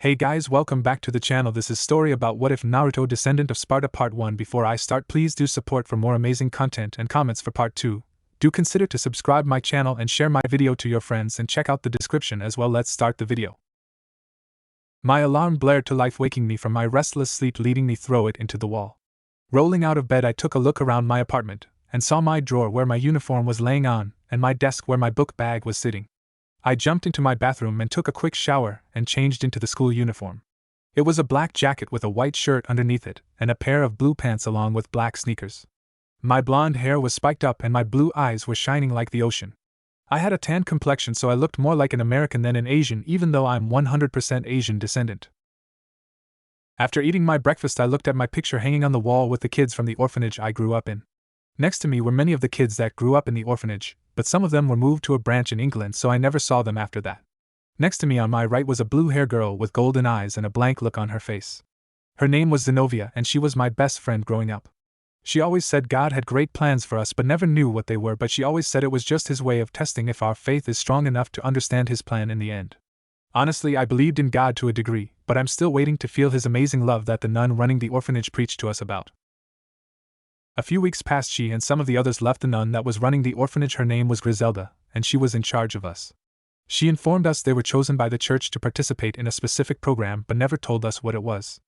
Hey guys, welcome back to the channel. This is story about what if Naruto Descendant of Sparta Part 1. Before I start, please do support for more amazing content and comments for Part 2. Do consider to subscribe my channel and share my video to your friends and check out the description as well. Let's start the video. My alarm blared to life, waking me from my restless sleep, leading me throw it into the wall. Rolling out of bed, I took a look around my apartment and saw my drawer where my uniform was laying on and my desk where my book bag was sitting. I jumped into my bathroom and took a quick shower and changed into the school uniform. It was a black jacket with a white shirt underneath it and a pair of blue pants along with black sneakers. My blonde hair was spiked up and my blue eyes were shining like the ocean. I had a tan complexion, so I looked more like an American than an Asian, even though I'm 100% Asian descendant. After eating my breakfast, I looked at my picture hanging on the wall with the kids from the orphanage I grew up in. Next to me were many of the kids that grew up in the orphanage, but some of them were moved to a branch in England, so I never saw them after that. Next to me on my right was a blue-haired girl with golden eyes and a blank look on her face. Her name was Zenobia, and she was my best friend growing up. She always said God had great plans for us but never knew what they were, but she always said it was just His way of testing if our faith is strong enough to understand His plan in the end. Honestly, I believed in God to a degree, but I'm still waiting to feel His amazing love that the nun running the orphanage preached to us about. A few weeks passed. She and some of the others left the nun that was running the orphanage. Her name was Griselda, and she was in charge of us. She informed us they were chosen by the church to participate in a specific program but never told us what it was.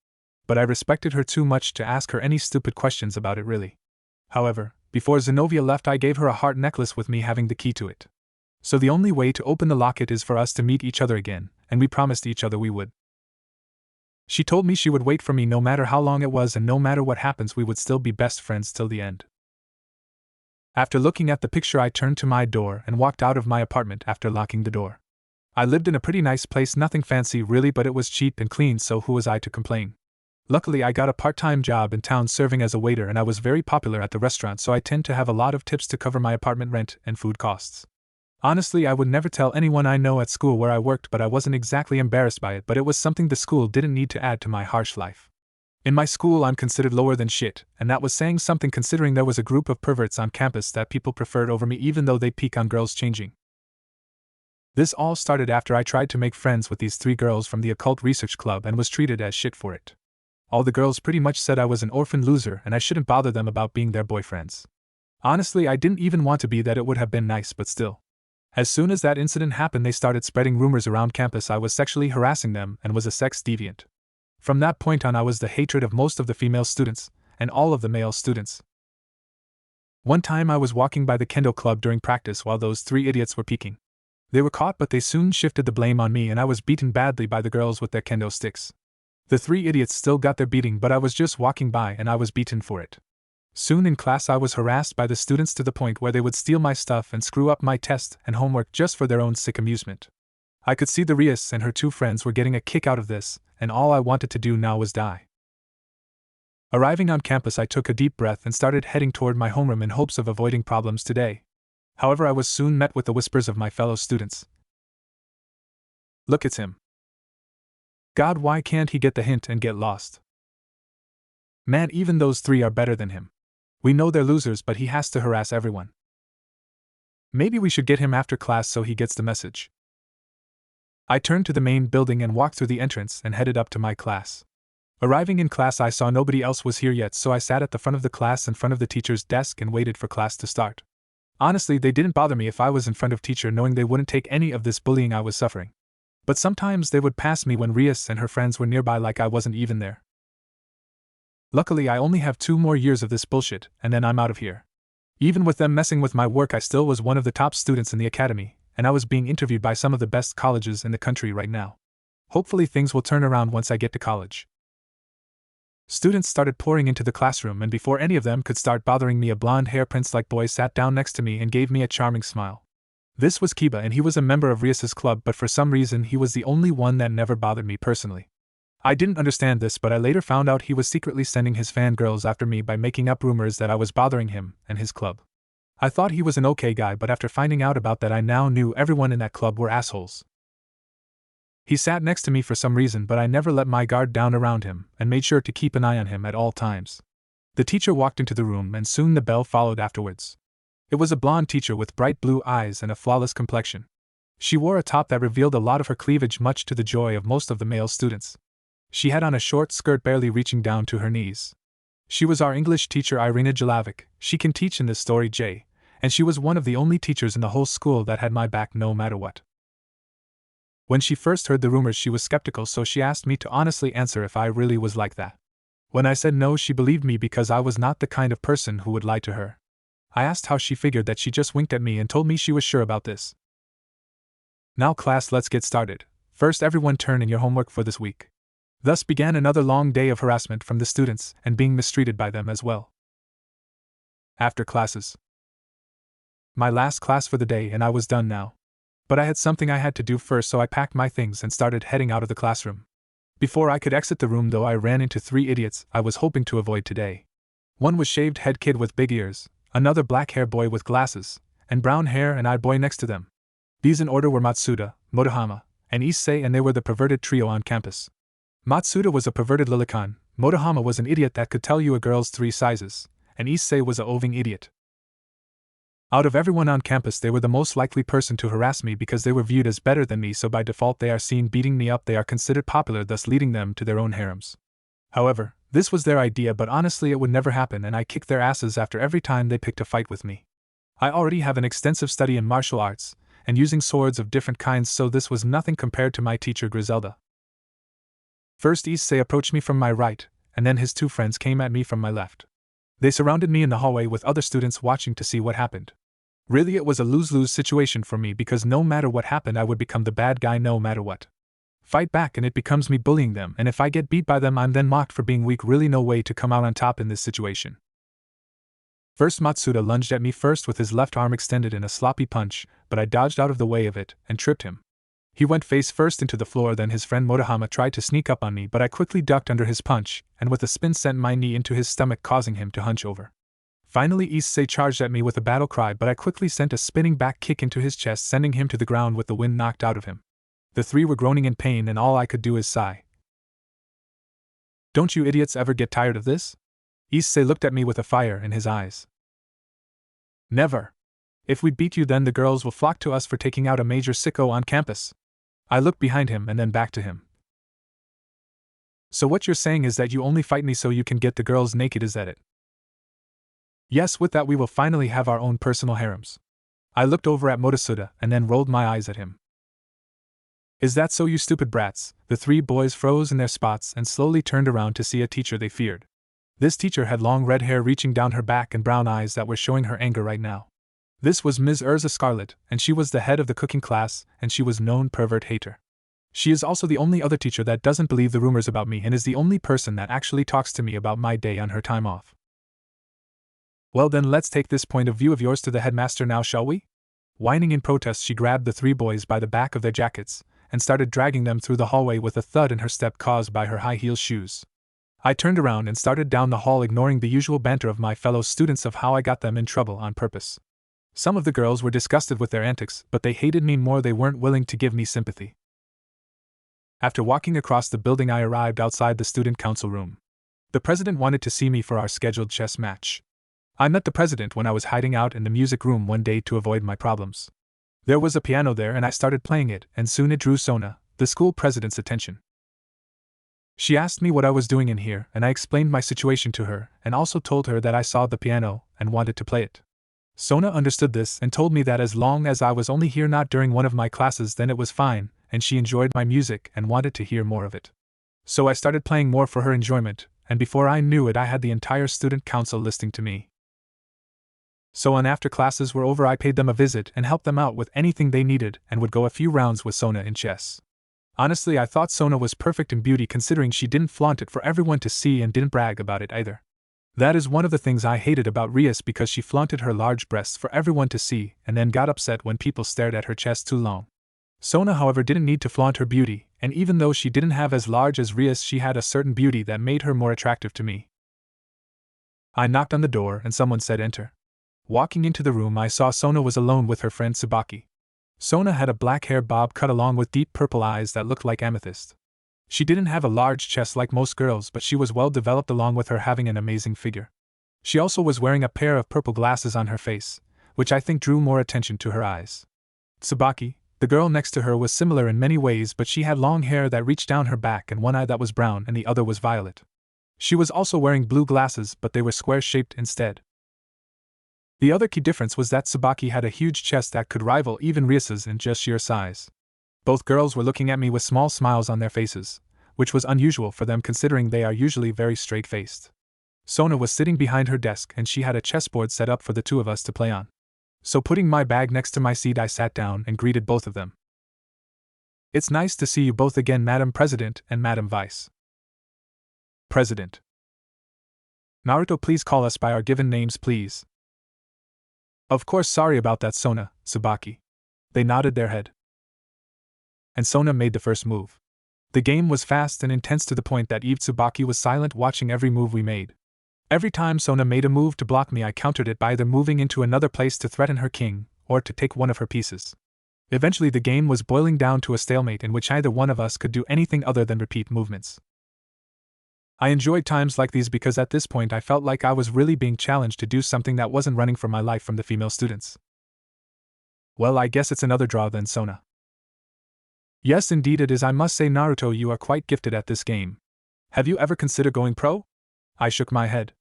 But I respected her too much to ask her any stupid questions about it, really. However, before Zenobia left, I gave her a heart necklace with me having the key to it. So the only way to open the locket is for us to meet each other again, and we promised each other we would. She told me she would wait for me no matter how long it was, and no matter what happens we would still be best friends till the end. After looking at the picture, I turned to my door and walked out of my apartment after locking the door. I lived in a pretty nice place, nothing fancy really, but it was cheap and clean, so who was I to complain? Luckily, I got a part-time job in town serving as a waiter, and I was very popular at the restaurant, so I tend to have a lot of tips to cover my apartment rent and food costs. Honestly, I would never tell anyone I know at school where I worked, but I wasn't exactly embarrassed by it, but it was something the school didn't need to add to my harsh life. In my school, I'm considered lower than shit, and that was saying something considering there was a group of perverts on campus that people preferred over me, even though they peek on girls changing. This all started after I tried to make friends with these 3 girls from the occult research club and was treated as shit for it. All the girls pretty much said I was an orphan loser and I shouldn't bother them about being their boyfriends. Honestly, I didn't even want to be that. It would have been nice, but still. As soon as that incident happened, they started spreading rumors around campus I was sexually harassing them and was a sex deviant. From that point on, I was the hatred of most of the female students, and all of the male students. One time I was walking by the kendo club during practice while those 3 idiots were peeking. They were caught, but they soon shifted the blame on me, and I was beaten badly by the girls with their kendo sticks. The 3 idiots still got their beating, but I was just walking by and I was beaten for it. Soon in class I was harassed by the students to the point where they would steal my stuff and screw up my test and homework just for their own sick amusement. I could see the Rias and her 2 friends were getting a kick out of this, and all I wanted to do now was die. Arriving on campus, I took a deep breath and started heading toward my homeroom in hopes of avoiding problems today. However, I was soon met with the whispers of my fellow students. Look, it's him. God, why can't he get the hint and get lost? Man, even those 3 are better than him. We know they're losers, but he has to harass everyone. Maybe we should get him after class so he gets the message. I turned to the main building and walked through the entrance and headed up to my class. Arriving in class, I saw nobody else was here yet, so I sat at the front of the class in front of the teacher's desk and waited for class to start. Honestly, they didn't bother me if I was in front of teacher, knowing they wouldn't take any of this bullying I was suffering. But sometimes they would pass me when Rias and her friends were nearby, like I wasn't even there. Luckily, I only have 2 more years of this bullshit, and then I'm out of here. Even with them messing with my work, I still was one of the top students in the academy, and I was being interviewed by some of the best colleges in the country right now. Hopefully things will turn around once I get to college. Students started pouring into the classroom, and before any of them could start bothering me, a blonde-hair prince-like boy sat down next to me and gave me a charming smile. This was Kiba, and he was a member of Rias's club, but for some reason he was the only one that never bothered me personally. I didn't understand this, but I later found out he was secretly sending his fangirls after me by making up rumors that I was bothering him and his club. I thought he was an okay guy, but after finding out about that, I now knew everyone in that club were assholes. He sat next to me for some reason, but I never let my guard down around him and made sure to keep an eye on him at all times. The teacher walked into the room and soon the bell followed afterwards. It was a blonde teacher with bright blue eyes and a flawless complexion. She wore a top that revealed a lot of her cleavage, much to the joy of most of the male students. She had on a short skirt barely reaching down to her knees. She was our English teacher Irina Jelavic. She can teach in this story J, and she was one of the only teachers in the whole school that had my back no matter what. When she first heard the rumors, she was skeptical, so she asked me to honestly answer if I really was like that. When I said no, she believed me because I was not the kind of person who would lie to her. I asked how she figured that. She just winked at me and told me she was sure about this. Now class, let's get started. First, everyone turn in your homework for this week. Thus began another long day of harassment from the students and being mistreated by them as well. After classes. My last class for the day, and I was done now. But I had something I had to do first, so I packed my things and started heading out of the classroom. Before I could exit the room, though, I ran into 3 idiots I was hoping to avoid today. One was shaved head kid with big ears, another black hair boy with glasses, and brown hair and eyed boy next to them. These in order were Matsuda, Motohama, and Issei, and they were the perverted trio on campus. Matsuda was a perverted lilicon, Motohama was an idiot that could tell you a girl's 3 sizes, and Issei was a oving idiot. Out of everyone on campus, they were the most likely person to harass me because they were viewed as better than me, so by default they are seen beating me up. They are considered popular, thus leading them to their own harems. However, this was their idea, but honestly it would never happen, and I kicked their asses after every time they picked a fight with me. I already have an extensive study in martial arts, and using swords of different kinds, so this was nothing compared to my teacher Griselda. First Issei approached me from my right, and then his 2 friends came at me from my left. They surrounded me in the hallway with other students watching to see what happened. Really, it was a lose-lose situation for me because no matter what happened, I would become the bad guy no matter what. Fight back and it becomes me bullying them, and if I get beat by them, I'm then mocked for being weak. Really no way to come out on top in this situation. First Matsuda lunged at me first with his left arm extended in a sloppy punch, but I dodged out of the way of it and tripped him. He went face first into the floor, then his friend Motohama tried to sneak up on me, but I quickly ducked under his punch, and with a spin sent my knee into his stomach, causing him to hunch over. Finally Issei charged at me with a battle cry, but I quickly sent a spinning back kick into his chest, sending him to the ground with the wind knocked out of him. The 3 were groaning in pain, and all I could do is sigh. Don't you idiots ever get tired of this? Issei looked at me with a fire in his eyes. Never. If we beat you, then the girls will flock to us for taking out a major sicko on campus. I looked behind him and then back to him. So what you're saying is that you only fight me so you can get the girls naked, is that it? Yes, with that we will finally have our own personal harems. I looked over at Matsuda and then rolled my eyes at him. Is that so, you stupid brats? The 3 boys froze in their spots and slowly turned around to see a teacher they feared. This teacher had long red hair reaching down her back and brown eyes that were showing her anger right now. This was Ms. Urza Scarlet, and she was the head of the cooking class, and she was known pervert hater. She is also the only other teacher that doesn't believe the rumors about me and is the only person that actually talks to me about my day on her time off. Well then, let's take this point of view of yours to the headmaster now, shall we? Whining in protest, she grabbed the 3 boys by the back of their jackets and started dragging them through the hallway with a thud in her step caused by her high-heel shoes. I turned around and started down the hall, ignoring the usual banter of my fellow students of how I got them in trouble on purpose. Some of the girls were disgusted with their antics, but they hated me more. They weren't willing to give me sympathy. After walking across the building, I arrived outside the student council room. The president wanted to see me for our scheduled chess match. I met the president when I was hiding out in the music room one day to avoid my problems. There was a piano there and I started playing it, and soon it drew Sona, the school president's, attention. She asked me what I was doing in here, and I explained my situation to her, and also told her that I saw the piano and wanted to play it. Sona understood this and told me that as long as I was only here not during one of my classes, then it was fine, and she enjoyed my music and wanted to hear more of it. So I started playing more for her enjoyment, and before I knew it I had the entire student council listening to me. So on after classes were over, I paid them a visit and helped them out with anything they needed and would go a few rounds with Sona in chess. Honestly, I thought Sona was perfect in beauty, considering she didn't flaunt it for everyone to see and didn't brag about it either. That is one of the things I hated about Rias, because she flaunted her large breasts for everyone to see and then got upset when people stared at her chest too long. Sona, however, didn't need to flaunt her beauty, and even though she didn't have as large as Rias, she had a certain beauty that made her more attractive to me. I knocked on the door and someone said enter. Walking into the room, I saw Sona was alone with her friend Tsubaki. Sona had a black hair bob cut along with deep purple eyes that looked like amethyst. She didn't have a large chest like most girls, but she was well developed, along with her having an amazing figure. She also was wearing a pair of purple glasses on her face, which I think drew more attention to her eyes. Tsubaki, The girl next to her was similar in many ways, but she had long hair that reached down her back and one eye that was brown and the other was violet. She was also wearing blue glasses, but they were square-shaped instead. The other key difference was that Tsubaki had a huge chest that could rival even Rias's in just sheer size. Both girls were looking at me with small smiles on their faces, which was unusual for them considering they are usually very straight-faced. Sona was sitting behind her desk and she had a chessboard set up for the two of us to play on. So putting my bag next to my seat, I sat down and greeted both of them. "It's nice to see you both again, Madam President and Madam Vice President. Naruto, please call us by our given names, please." "Of course, sorry about that, Sona, Tsubaki." They nodded their head. And Sona made the first move. The game was fast and intense to the point that Eve Tsubaki was silent, watching every move we made. Every time Sona made a move to block me, I countered it by either moving into another place to threaten her king, or to take one of her pieces. Eventually the game was boiling down to a stalemate in which either one of us could do anything other than repeat movements. I enjoyed times like these because at this point I felt like I was really being challenged to do something that wasn't running for my life from the female students. "Well, I guess it's another draw then, Sona." "Yes, indeed it is. I must say, Naruto, you are quite gifted at this game. Have you ever considered going pro?" I shook my head.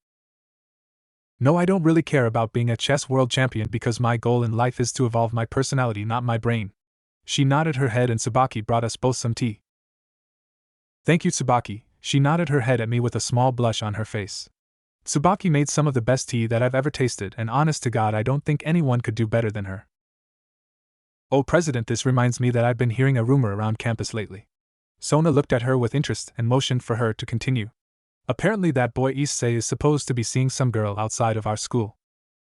"No, I don't really care about being a chess world champion because my goal in life is to evolve my personality, not my brain." She nodded her head and Tsubaki brought us both some tea. "Thank you, Tsubaki." She nodded her head at me with a small blush on her face. Tsubaki made some of the best tea that I've ever tasted, and honest to God, I don't think anyone could do better than her. "Oh, President, this reminds me that I've been hearing a rumor around campus lately." Sona looked at her with interest and motioned for her to continue. "Apparently that boy Issei is supposed to be seeing some girl outside of our school.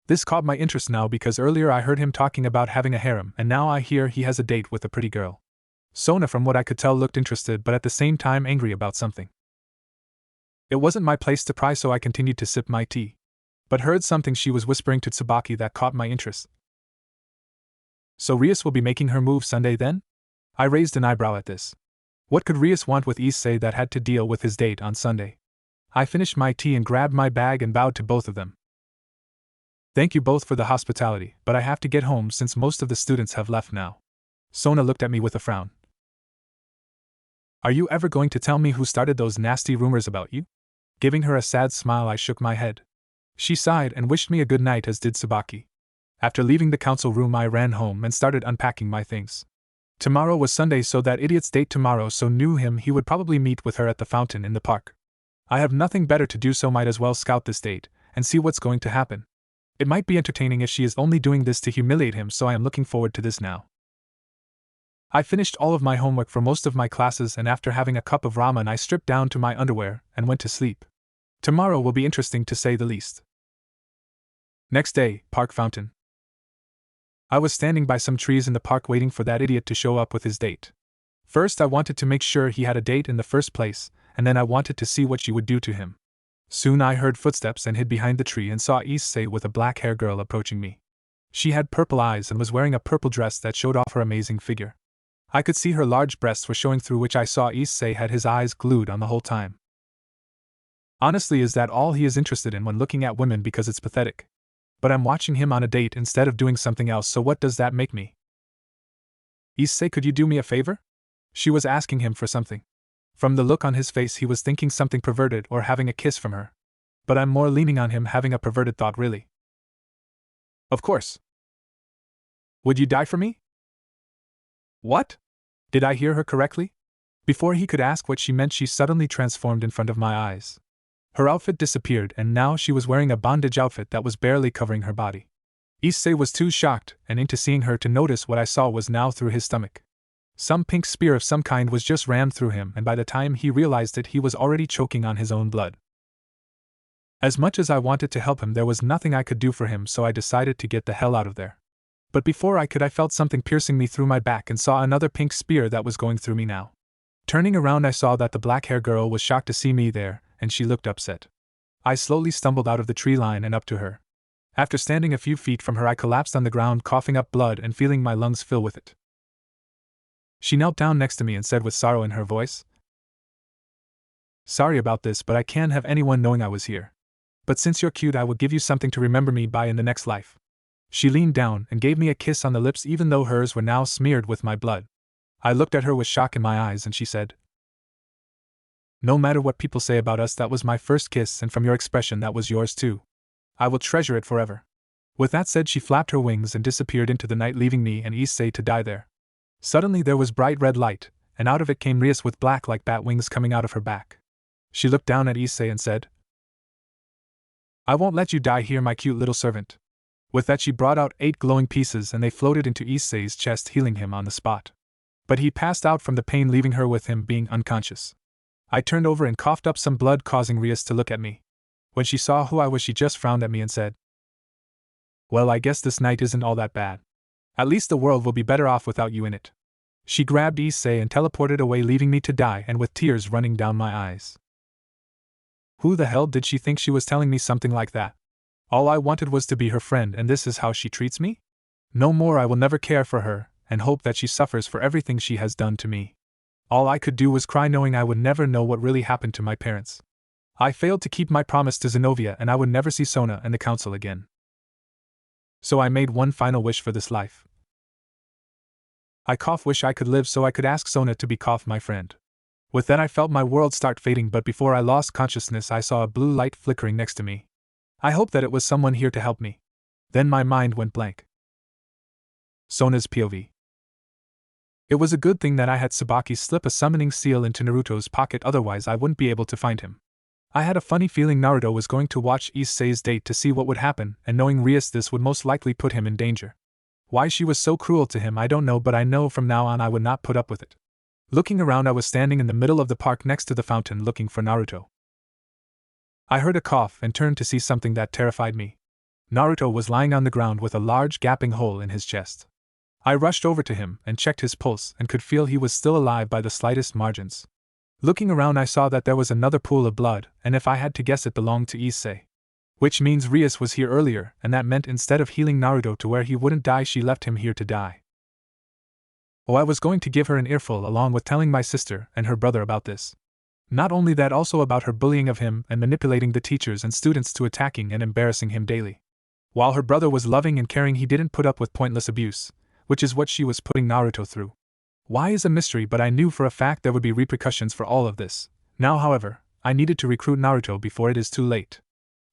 This caught my interest now because earlier I heard him talking about having a harem, and now I hear he has a date with a pretty girl." Sona, from what I could tell, looked interested but at the same time angry about something. It wasn't my place to pry, so I continued to sip my tea, but heard something she was whispering to Tsubaki that caught my interest. "So Rias will be making her move Sunday then?" I raised an eyebrow at this. What could Rias want with Issei that had to deal with his date on Sunday? I finished my tea and grabbed my bag and bowed to both of them. "Thank you both for the hospitality, but I have to get home since most of the students have left now." Sona looked at me with a frown. "Are you ever going to tell me who started those nasty rumors about you?" Giving her a sad smile, I shook my head. She sighed and wished me a good night, as did Tsubaki. After leaving the council room, I ran home and started unpacking my things. Tomorrow was Sunday, so that idiot's date tomorrow, so knew him he would probably meet with her at the fountain in the park. I have nothing better to do, so might as well scout this date and see what's going to happen. It might be entertaining if she is only doing this to humiliate him, so I am looking forward to this now. I finished all of my homework for most of my classes, and after having a cup of ramen I stripped down to my underwear and went to sleep. Tomorrow will be interesting to say the least. Next day, park fountain. I was standing by some trees in the park waiting for that idiot to show up with his date. First I wanted to make sure he had a date in the first place, and then I wanted to see what she would do to him. Soon I heard footsteps and hid behind the tree and saw Issei with a black-haired girl approaching me. She had purple eyes and was wearing a purple dress that showed off her amazing figure. I could see her large breasts were showing, through which I saw Issei had his eyes glued on the whole time. Honestly, is that all he is interested in when looking at women? Because it's pathetic. But I'm watching him on a date instead of doing something else, so what does that make me? "Issei, could you do me a favor?" She was asking him for something. From the look on his face, he was thinking something perverted or having a kiss from her. But I'm more leaning on him having a perverted thought, really. "Of course. Would you die for me?" "What?" Did I hear her correctly? Before he could ask what she meant, she suddenly transformed in front of my eyes. Her outfit disappeared, and now she was wearing a bondage outfit that was barely covering her body. Issei was too shocked and into seeing her to notice what I saw was now through his stomach. Some pink spear of some kind was just rammed through him, and by the time he realized it, he was already choking on his own blood. As much as I wanted to help him, there was nothing I could do for him, so I decided to get the hell out of there. But before I could, I felt something piercing me through my back and saw another pink spear that was going through me now. Turning around, I saw that the black-haired girl was shocked to see me there, and she looked upset. I slowly stumbled out of the tree line and up to her. After standing a few feet from her, I collapsed on the ground, coughing up blood and feeling my lungs fill with it. She knelt down next to me and said with sorrow in her voice, "Sorry about this, but I can't have anyone knowing I was here. But since you're cute, I will give you something to remember me by in the next life." She leaned down and gave me a kiss on the lips even though hers were now smeared with my blood. I looked at her with shock in my eyes and she said, "No matter what people say about us, that was my first kiss, and from your expression that was yours too. I will treasure it forever." With that said, she flapped her wings and disappeared into the night, leaving me and Issei to die there. Suddenly there was bright red light, and out of it came Rias with black like bat wings coming out of her back. She looked down at Issei and said, "I won't let you die here, my cute little servant." With that she brought out 8 glowing pieces and they floated into Issei's chest, healing him on the spot. But he passed out from the pain, leaving her with him being unconscious. I turned over and coughed up some blood, causing Rias to look at me. When she saw who I was, she just frowned at me and said, "Well, I guess this night isn't all that bad. At least the world will be better off without you in it." She grabbed Issei and teleported away, leaving me to die and with tears running down my eyes. Who the hell did she think she was, telling me something like that? All I wanted was to be her friend, and this is how she treats me? No more. I will never care for her, and hope that she suffers for everything she has done to me. All I could do was cry, knowing I would never know what really happened to my parents. I failed to keep my promise to Zenobia, and I would never see Sona and the council again. So I made one final wish for this life. I wish I could live so I could ask Sona to be my friend. With that I felt my world start fading, but before I lost consciousness I saw a blue light flickering next to me. I hoped that it was someone here to help me. Then my mind went blank. Sona's POV. It was a good thing that I had Tsubaki slip a summoning seal into Naruto's pocket, otherwise I wouldn't be able to find him. I had a funny feeling Naruto was going to watch Issei's date to see what would happen, and knowing Rias, this would most likely put him in danger. Why she was so cruel to him I don't know, but I know from now on I would not put up with it. Looking around, I was standing in the middle of the park next to the fountain looking for Naruto. I heard a cough and turned to see something that terrified me. Naruto was lying on the ground with a large gaping hole in his chest. I rushed over to him and checked his pulse and could feel he was still alive by the slightest margins. Looking around, I saw that there was another pool of blood, and if I had to guess, it belonged to Issei. Which means Rias was here earlier, and that meant instead of healing Naruto to where he wouldn't die, she left him here to die. Oh, I was going to give her an earful along with telling my sister and her brother about this. Not only that, also about her bullying of him and manipulating the teachers and students to attacking and embarrassing him daily. While her brother was loving and caring, he didn't put up with pointless abuse, which is what she was putting Naruto through. Why is a mystery, but I knew for a fact there would be repercussions for all of this. Now, however, I needed to recruit Naruto before it is too late.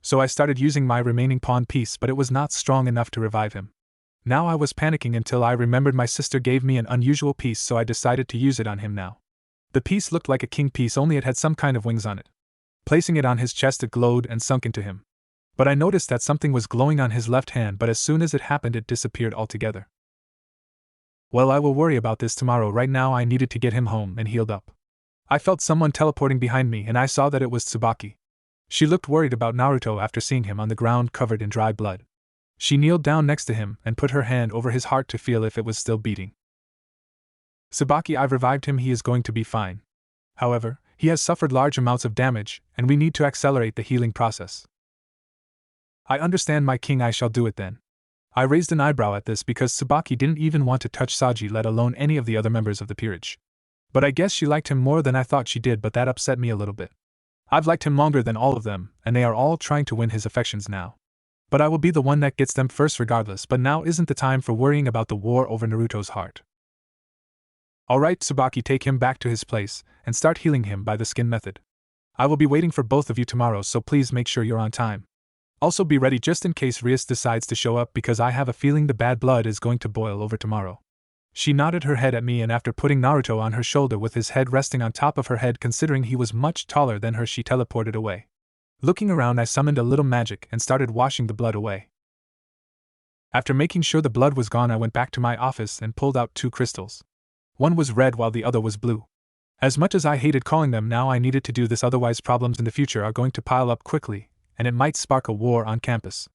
So I started using my remaining pawn piece, but it was not strong enough to revive him. Now I was panicking until I remembered my sister gave me an unusual piece, so I decided to use it on him now. The piece looked like a king piece, only it had some kind of wings on it. Placing it on his chest, it glowed and sunk into him. But I noticed that something was glowing on his left hand, but as soon as it happened it disappeared altogether. Well, I will worry about this tomorrow. Right now I needed to get him home and healed up. I felt someone teleporting behind me and I saw that it was Tsubaki. She looked worried about Naruto after seeing him on the ground covered in dry blood. She kneeled down next to him and put her hand over his heart to feel if it was still beating. "Tsubaki, I've revived him. He is going to be fine. However, he has suffered large amounts of damage, and we need to accelerate the healing process." "I understand, my king. I shall do it then." I raised an eyebrow at this because Tsubaki didn't even want to touch Saji, let alone any of the other members of the peerage. But I guess she liked him more than I thought she did, but that upset me a little bit. I've liked him longer than all of them, and they are all trying to win his affections now. But I will be the one that gets them first regardless, but now isn't the time for worrying about the war over Naruto's heart. "Alright, Tsubaki, take him back to his place, and start healing him by the skin method. I will be waiting for both of you tomorrow, so please make sure you're on time. Also be ready just in case Rias decides to show up, because I have a feeling the bad blood is going to boil over tomorrow." She nodded her head at me, and after putting Naruto on her shoulder with his head resting on top of her head, considering he was much taller than her, she teleported away. Looking around, I summoned a little magic and started washing the blood away. After making sure the blood was gone, I went back to my office and pulled out 2 crystals. One was red while the other was blue. As much as I hated calling them, now I needed to do this, otherwise problems in the future are going to pile up quickly, and it might spark a war on campus.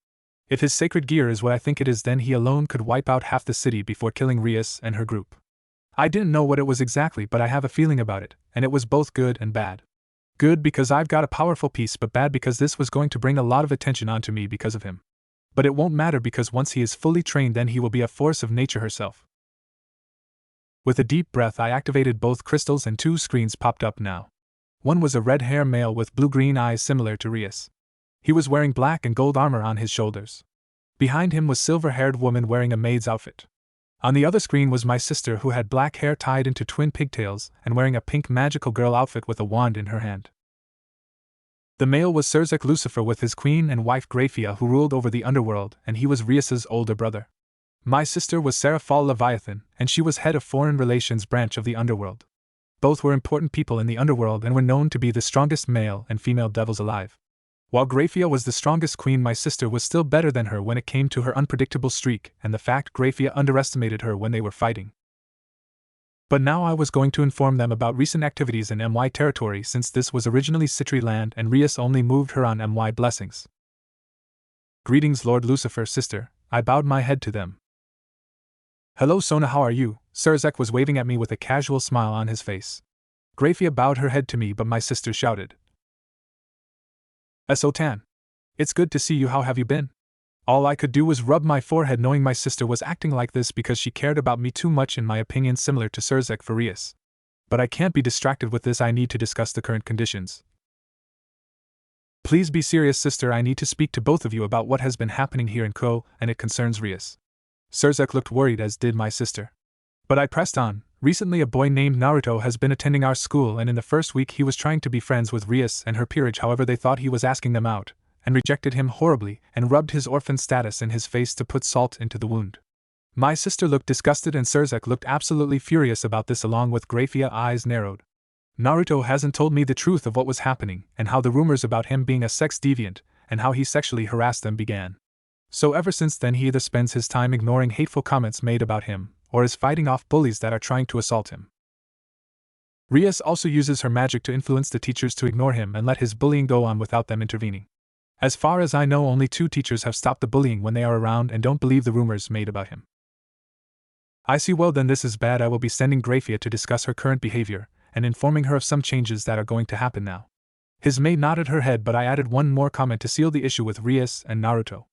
If his sacred gear is what I think it is, then he alone could wipe out half the city before killing Rias and her group. I didn't know what it was exactly, but I have a feeling about it, and it was both good and bad. Good because I've got a powerful piece, but bad because this was going to bring a lot of attention onto me because of him. But it won't matter, because once he is fully trained, then he will be a force of nature herself. With a deep breath, I activated both crystals and 2 screens popped up now. One was a red-haired male with blue-green eyes similar to Rias. He was wearing black and gold armor on his shoulders. Behind him was silver-haired woman wearing a maid's outfit. On the other screen was my sister, who had black hair tied into twin pigtails and wearing a pink magical girl outfit with a wand in her hand. The male was Sirzek Lucifer with his queen and wife Graphia, who ruled over the underworld, and he was Rias's older brother. My sister was Seraphal Leviathan, and she was head of Foreign Relations branch of the underworld. Both were important people in the underworld and were known to be the strongest male and female devils alive. While Graphia was the strongest queen, my sister was still better than her when it came to her unpredictable streak and the fact Graphia underestimated her when they were fighting. But now I was going to inform them about recent activities in MY territory, since this was originally Citri land and Rias only moved her on MY blessings. Greetings, Lord Lucifer, sister, I bowed my head to them. Hello Sona, how are you? Sirzek was waving at me with a casual smile on his face. Graphia bowed her head to me, but my sister shouted, Esotan. It's good to see you, how have you been? All I could do was rub my forehead, knowing my sister was acting like this because she cared about me too much, in my opinion similar to Sirzek for Rias. But I can't be distracted with this, I need to discuss the current conditions. Please be serious, sister, I need to speak to both of you about what has been happening here in Ko, and it concerns Rias. Sirzek looked worried, as did my sister. But I pressed on. Recently a boy named Naruto has been attending our school, and in the first week he was trying to be friends with Rias and her peerage. However, they thought he was asking them out, and rejected him horribly, and rubbed his orphan status in his face to put salt into the wound. My sister looked disgusted and Sirzek looked absolutely furious about this, along with Graphia eyes narrowed. Naruto hasn't told me the truth of what was happening, and how the rumors about him being a sex deviant, and how he sexually harassed them began. So ever since then he either spends his time ignoring hateful comments made about him, or is fighting off bullies that are trying to assault him. Rias also uses her magic to influence the teachers to ignore him and let his bullying go on without them intervening. As far as I know, only 2 teachers have stopped the bullying when they are around and don't believe the rumors made about him. I see, well then this is bad. I will be sending Graphia to discuss her current behavior, and informing her of some changes that are going to happen now. His maid nodded her head, but I added one more comment to seal the issue with Rias and Naruto.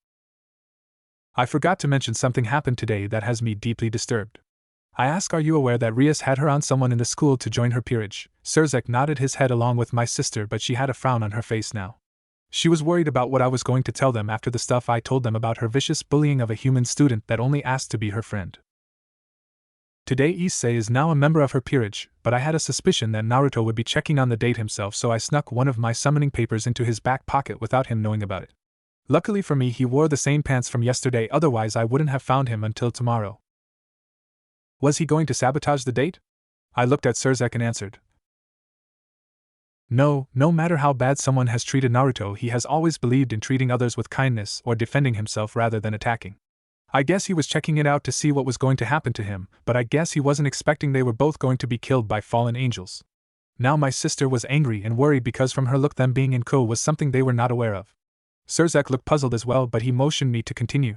I forgot to mention something happened today that has me deeply disturbed. I ask, are you aware that Rias had her on someone in the school to join her peerage? Sirzek nodded his head along with my sister, but she had a frown on her face now. She was worried about what I was going to tell them after the stuff I told them about her vicious bullying of a human student that only asked to be her friend. Today Issei is now a member of her peerage, but I had a suspicion that Naruto would be checking on the date himself, so I snuck one of my summoning papers into his back pocket without him knowing about it. Luckily for me, he wore the same pants from yesterday, otherwise I wouldn't have found him until tomorrow. Was he going to sabotage the date? I looked at Sirzek and answered. No matter how bad someone has treated Naruto, he has always believed in treating others with kindness or defending himself rather than attacking. I guess he was checking it out to see what was going to happen to him, but I guess he wasn't expecting they were both going to be killed by fallen angels. Now my sister was angry and worried because from her look them being in Ko was something they were not aware of. Sirzek looked puzzled as well, but he motioned me to continue.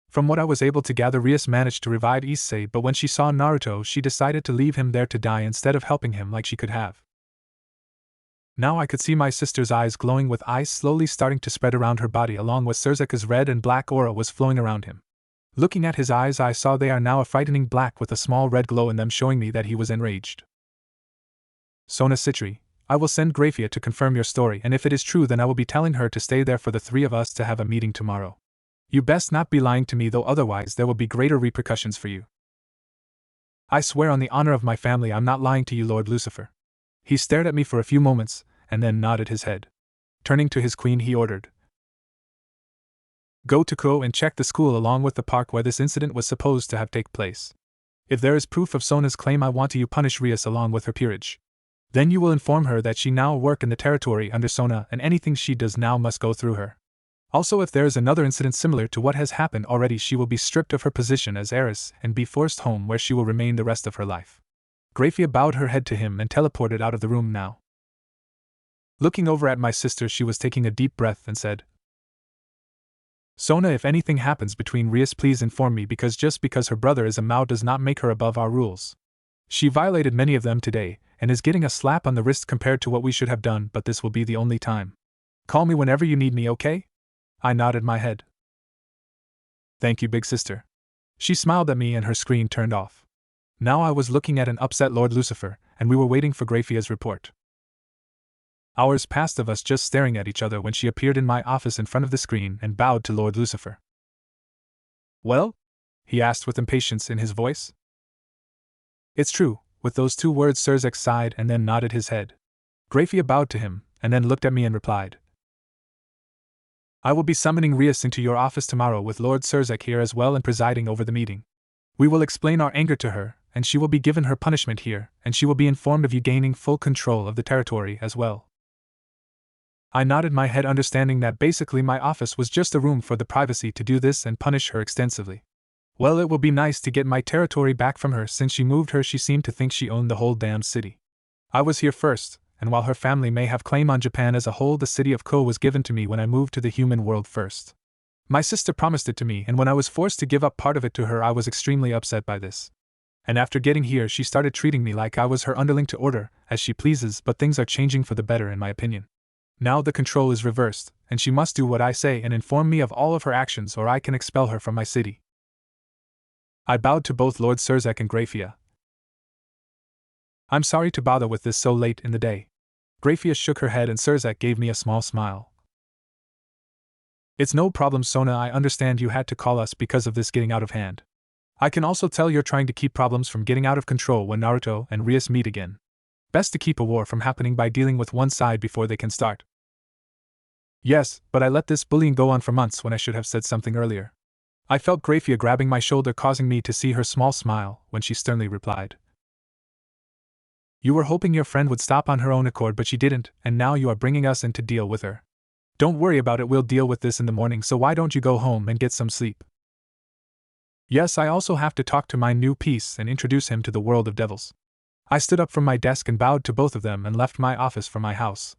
From what I was able to gather, Rias managed to revive Issei, but when she saw Naruto she decided to leave him there to die instead of helping him like she could have. Now I could see my sister's eyes glowing, with eyes slowly starting to spread around her body, along with Sirzek's red and black aura was flowing around him. Looking at his eyes, I saw they are now a frightening black with a small red glow in them, showing me that he was enraged. Sona Citri, I will send Graphia to confirm your story, and if it is true then I will be telling her to stay there for the 3 of us to have a meeting tomorrow. You best not be lying to me though, otherwise there will be greater repercussions for you. I swear on the honor of my family I'm not lying to you, Lord Lucifer. He stared at me for a few moments, and then nodded his head. Turning to his queen he ordered. Go to Ko and check the school along with the park where this incident was supposed to have taken place. If there is proof of Sona's claim, I want you punish Rias along with her peerage. Then you will inform her that she now work in the territory under Sona, and anything she does now must go through her. Also, if there is another incident similar to what has happened already, she will be stripped of her position as heiress and be forced home, where she will remain the rest of her life. Graphia bowed her head to him and teleported out of the room now. Looking over at my sister, she was taking a deep breath and said, Sona, if anything happens between Rias, please inform me, because just because her brother is a Mao does not make her above our rules. She violated many of them today, and is getting a slap on the wrist compared to what we should have done, but this will be the only time. Call me whenever you need me, okay? I nodded my head. Thank you, big sister. She smiled at me and her screen turned off. Now I was looking at an upset Lord Lucifer, and we were waiting for Graphia's report. Hours passed of us just staring at each other when she appeared in my office in front of the screen and bowed to Lord Lucifer. Well? He asked with impatience in his voice. It's true. With those two words Surzek sighed and then nodded his head. Grafia bowed to him, and then looked at me and replied. I will be summoning Rias into your office tomorrow with Lord Surzek here as well and presiding over the meeting. We will explain our anger to her, and she will be given her punishment here, and she will be informed of you gaining full control of the territory as well. I nodded my head, understanding that basically my office was just a room for the privacy to do this and punish her extensively. Well, it will be nice to get my territory back from her. Since she moved her, she seemed to think she owned the whole damn city. I was here first, and while her family may have claim on Japan as a whole, the city of Ko was given to me when I moved to the human world first. My sister promised it to me, and when I was forced to give up part of it to her, I was extremely upset by this. And after getting here, she started treating me like I was her underling to order as she pleases, but things are changing for the better in my opinion. Now the control is reversed, and she must do what I say and inform me of all of her actions, or I can expel her from my city. I bowed to both Lord Surzek and Grafia. I'm sorry to bother with this so late in the day. Grafia shook her head and Surzek gave me a small smile. It's no problem, Sona. I understand you had to call us because of this getting out of hand. I can also tell you're trying to keep problems from getting out of control when Naruto and Rias meet again. Best to keep a war from happening by dealing with one side before they can start. Yes, but I let this bullying go on for months when I should have said something earlier. I felt Grafia grabbing my shoulder, causing me to see her small smile when she sternly replied. You were hoping your friend would stop on her own accord, but she didn't, and now you are bringing us in to deal with her. Don't worry about it, we'll deal with this in the morning, so why don't you go home and get some sleep? Yes, I also have to talk to my new piece and introduce him to the world of devils. I stood up from my desk and bowed to both of them and left my office for my house.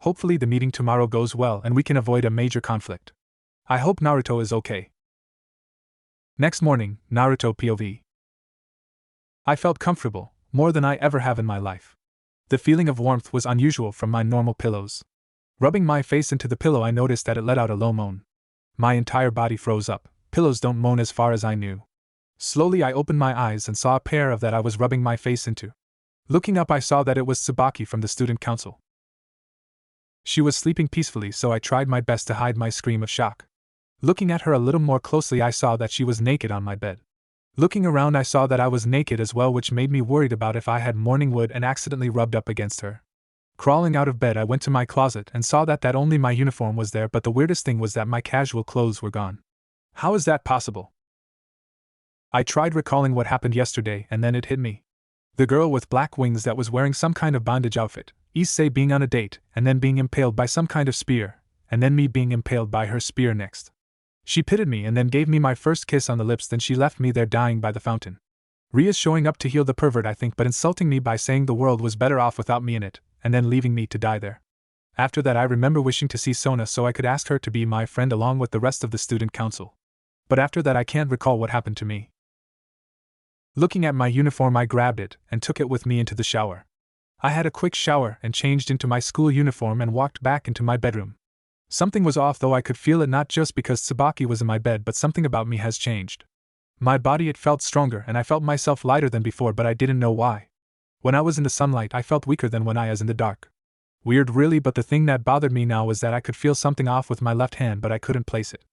Hopefully the meeting tomorrow goes well and we can avoid a major conflict. I hope Naruto is okay. Next morning, Naruto POV. I felt comfortable, more than I ever have in my life. The feeling of warmth was unusual from my normal pillows. Rubbing my face into the pillow, I noticed that it let out a low moan. My entire body froze up. Pillows don't moan as far as I knew. Slowly I opened my eyes and saw a pair of that I was rubbing my face into. Looking up, I saw that it was Tsubaki from the student council. She was sleeping peacefully, so I tried my best to hide my scream of shock. Looking at her a little more closely, I saw that she was naked on my bed. Looking around, I saw that I was naked as well, which made me worried about if I had morning wood and accidentally rubbed up against her. Crawling out of bed, I went to my closet and saw that only my uniform was there, but the weirdest thing was that my casual clothes were gone. How is that possible? I tried recalling what happened yesterday, and then it hit me. The girl with black wings that was wearing some kind of bondage outfit, Issei being on a date, and then being impaled by some kind of spear, and then me being impaled by her spear next. She pitied me and then gave me my first kiss on the lips, then she left me there dying by the fountain. Rias showing up to heal the pervert, I think, but insulting me by saying the world was better off without me in it, and then leaving me to die there. After that I remember wishing to see Sona so I could ask her to be my friend along with the rest of the student council. But after that I can't recall what happened to me. Looking at my uniform, I grabbed it and took it with me into the shower. I had a quick shower and changed into my school uniform and walked back into my bedroom. Something was off, though I could feel it, not just because Tsubaki was in my bed, but something about me has changed. My body, it felt stronger and I felt myself lighter than before, but I didn't know why. When I was in the sunlight, I felt weaker than when I was in the dark. Weird really, but the thing that bothered me now was that I could feel something off with my left hand, but I couldn't place it.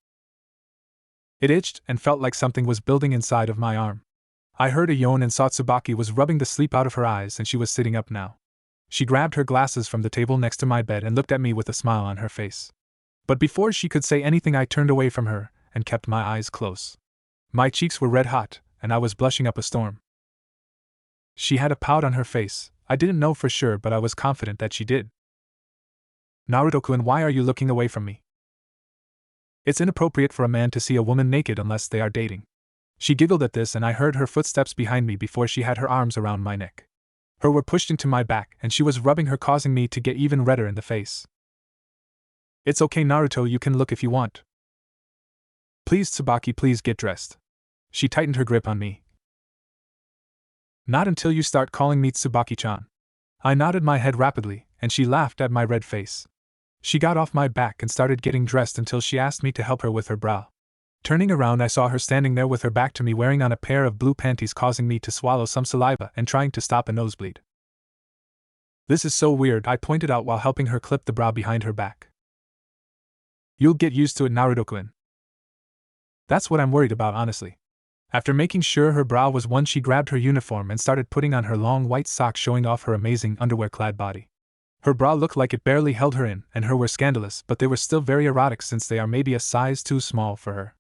It itched and felt like something was building inside of my arm. I heard a yawn and saw Tsubaki was rubbing the sleep out of her eyes, and she was sitting up now. She grabbed her glasses from the table next to my bed and looked at me with a smile on her face. But before she could say anything, I turned away from her and kept my eyes close. My cheeks were red hot, and I was blushing up a storm. She had a pout on her face. I didn't know for sure, but I was confident that she did. Naruto-kun, why are you looking away from me? It's inappropriate for a man to see a woman naked unless they are dating. She giggled at this, and I heard her footsteps behind me before she had her arms around my neck. Her were pushed into my back, and she was rubbing her, causing me to get even redder in the face. It's okay, Naruto, you can look if you want. Please, Tsubaki, please get dressed. She tightened her grip on me. Not until you start calling me Tsubaki-chan. I nodded my head rapidly, and she laughed at my red face. She got off my back and started getting dressed until she asked me to help her with her brow. Turning around, I saw her standing there with her back to me, wearing on a pair of blue panties, causing me to swallow some saliva and trying to stop a nosebleed. This is so weird, I pointed out while helping her clip the brow behind her back. You'll get used to it, Naruto-kun. That's what I'm worried about, honestly. After making sure her brow was one, she grabbed her uniform and started putting on her long white socks, showing off her amazing underwear-clad body. Her bra looked like it barely held her in, and her were scandalous, but they were still very erotic since they are maybe a size too small for her.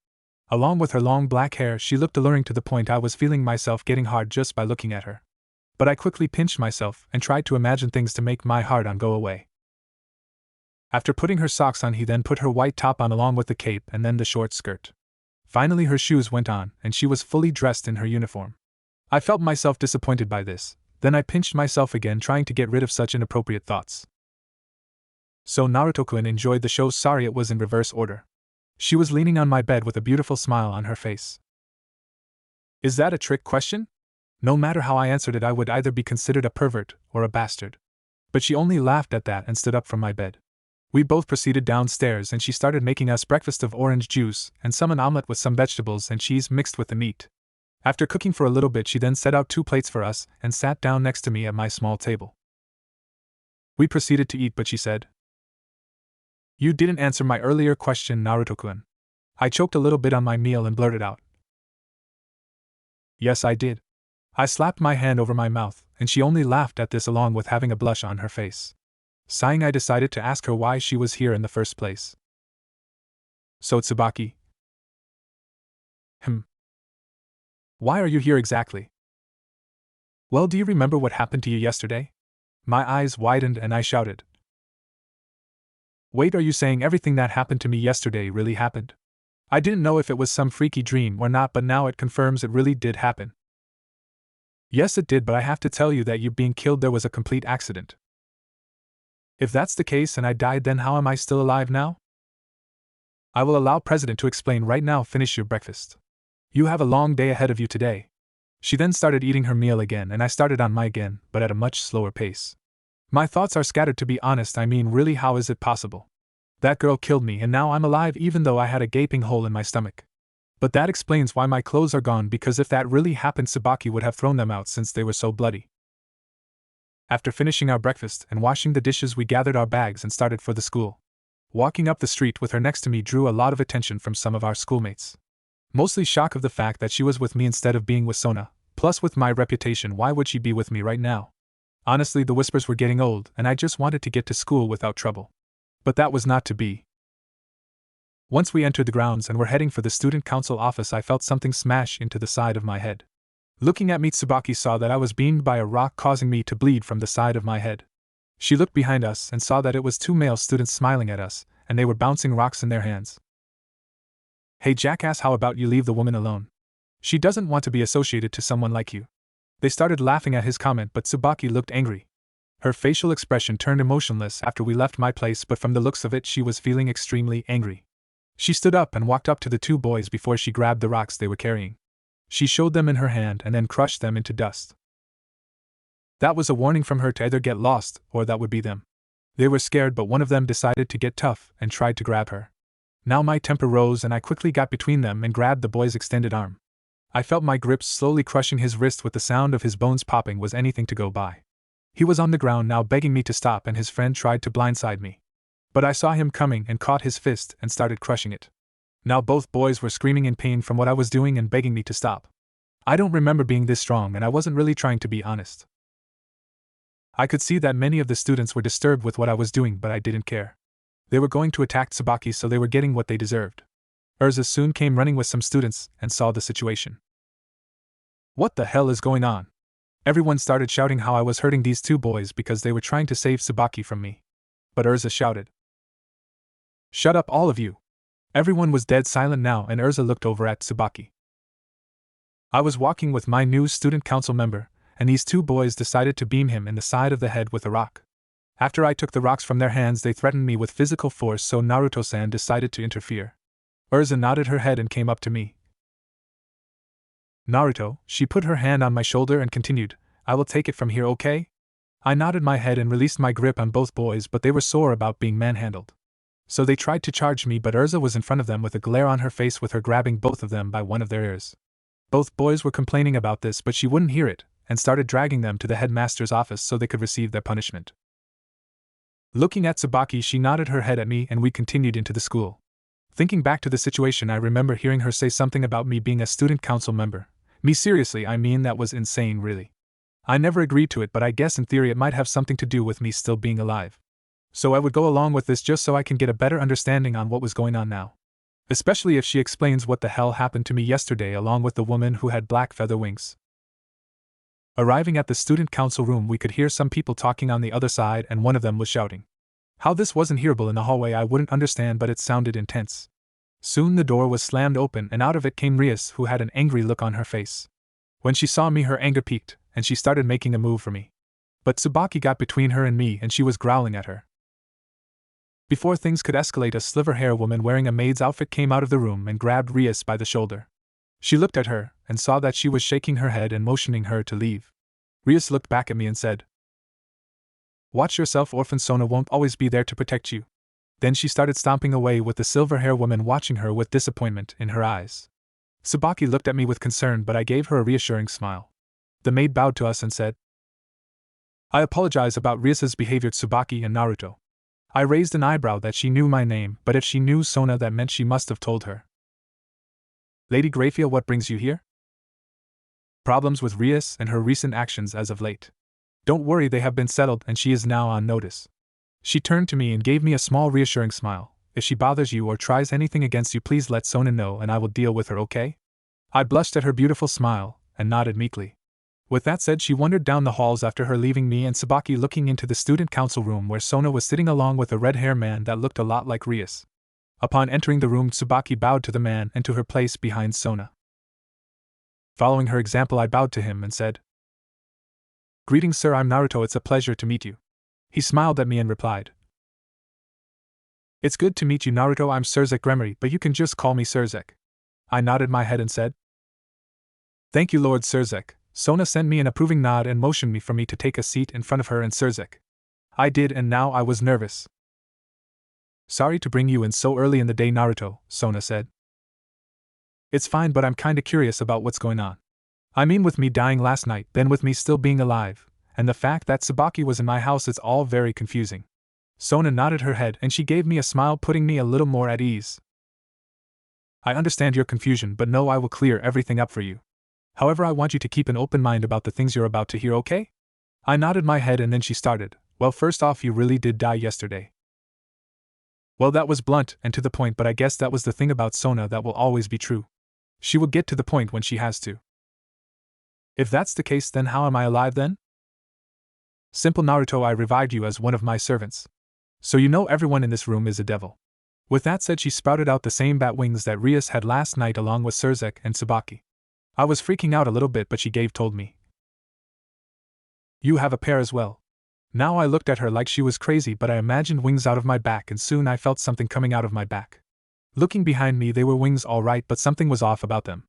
Along with her long black hair, she looked alluring to the point I was feeling myself getting hard just by looking at her. But I quickly pinched myself and tried to imagine things to make my hard-on go away. After putting her socks on, he then put her white top on along with the cape and then the short skirt. Finally her shoes went on, and she was fully dressed in her uniform. I felt myself disappointed by this, then I pinched myself again, trying to get rid of such inappropriate thoughts. So Naruto-kun enjoyed the show. Sorry, it was in reverse order. She was leaning on my bed with a beautiful smile on her face. Is that a trick question? No matter how I answered it, I would either be considered a pervert or a bastard. But she only laughed at that and stood up from my bed. We both proceeded downstairs and she started making us breakfast of orange juice and an omelet with some vegetables and cheese mixed with the meat. After cooking for a little bit, she then set out 2 plates for us and sat down next to me at my small table. We proceeded to eat, but she said, "You didn't answer my earlier question, Naruto-kun." I choked a little bit on my meal and blurted out, "Yes, I did." I slapped my hand over my mouth, and she only laughed at this along with having a blush on her face. Sighing, I decided to ask her why she was here in the first place. "So Tsubaki." "Why are you here exactly?" "Well, do you remember what happened to you yesterday?" My eyes widened and I shouted, "Wait, are you saying everything that happened to me yesterday really happened?" I didn't know if it was some freaky dream or not, but now it confirms it really did happen. "Yes, it did, but I have to tell you that you being killed there was a complete accident." "If that's the case and I died, then how am I still alive now?" "I will allow President to explain right now. Finish your breakfast. You have a long day ahead of you today." She then started eating her meal again and I started on my again, but at a much slower pace. My thoughts are scattered, to be honest. I mean, really, how is it possible? That girl killed me and now I'm alive even though I had a gaping hole in my stomach. But that explains why my clothes are gone, because if that really happened, Tsubaki would have thrown them out since they were so bloody. After finishing our breakfast and washing the dishes, we gathered our bags and started for the school. Walking up the street with her next to me drew a lot of attention from some of our schoolmates. Mostly shock of the fact that she was with me instead of being with Sona, plus with my reputation, why would she be with me right now? Honestly, the whispers were getting old and I just wanted to get to school without trouble. But that was not to be. Once we entered the grounds and were heading for the student council office, I felt something smash into the side of my head. Looking at me, Tsubaki saw that I was beamed by a rock, causing me to bleed from the side of my head. She looked behind us and saw that it was 2 male students smiling at us, and they were bouncing rocks in their hands. "Hey jackass, how about you leave the woman alone? She doesn't want to be associated to someone like you." They started laughing at his comment, but Tsubaki looked angry. Her facial expression turned emotionless after we left my place, but from the looks of it she was feeling extremely angry. She stood up and walked up to the 2 boys before she grabbed the rocks they were carrying. She showed them in her hand and then crushed them into dust. That was a warning from her to either get lost or that would be them. They were scared, but one of them decided to get tough and tried to grab her. Now my temper rose and I quickly got between them and grabbed the boy's extended arm. I felt my grip slowly crushing his wrist with the sound of his bones popping was anything to go by. He was on the ground now begging me to stop, and his friend tried to blindside me. But I saw him coming and caught his fist and started crushing it. Now both boys were screaming in pain from what I was doing and begging me to stop. I don't remember being this strong and I wasn't really trying to be honest. I could see that many of the students were disturbed with what I was doing, but I didn't care. They were going to attack Tsubaki, so they were getting what they deserved. Urza soon came running with some students and saw the situation. "What the hell is going on?" Everyone started shouting how I was hurting these 2 boys because they were trying to save Tsubaki from me. But Urza shouted, "Shut up, all of you." Everyone was dead silent now, and Urza looked over at Tsubaki. I was walking with my new student council member, and these 2 boys decided to beam him in the side of the head with a rock. After I took the rocks from their hands, they threatened me with physical force, so Naruto-san decided to interfere. Urza nodded her head and came up to me. "Naruto," she put her hand on my shoulder and continued, "I will take it from here, okay?" I nodded my head and released my grip on both boys, but they were sore about being manhandled. So they tried to charge me, but Urza was in front of them with a glare on her face, with her grabbing both of them by one of their ears. Both boys were complaining about this, but she wouldn't hear it, and started dragging them to the headmaster's office so they could receive their punishment. Looking at Tsubaki, she nodded her head at me and we continued into the school. Thinking back to the situation, I remember hearing her say something about me being a student council member. Me seriously, I mean, that was insane, really. I never agreed to it, but I guess in theory it might have something to do with me still being alive. So I would go along with this just so I can get a better understanding on what was going on now. Especially if she explains what the hell happened to me yesterday along with the woman who had black feather wings. Arriving at the student council room, we could hear some people talking on the other side, and one of them was shouting. How this wasn't hearable in the hallway I wouldn't understand, but it sounded intense. Soon the door was slammed open and out of it came Rias, who had an angry look on her face. When she saw me, her anger peaked, and she started making a move for me. But Tsubaki got between her and me, and she was growling at her. Before things could escalate, a sliver-hair woman wearing a maid's outfit came out of the room and grabbed Rias by the shoulder. She looked at her, and saw that she was shaking her head and motioning her to leave. Rias looked back at me and said, "Watch yourself, orphan. Sona won't always be there to protect you." Then she started stomping away with the silver-hair woman watching her with disappointment in her eyes. Tsubaki looked at me with concern, but I gave her a reassuring smile. The maid bowed to us and said, "I apologize about Rias's behavior, Tsubaki and Naruto." I raised an eyebrow that she knew my name, but if she knew Sona, that meant she must have told her. "Lady Grayfield, what brings you here?" "Problems with Rias and her recent actions as of late. Don't worry, they have been settled and she is now on notice." She turned to me and gave me a small reassuring smile. "If she bothers you or tries anything against you, please let Sona know and I will deal with her, okay?" I blushed at her beautiful smile and nodded meekly. With that said, she wandered down the halls after her leaving me and Tsubaki, looking into the student council room where Sona was sitting along with a red-haired man that looked a lot like Rias. Upon entering the room, Tsubaki bowed to the man and to her place behind Sona. Following her example, I bowed to him and said, "Greetings, sir, I'm Naruto, it's a pleasure to meet you." He smiled at me and replied, "It's good to meet you, Naruto, I'm Surzek Gremory, but you can just call me Surzek." I nodded my head and said, "Thank you, Lord Surzek." Sona sent me an approving nod and motioned me for me to take a seat in front of her and Surzek. I did, and now I was nervous. "Sorry to bring you in so early in the day, Naruto," Sona said. "It's fine, but I'm kinda curious about what's going on. I mean, with me dying last night, then with me still being alive, and the fact that Tsubaki was in my house, it's all very confusing." Sona nodded her head and she gave me a smile, putting me a little more at ease. "I understand your confusion, but no, I will clear everything up for you. However, I want you to keep an open mind about the things you're about to hear, okay?" I nodded my head and then she started, "Well, first off, you really did die yesterday." Well, that was blunt and to the point, but I guess that was the thing about Sona that will always be true. She will get to the point when she has to. If that's the case, then how am I alive then? Simple, Naruto, I revived you as one of my servants. So you know everyone in this room is a devil. With that said, she sprouted out the same bat wings that Rias had last night along with Surzek and Tsubaki. I was freaking out a little bit, but she told me, "You have a pair as well." Now I looked at her like she was crazy, but I imagined wings out of my back and soon I felt something coming out of my back. Looking behind me, they were wings all right, but something was off about them.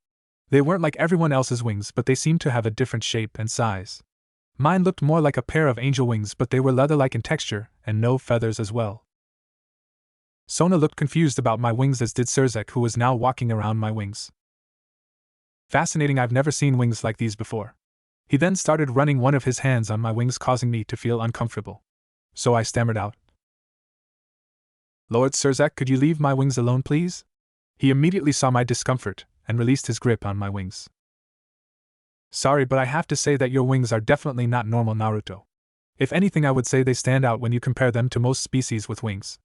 They weren't like everyone else's wings, but they seemed to have a different shape and size. Mine looked more like a pair of angel wings, but they were leather-like in texture and no feathers as well. Sona looked confused about my wings, as did Surzek, who was now walking around my wings. "Fascinating, I've never seen wings like these before." He then started running one of his hands on my wings, causing me to feel uncomfortable. So I stammered out, "Lord Surzek, could you leave my wings alone, please?" He immediately saw my discomfort and released his grip on my wings. "Sorry, but I have to say that your wings are definitely not normal, Naruto. If anything, I would say they stand out when you compare them to most species with wings.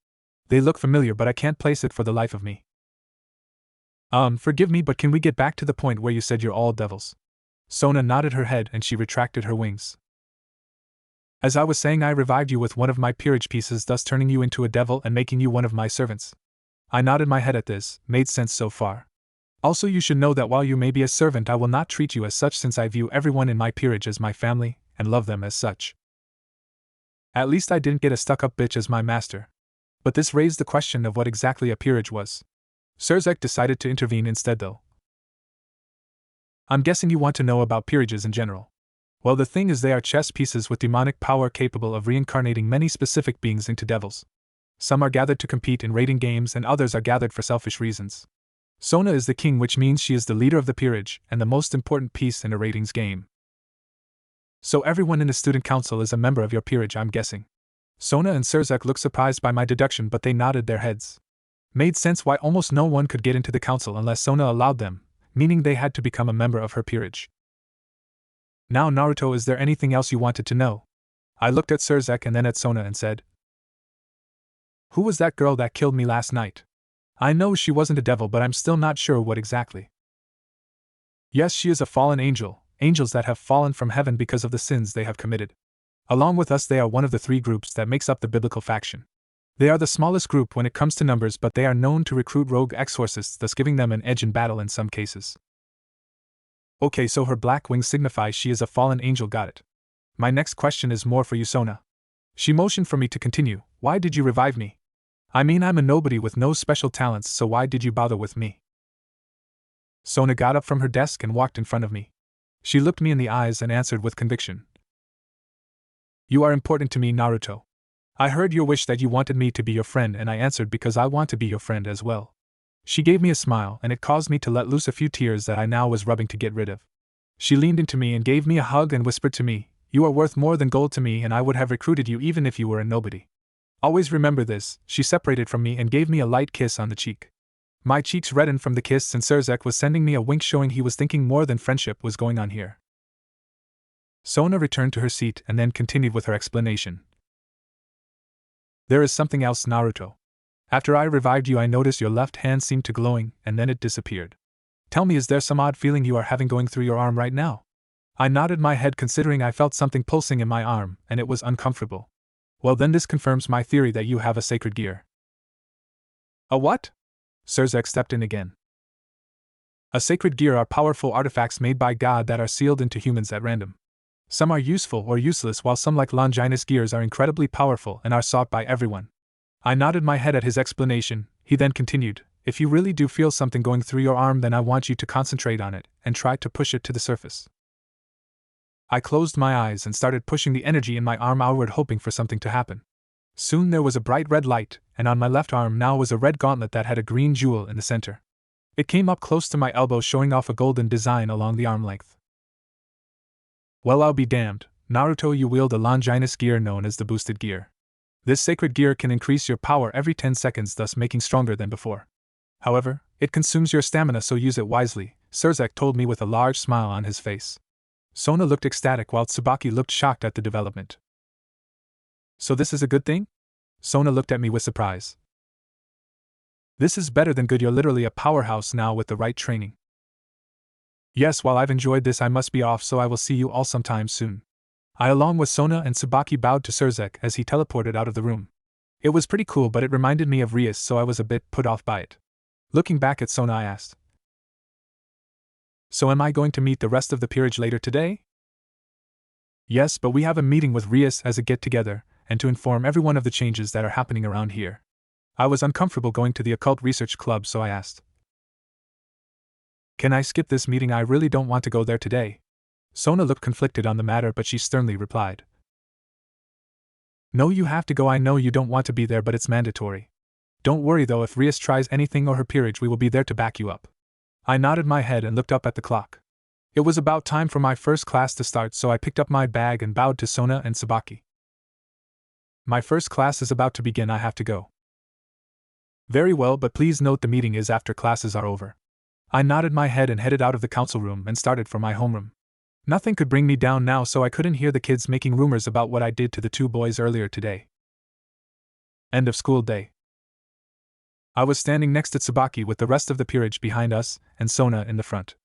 They look familiar, but I can't place it for the life of me." Forgive me, but can we get back to the point where you said you're all devils?" Sona nodded her head and she retracted her wings. "As I was saying, I revived you with one of my peerage pieces, thus turning you into a devil and making you one of my servants." I nodded my head at this. Made sense so far. "Also, you should know that while you may be a servant, I will not treat you as such, since I view everyone in my peerage as my family and love them as such. At least I didn't get a stuck-up bitch as my master." But this raised the question of what exactly a peerage was. Surzek decided to intervene instead, though. "I'm guessing you want to know about peerages in general. Well, the thing is, they are chess pieces with demonic power capable of reincarnating many specific beings into devils. Some are gathered to compete in raiding games and others are gathered for selfish reasons. Sona is the king, which means she is the leader of the peerage and the most important piece in a ratings game. So everyone in the student council is a member of your peerage, I'm guessing." Sona and Surzek looked surprised by my deduction, but they nodded their heads. Made sense why almost no one could get into the council unless Sona allowed them, meaning they had to become a member of her peerage. Now Naruto, is there anything else you wanted to know? I looked at Surzek and then at Sona and said, who was that girl that killed me last night? I know she wasn't a devil, but I'm still not sure what exactly. Yes, she is a fallen angel, angels that have fallen from heaven because of the sins they have committed. Along with us, they are one of the 3 groups that makes up the biblical faction. They are the smallest group when it comes to numbers, but they are known to recruit rogue exorcists, thus giving them an edge in battle in some cases. Okay, so her black wings signify she is a fallen angel, got it. My next question is more for you, Sona. She motioned for me to continue. Why did you revive me? I mean, I'm a nobody with no special talents, so why did you bother with me? Sona got up from her desk and walked in front of me. She looked me in the eyes and answered with conviction. You are important to me, Naruto. I heard your wish that you wanted me to be your friend, and I answered because I want to be your friend as well. She gave me a smile, and it caused me to let loose a few tears that I now was rubbing to get rid of. She leaned into me and gave me a hug and whispered to me, you are worth more than gold to me, and I would have recruited you even if you were a nobody. Always remember this. She separated from me and gave me a light kiss on the cheek. My cheeks reddened from the kiss, and Surzek was sending me a wink showing he was thinking more than friendship was going on here. Sona returned to her seat and then continued with her explanation. There is something else, Naruto. After I revived you, I noticed your left hand seemed to glowing, and then it disappeared. Tell me, is there some odd feeling you are having going through your arm right now? I nodded my head, considering I felt something pulsing in my arm, and it was uncomfortable. Well, then this confirms my theory that you have a sacred gear. A what? Surzek stepped in again. A sacred gear are powerful artifacts made by God that are sealed into humans at random. Some are useful or useless, while some, like Longinus gears, are incredibly powerful and are sought by everyone. I nodded my head at his explanation. He then continued, if you really do feel something going through your arm, then I want you to concentrate on it and try to push it to the surface. I closed my eyes and started pushing the energy in my arm outward, hoping for something to happen. Soon there was a bright red light, and on my left arm now was a red gauntlet that had a green jewel in the center. It came up close to my elbow, showing off a golden design along the arm length. Well, I'll be damned, Naruto, you wield a Longinus gear known as the boosted gear. This sacred gear can increase your power every 10 seconds, thus making stronger than before. However, it consumes your stamina, so use it wisely, Surzek told me with a large smile on his face. Sona looked ecstatic while Tsubaki looked shocked at the development. So this is a good thing? Sona looked at me with surprise. This is better than good, you're literally a powerhouse now with the right training. Yes, while I've enjoyed this, I must be off, so I will see you all sometime soon. I, along with Sona and Tsubaki, bowed to Surzek as he teleported out of the room. It was pretty cool, but it reminded me of Rias, so I was a bit put off by it. Looking back at Sona, I asked, so am I going to meet the rest of the peerage later today? Yes, but we have a meeting with Rias as a get-together, and to inform everyone of the changes that are happening around here. I was uncomfortable going to the occult research club, so I asked, can I skip this meeting? I really don't want to go there today. Sona looked conflicted on the matter, but she sternly replied, no, you have to go. I know you don't want to be there, but it's mandatory. Don't worry though, if Rias tries anything or her peerage, we will be there to back you up. I nodded my head and looked up at the clock. It was about time for my first class to start, so I picked up my bag and bowed to Sona and Tsubaki. My first class is about to begin, I have to go. Very well, but please note the meeting is after classes are over. I nodded my head and headed out of the council room and started for my homeroom. Nothing could bring me down now, so I couldn't hear the kids making rumors about what I did to the 2 boys earlier today. End of school day. I was standing next to Tsubaki with the rest of the peerage behind us, and Sona in the front.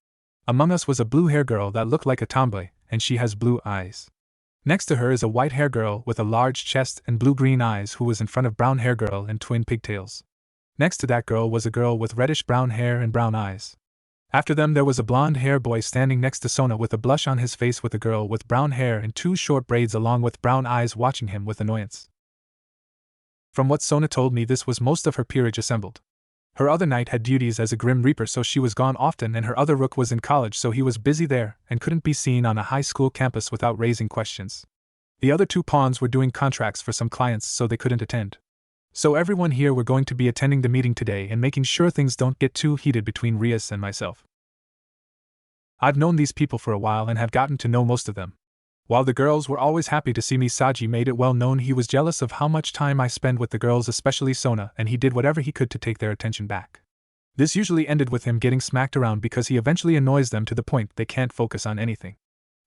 Among us was a blue-hair girl that looked like a tomboy, and she has blue eyes. Next to her is a white-hair girl with a large chest and blue-green eyes who was in front of brown-hair girl and twin pigtails. Next to that girl was a girl with reddish-brown hair and brown eyes. After them there was a blonde-hair boy standing next to Sona with a blush on his face, with a girl with brown hair and 2 short braids along with brown eyes watching him with annoyance. From what Sona told me, this was most of her peerage assembled. Her other knight had duties as a Grim Reaper, so she was gone often, and her other rook was in college, so he was busy there and couldn't be seen on a high school campus without raising questions. The other 2 pawns were doing contracts for some clients, so they couldn't attend. So everyone here were going to be attending the meeting today and making sure things don't get too heated between Rias and myself. I've known these people for a while and have gotten to know most of them. While the girls were always happy to see me, Saji made it well known he was jealous of how much time I spend with the girls, especially Sona, and he did whatever he could to take their attention back. This usually ended with him getting smacked around because he eventually annoys them to the point they can't focus on anything.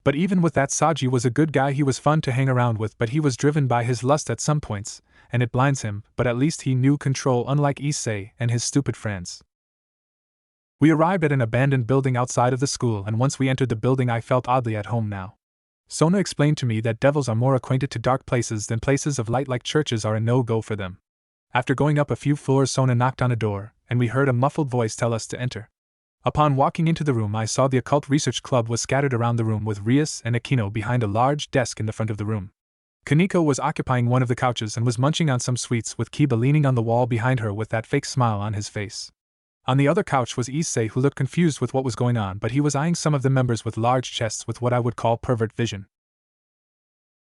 But even with that, Saji was a good guy. He was fun to hang around with, but he was driven by his lust at some points, and it blinds him, but at least he knew control, unlike Issei and his stupid friends. We arrived at an abandoned building outside of the school, and once we entered the building I felt oddly at home now. Sona explained to me that devils are more acquainted to dark places than places of light, like churches are a no-go for them. After going up a few floors, Sona knocked on a door, and we heard a muffled voice tell us to enter. Upon walking into the room, I saw the occult research club was scattered around the room, with Rias and Akino behind a large desk in the front of the room. Kaneko was occupying one of the couches and was munching on some sweets, with Kiba leaning on the wall behind her with that fake smile on his face. On the other couch was Issei, who looked confused with what was going on, but he was eyeing some of the members with large chests with what I would call pervert vision.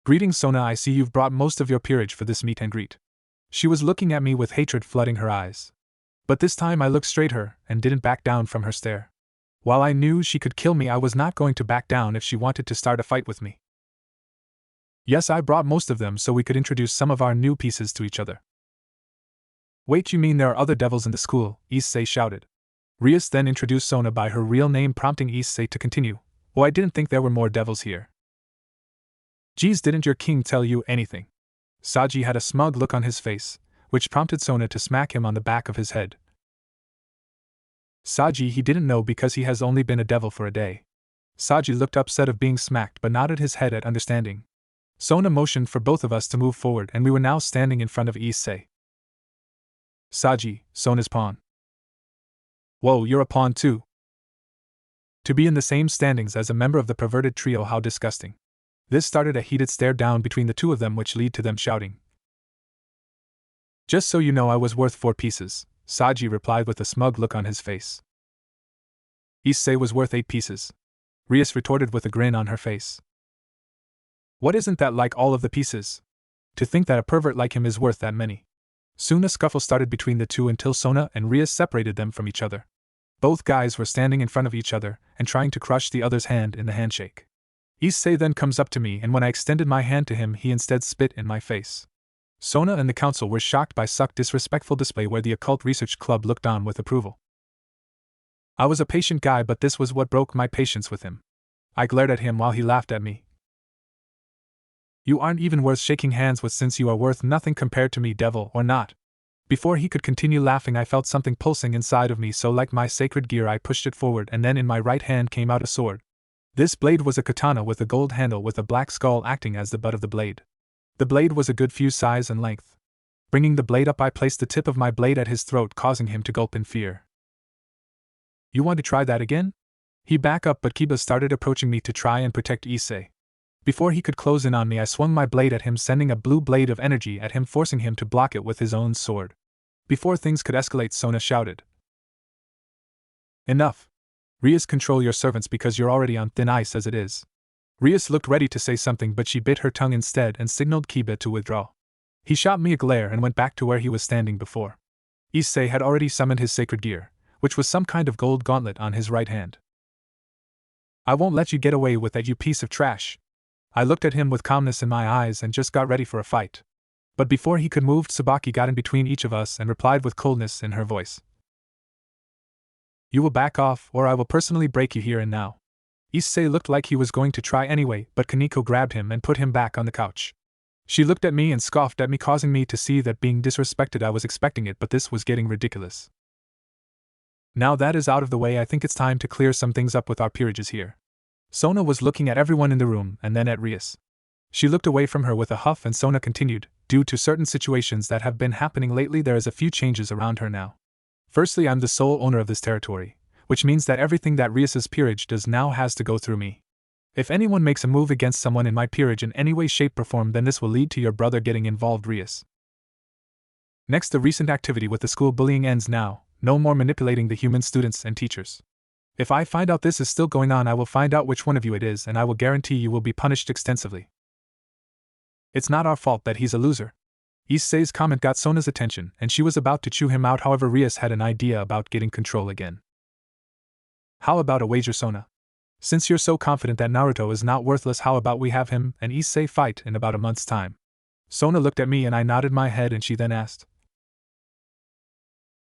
"Greetings, Sona, I see you've brought most of your peerage for this meet and greet." She was looking at me with hatred flooding her eyes. But this time I looked straight at her, and didn't back down from her stare. While I knew she could kill me, I was not going to back down if she wanted to start a fight with me. "Yes, I brought most of them so we could introduce some of our new pieces to each other." "Wait, you mean there are other devils in the school?" Issei shouted. Rias then introduced Sona by her real name, prompting Issei to continue. "Oh, I didn't think there were more devils here." "Geez, didn't your king tell you anything?" Saji had a smug look on his face, which prompted Sona to smack him on the back of his head. "Saji, he didn't know because he has only been a devil for a day." Saji looked upset of being smacked but nodded his head at understanding. Sona motioned for both of us to move forward, and we were now standing in front of Issei. "Saji, Sona's pawn." "Whoa, you're a pawn too?" To be in the same standings as a member of the perverted trio, how disgusting. This started a heated stare down between the two of them, which led to them shouting. "Just so you know, I was worth 4 pieces, Saji replied with a smug look on his face. "Issei was worth 8 pieces. Rias retorted with a grin on her face. "What, isn't that like all of the pieces? To think that a pervert like him is worth that many." Soon a scuffle started between the two until Sona and Rias separated them from each other. Both guys were standing in front of each other and trying to crush the other's hand in the handshake. Issei then comes up to me, and when I extended my hand to him, he instead spit in my face. Sona and the council were shocked by such disrespectful display, where the occult research club looked on with approval. I was a patient guy, but this was what broke my patience with him. I glared at him while he laughed at me. "You aren't even worth shaking hands with, since you are worth nothing compared to me, devil or not." Before he could continue laughing, I felt something pulsing inside of me, so like my sacred gear I pushed it forward, and then in my right hand came out a sword. This blade was a katana with a gold handle with a black skull acting as the butt of the blade. The blade was a good few size and length. Bringing the blade up, I placed the tip of my blade at his throat, causing him to gulp in fear. "You want to try that again?" He backed up, but Kiba started approaching me to try and protect Issei. Before he could close in on me, I swung my blade at him, sending a blue blade of energy at him, forcing him to block it with his own sword. Before things could escalate, Sona shouted, "Enough. Rias, control your servants because you're already on thin ice as it is." Rias looked ready to say something, but she bit her tongue instead and signaled Kiba to withdraw. He shot me a glare and went back to where he was standing before. Issei had already summoned his sacred gear, which was some kind of gold gauntlet, on his right hand. "I won't let you get away with that, you piece of trash." I looked at him with calmness in my eyes and just got ready for a fight. But before he could move, Tsubaki got in between each of us and replied with coldness in her voice, "You will back off, or I will personally break you here and now." Issei looked like he was going to try anyway, but Kaneko grabbed him and put him back on the couch. She looked at me and scoffed at me, causing me to see that being disrespected I was expecting it, but this was getting ridiculous. Now that is out of the way, I think it's time to clear some things up with our peerages here. Sona was looking at everyone in the room and then at Rias. She looked away from her with a huff, and Sona continued, "Due to certain situations that have been happening lately, there is a few changes around her now. Firstly, I'm the sole owner of this territory, which means that everything that Rias's peerage does now has to go through me. If anyone makes a move against someone in my peerage in any way, shape, or form, then this will lead to your brother getting involved, Rias. Next, the recent activity with the school bullying ends now. No more manipulating the human students and teachers. If I find out this is still going on, I will find out which one of you it is, and I will guarantee you will be punished extensively. It's not our fault that he's a loser." Issei's comment got Sona's attention, and she was about to chew him out. However, Rias had an idea about getting control again. "How about a wager, Sona? Since you're so confident that Naruto is not worthless, how about we have him and Issei fight in about a month's time? Sona looked at me and I nodded my head, and she then asked,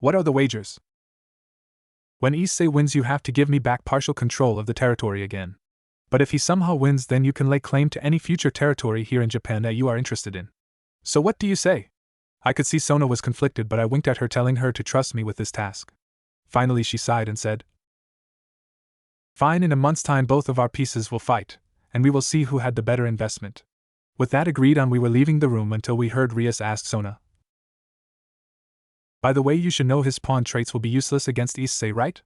"What are the wagers?" "When Issei wins, you have to give me back partial control of the territory again. But if he somehow wins, then you can lay claim to any future territory here in Japan that you are interested in. So what do you say?" I could see Sona was conflicted, but I winked at her, telling her to trust me with this task. Finally she sighed and said, "Fine, in a month's time both of our pieces will fight, and we will see who had the better investment." With that agreed on, we were leaving the room until we heard Rias ask Sona, "By the way, you should know his pawn traits will be useless against Issei, right?"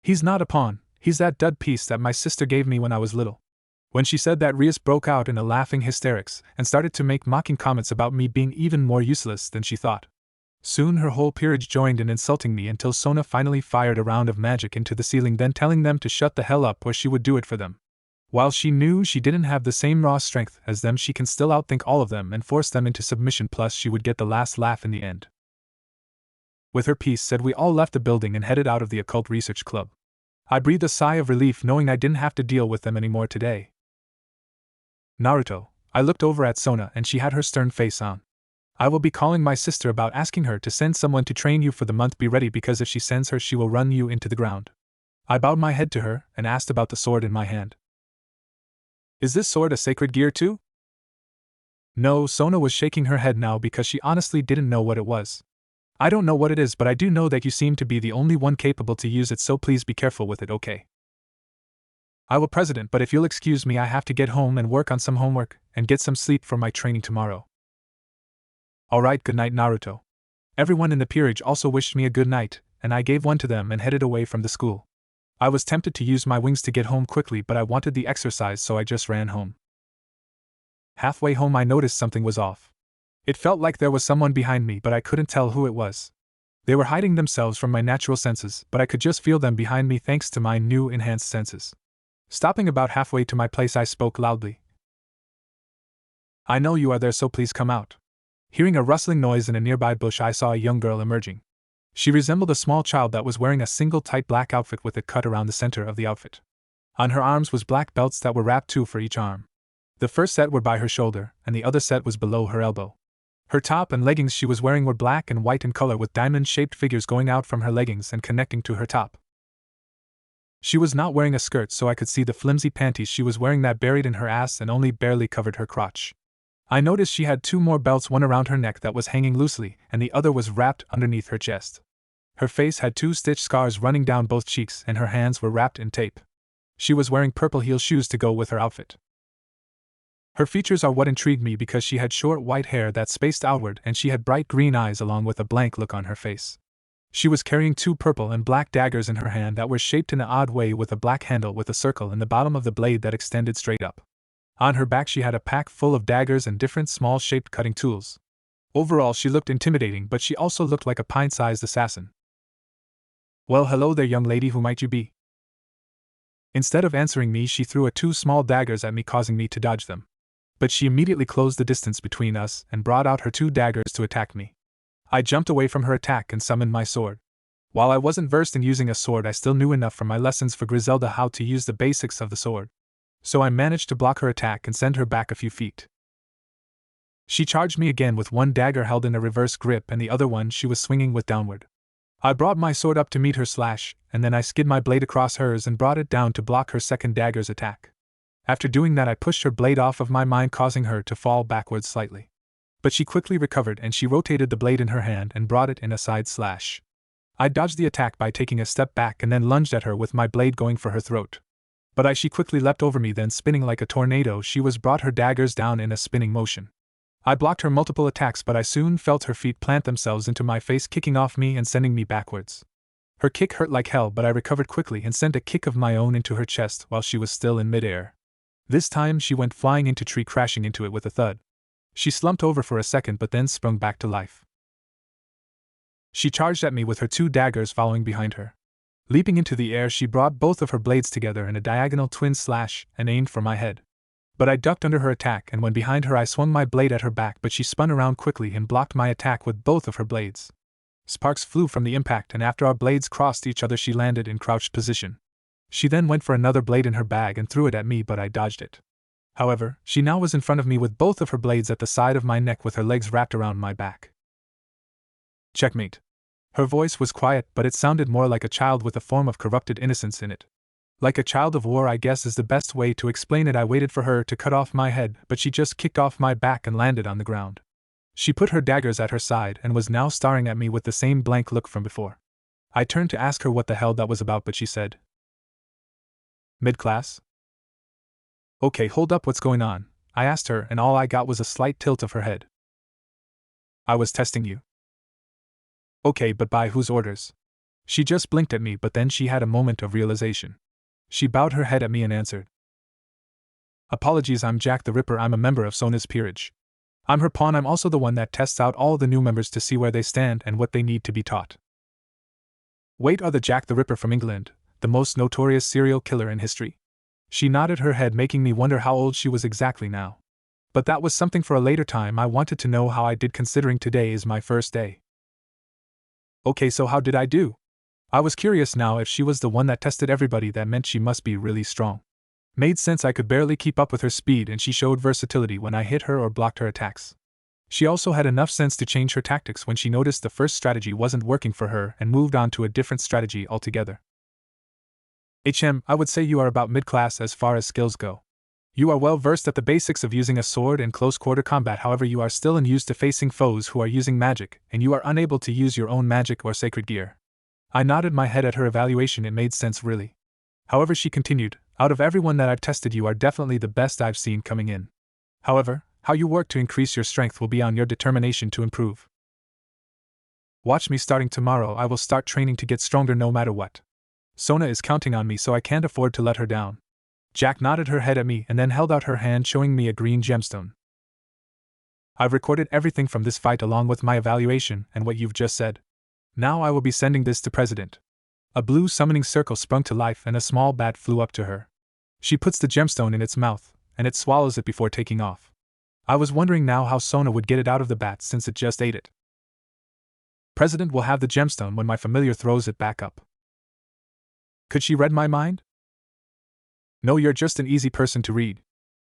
"He's not a pawn, he's that dud piece that my sister gave me when I was little." When she said that, Rias broke out in a laughing hysterics and started to make mocking comments about me being even more useless than she thought. Soon her whole peerage joined in insulting me until Sona finally fired a round of magic into the ceiling, then telling them to shut the hell up or she would do it for them. While she knew she didn't have the same raw strength as them, she can still outthink all of them and force them into submission, plus she would get the last laugh in the end. With her piece said, we all left the building and headed out of the Occult Research Club. I breathed a sigh of relief knowing I didn't have to deal with them anymore today. "Naruto," I looked over at Sona and she had her stern face on. "I will be calling my sister about asking her to send someone to train you for the month. Be ready, because if she sends her, she will run you into the ground." I bowed my head to her and asked about the sword in my hand. "Is this sword a sacred gear too?" No, Sona was shaking her head now because she honestly didn't know what it was. "I don't know what it is, but I do know that you seem to be the only one capable to use it, so please be careful with it, okay?" "I will, President, but if you'll excuse me, I have to get home and work on some homework and get some sleep for my training tomorrow." "Alright, good night, Naruto." Everyone in the peerage also wished me a good night, and I gave one to them and headed away from the school. I was tempted to use my wings to get home quickly, but I wanted the exercise, so I just ran home. Halfway home I noticed something was off. It felt like there was someone behind me, but I couldn't tell who it was. They were hiding themselves from my natural senses, but I could just feel them behind me thanks to my new enhanced senses. Stopping about halfway to my place, I spoke loudly. "I know you are there, so please come out." Hearing a rustling noise in a nearby bush, I saw a young girl emerging. She resembled a small child that was wearing a single tight black outfit with a cut around the center of the outfit. On her arms was black belts that were wrapped, 2 for each arm. The first set were by her shoulder, and the other set was below her elbow. Her top and leggings she was wearing were black and white in color, with diamond-shaped figures going out from her leggings and connecting to her top. She was not wearing a skirt, so I could see the flimsy panties she was wearing that buried in her ass and only barely covered her crotch. I noticed she had 2 more belts, one around her neck that was hanging loosely, and the other was wrapped underneath her chest. Her face had 2 stitch scars running down both cheeks, and her hands were wrapped in tape. She was wearing purple heel shoes to go with her outfit. Her features are what intrigued me, because she had short white hair that spaced outward, and she had bright green eyes along with a blank look on her face. She was carrying 2 purple and black daggers in her hand that were shaped in an odd way, with a black handle with a circle in the bottom of the blade that extended straight up. On her back she had a pack full of daggers and different small-shaped cutting tools. Overall she looked intimidating, but she also looked like a pint-sized assassin. "Well, hello there, young lady, who might you be?" Instead of answering me, she threw 2 small daggers at me, causing me to dodge them. But she immediately closed the distance between us and brought out her 2 daggers to attack me. I jumped away from her attack and summoned my sword. While I wasn't versed in using a sword, I still knew enough from my lessons for Griselda how to use the basics of the sword. So I managed to block her attack and send her back a few feet. She charged me again with 1 dagger held in a reverse grip and the other one she was swinging with downward. I brought my sword up to meet her slash, and then I skid my blade across hers and brought it down to block her second dagger's attack. After doing that, I pushed her blade off of my mind, causing her to fall backwards slightly. But she quickly recovered and she rotated the blade in her hand and brought it in a side slash. I dodged the attack by taking a step back and then lunged at her with my blade going for her throat. But she quickly leapt over me, then spinning like a tornado she was brought her daggers down in a spinning motion. I blocked her multiple attacks, but I soon felt her feet plant themselves into my face, kicking off me and sending me backwards. Her kick hurt like hell, but I recovered quickly and sent a kick of my own into her chest while she was still in midair. This time she went flying into a tree, crashing into it with a thud. She slumped over for a second but then sprung back to life. She charged at me with her 2 daggers following behind her. Leaping into the air, she brought both of her blades together in a diagonal twin slash and aimed for my head. But I ducked under her attack, and when behind her I swung my blade at her back, but she spun around quickly and blocked my attack with both of her blades. Sparks flew from the impact, and after our blades crossed each other she landed in crouched position. She then went for another blade in her bag and threw it at me, but I dodged it. However, she now was in front of me with both of her blades at the side of my neck with her legs wrapped around my back. Checkmate. Her voice was quiet, but it sounded more like a child with a form of corrupted innocence in it. Like a child of war, I guess is the best way to explain it. I waited for her to cut off my head, but she just kicked off my back and landed on the ground. She put her daggers at her side and was now staring at me with the same blank look from before. I turned to ask her what the hell that was about, but she said, "Mid-class?" "Okay, hold up, what's going on?" I asked her, and all I got was a slight tilt of her head. "I was testing you." "Okay, but by whose orders?" She just blinked at me, but then she had a moment of realization. She bowed her head at me and answered, "Apologies, I'm Jack the Ripper. I'm a member of Sona's peerage. I'm her pawn. I'm also the one that tests out all the new members to see where they stand and what they need to be taught." "Wait, are the Jack the Ripper from England, the most notorious serial killer in history?" She nodded her head, making me wonder how old she was exactly now. But that was something for a later time. I wanted to know how I did, considering today is my first day. "Okay, so how did I do?" I was curious now. If she was the one that tested everybody, that meant she must be really strong. Made sense. I could barely keep up with her speed, and she showed versatility when I hit her or blocked her attacks. She also had enough sense to change her tactics when she noticed the first strategy wasn't working for her and moved on to a different strategy altogether. I would say you are about mid-class as far as skills go. You are well versed at the basics of using a sword in close-quarter combat. However, you are still unused to facing foes who are using magic, and you are unable to use your own magic or sacred gear. I nodded my head at her evaluation. It made sense, really. However, she continued, "Out of everyone that I've tested, you are definitely the best I've seen coming in. However, how you work to increase your strength will be on your determination to improve. Watch me. Starting tomorrow, I will start training to get stronger no matter what. Sona is counting on me, so I can't afford to let her down." Jack nodded her head at me and then held out her hand, showing me a green gemstone. "I've recorded everything from this fight along with my evaluation and what you've just said. Now I will be sending this to President." A blue summoning circle sprung to life and a small bat flew up to her. She puts the gemstone in its mouth, and it swallows it before taking off. I was wondering now how Sona would get it out of the bat since it just ate it. "President will have the gemstone when my familiar throws it back up." Could she read my mind? "No, you're just an easy person to read."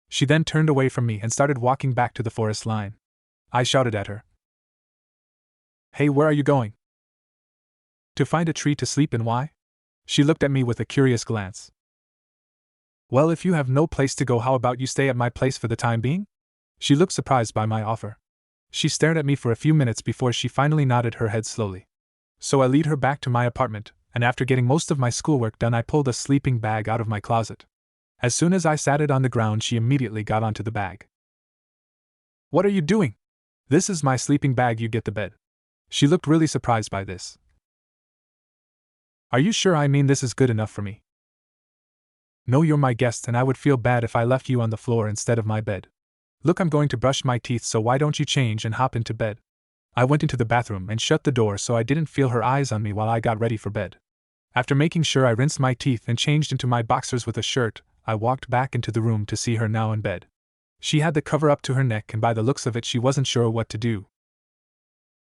She then turned away from me and started walking back to the forest line. I shouted at her, "Hey, where are you going?" "To find a tree to sleep in." "Why?" She looked at me with a curious glance. "Well, if you have no place to go, how about you stay at my place for the time being?" She looked surprised by my offer. She stared at me for a few minutes before she finally nodded her head slowly. So I lead her back to my apartment, and after getting most of my schoolwork done, I pulled a sleeping bag out of my closet. As soon as I sat it on the ground, she immediately got onto the bag. "What are you doing?" "This is my sleeping bag, you get the bed." She looked really surprised by this. "Are you sure? I mean, this is good enough for me." "No, you're my guest, and I would feel bad if I left you on the floor instead of my bed. Look, I'm going to brush my teeth, so why don't you change and hop into bed?" I went into the bathroom and shut the door so I didn't feel her eyes on me while I got ready for bed. After making sure I rinsed my teeth and changed into my boxers with a shirt, I walked back into the room to see her now in bed. She had the cover up to her neck, and by the looks of it, she wasn't sure what to do.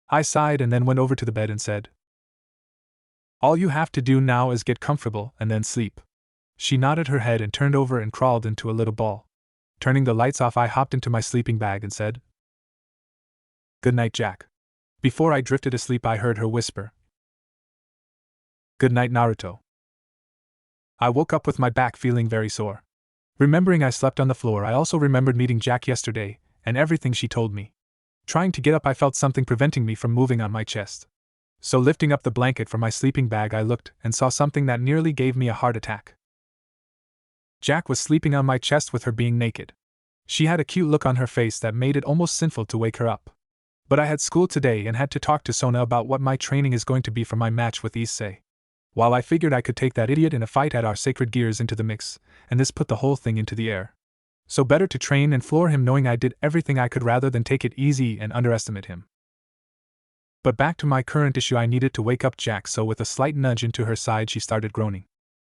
I sighed and then went over to the bed and said, "All you have to do now is get comfortable and then sleep." She nodded her head and turned over and crawled into a little ball. Turning the lights off, I hopped into my sleeping bag and said, "Good night, Jack." Before I drifted asleep, I heard her whisper, "Good night, Naruto." I woke up with my back feeling very sore. Remembering I slept on the floor, I also remembered meeting Jack yesterday, and everything she told me. Trying to get up, I felt something preventing me from moving on my chest. So lifting up the blanket from my sleeping bag, I looked and saw something that nearly gave me a heart attack. Jack was sleeping on my chest with her being naked. She had a cute look on her face that made it almost sinful to wake her up. But I had school today and had to talk to Sona about what my training is going to be for my match with Issei. While I figured I could take that idiot in a fight, add our sacred gears into the mix, and this put the whole thing into the air. So better to train and floor him knowing I did everything I could rather than take it easy and underestimate him. But back to my current issue, I needed to wake up Jack, so with a slight nudge into her side, she started groaning.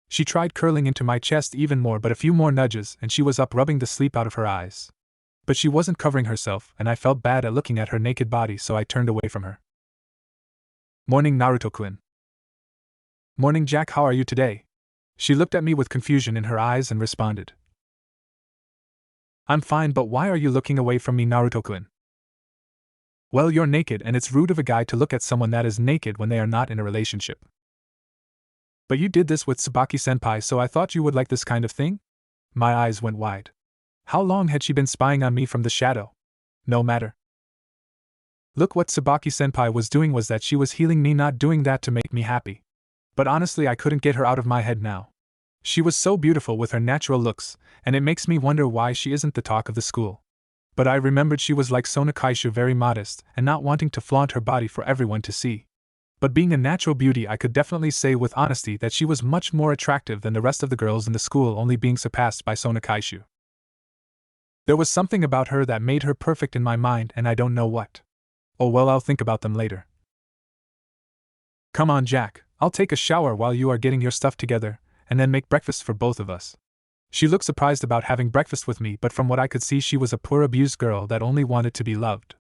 She tried curling into my chest even more, but a few more nudges and she was up, rubbing the sleep out of her eyes. But she wasn't covering herself, and I felt bad at looking at her naked body, so I turned away from her. "Morning, Naruto-kun." "Morning, Jack, how are you today?" She looked at me with confusion in her eyes and responded, "I'm fine, but why are you looking away from me, Naruto-kun?" "Well, you're naked and it's rude of a guy to look at someone that is naked when they are not in a relationship." "But you did this with Tsubaki-senpai, so I thought you would like this kind of thing?" My eyes went wide. How long had she been spying on me from the shadow? No matter. Look, what Tsubaki-senpai was doing was that she was healing me, not doing that to make me happy. But honestly, I couldn't get her out of my head now. She was so beautiful with her natural looks, and it makes me wonder why she isn't the talk of the school. But I remembered she was like Sona Kaishu, very modest, and not wanting to flaunt her body for everyone to see. But being a natural beauty, I could definitely say with honesty that she was much more attractive than the rest of the girls in the school, only being surpassed by Sona Kaishu. There was something about her that made her perfect in my mind, and I don't know what. Oh well, I'll think about them later. Come on, Jack, I'll take a shower while you are getting your stuff together, and then make breakfast for both of us. She looked surprised about having breakfast with me, but from what I could see, she was a poor abused girl that only wanted to be loved.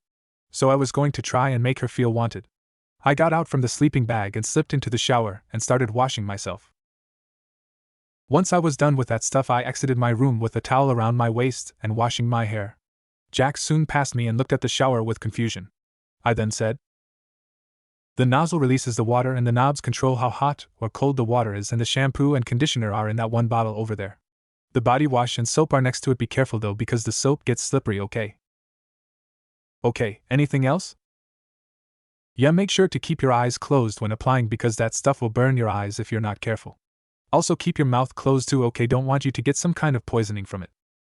So I was going to try and make her feel wanted. I got out from the sleeping bag and slipped into the shower and started washing myself. Once I was done with that stuff, I exited my room with a towel around my waist and washing my hair. Jack soon passed me and looked at the shower with confusion. I then said, "The nozzle releases the water and the knobs control how hot or cold the water is, and the shampoo and conditioner are in that one bottle over there. The body wash and soap are next to it. Be careful though, because the soap gets slippery, okay?" "Okay, anything else?" "Yeah, make sure to keep your eyes closed when applying, because that stuff will burn your eyes if you're not careful. Also keep your mouth closed too, okay? Don't want you to get some kind of poisoning from it."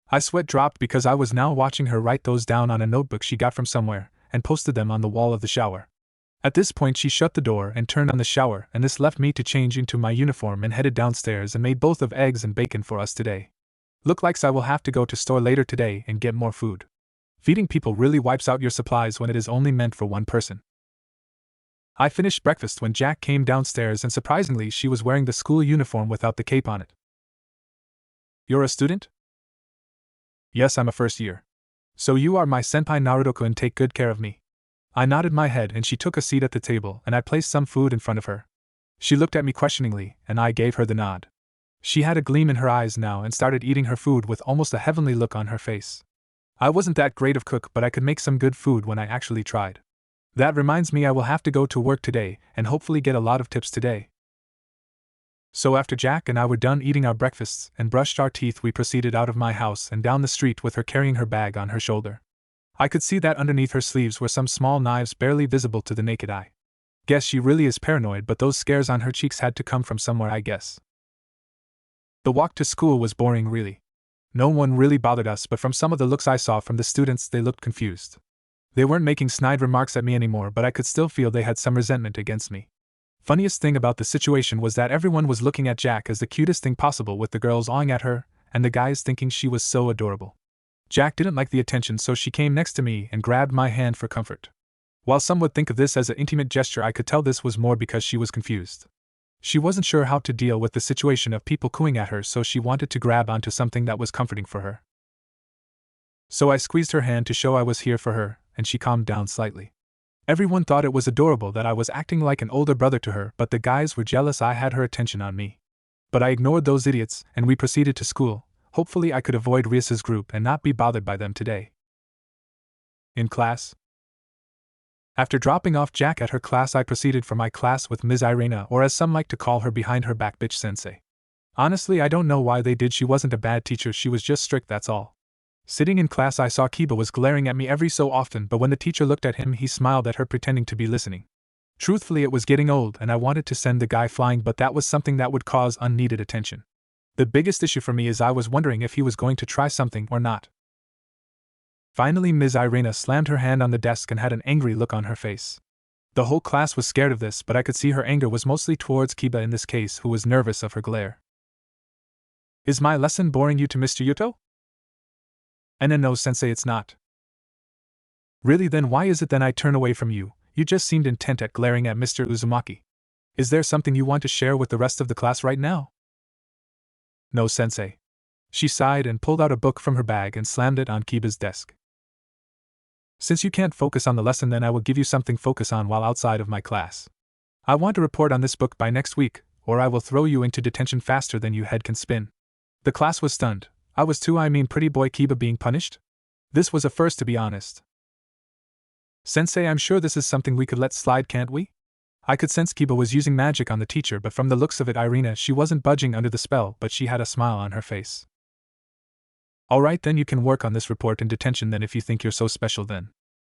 I sweat dropped because I was now watching her write those down on a notebook she got from somewhere, and posted them on the wall of the shower. At this point she shut the door and turned on the shower, and this left me to change into my uniform and headed downstairs and made both of eggs and bacon for us today. Look likes I will have to go to store later today and get more food. Feeding people really wipes out your supplies when it is only meant for one person. I finished breakfast when Jack came downstairs, and surprisingly she was wearing the school uniform without the cape on it. "You're a student?" "Yes, I'm a first year." "So you are my senpai Naruto-kun, take good care of me." I nodded my head and she took a seat at the table, and I placed some food in front of her. She looked at me questioningly, and I gave her the nod. She had a gleam in her eyes now and started eating her food with almost a heavenly look on her face. I wasn't that great of cook, but I could make some good food when I actually tried. That reminds me, I will have to go to work today and hopefully get a lot of tips today. So after Jack and I were done eating our breakfasts and brushed our teeth, we proceeded out of my house and down the street with her carrying her bag on her shoulder. I could see that underneath her sleeves were some small knives barely visible to the naked eye. Guess she really is paranoid, but those scars on her cheeks had to come from somewhere, I guess. The walk to school was boring, really. No one really bothered us, but from some of the looks I saw from the students, they looked confused. They weren't making snide remarks at me anymore, but I could still feel they had some resentment against me. Funniest thing about the situation was that everyone was looking at Jack as the cutest thing possible, with the girls awing at her, and the guys thinking she was so adorable. Jack didn't like the attention, so she came next to me and grabbed my hand for comfort. While some would think of this as an intimate gesture, I could tell this was more because she was confused. She wasn't sure how to deal with the situation of people cooing at her, so she wanted to grab onto something that was comforting for her. So I squeezed her hand to show I was here for her, and she calmed down slightly. Everyone thought it was adorable that I was acting like an older brother to her, but the guys were jealous I had her attention on me. But I ignored those idiots, and we proceeded to school. Hopefully I could avoid Rias's group and not be bothered by them today. In class. After dropping off Jack at her class, I proceeded for my class with Ms. Irena, or as some like to call her behind her back, bitch sensei. Honestly, I don't know why they did. She wasn't a bad teacher, she was just strict, that's all. Sitting in class, I saw Kiba was glaring at me every so often, but when the teacher looked at him, he smiled at her, pretending to be listening. Truthfully, it was getting old and I wanted to send the guy flying, but that was something that would cause unneeded attention. The biggest issue for me is I was wondering if he was going to try something or not. Finally, Ms. Irena slammed her hand on the desk and had an angry look on her face. The whole class was scared of this, but I could see her anger was mostly towards Kiba in this case, who was nervous of her glare. Is my lesson boring you to Mr. Yuto? No, sensei, it's not. Really? Then why is it then I turn away from you? You just seemed intent at glaring at Mr. Uzumaki. Is there something you want to share with the rest of the class right now? No, sensei. She sighed and pulled out a book from her bag and slammed it on Kiba's desk. Since you can't focus on the lesson, then I will give you something to focus on while outside of my class. I want to report on this book by next week, or I will throw you into detention faster than your head can spin." The class was stunned. I was too, pretty boy Kiba being punished? This was a first, to be honest. "Sensei, I'm sure this is something we could let slide, can't we?" I could sense Kiba was using magic on the teacher, but from the looks of it, Irina, she wasn't budging under the spell, but she had a smile on her face. "Alright, then you can work on this report in detention then if you think you're so special then."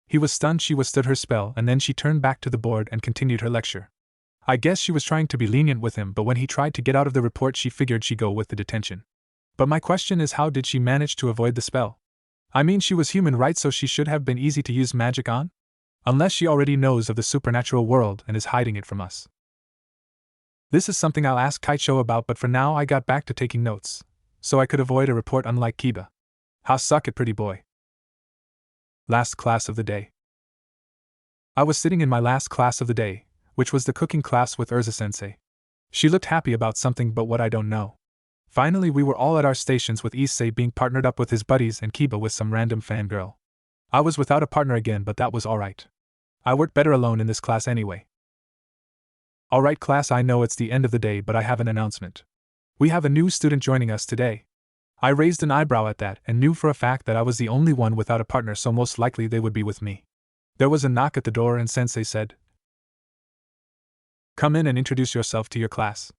He was stunned. She withstood her spell, and then she turned back to the board and continued her lecture. I guess she was trying to be lenient with him, but when he tried to get out of the report, she figured she'd go with the detention. But my question is, how did she manage to avoid the spell? She was human, right? So she should have been easy to use magic on? Unless she already knows of the supernatural world and is hiding it from us. This is something I'll ask Kaicho about, but for now I got back to taking notes, so I could avoid a report unlike Kiba. How suck it, pretty boy. Last class of the day. I was sitting in my last class of the day, which was the cooking class with Urza-sensei. She looked happy about something, but what I don't know. Finally, we were all at our stations, with Issei being partnered up with his buddies and Kiba with some random fangirl. I was without a partner again, but that was alright. I worked better alone in this class anyway. Alright class, I know it's the end of the day, but I have an announcement. We have a new student joining us today. I raised an eyebrow at that and knew for a fact that I was the only one without a partner, so most likely they would be with me. There was a knock at the door and Sensei said, "Come in and introduce yourself to your class."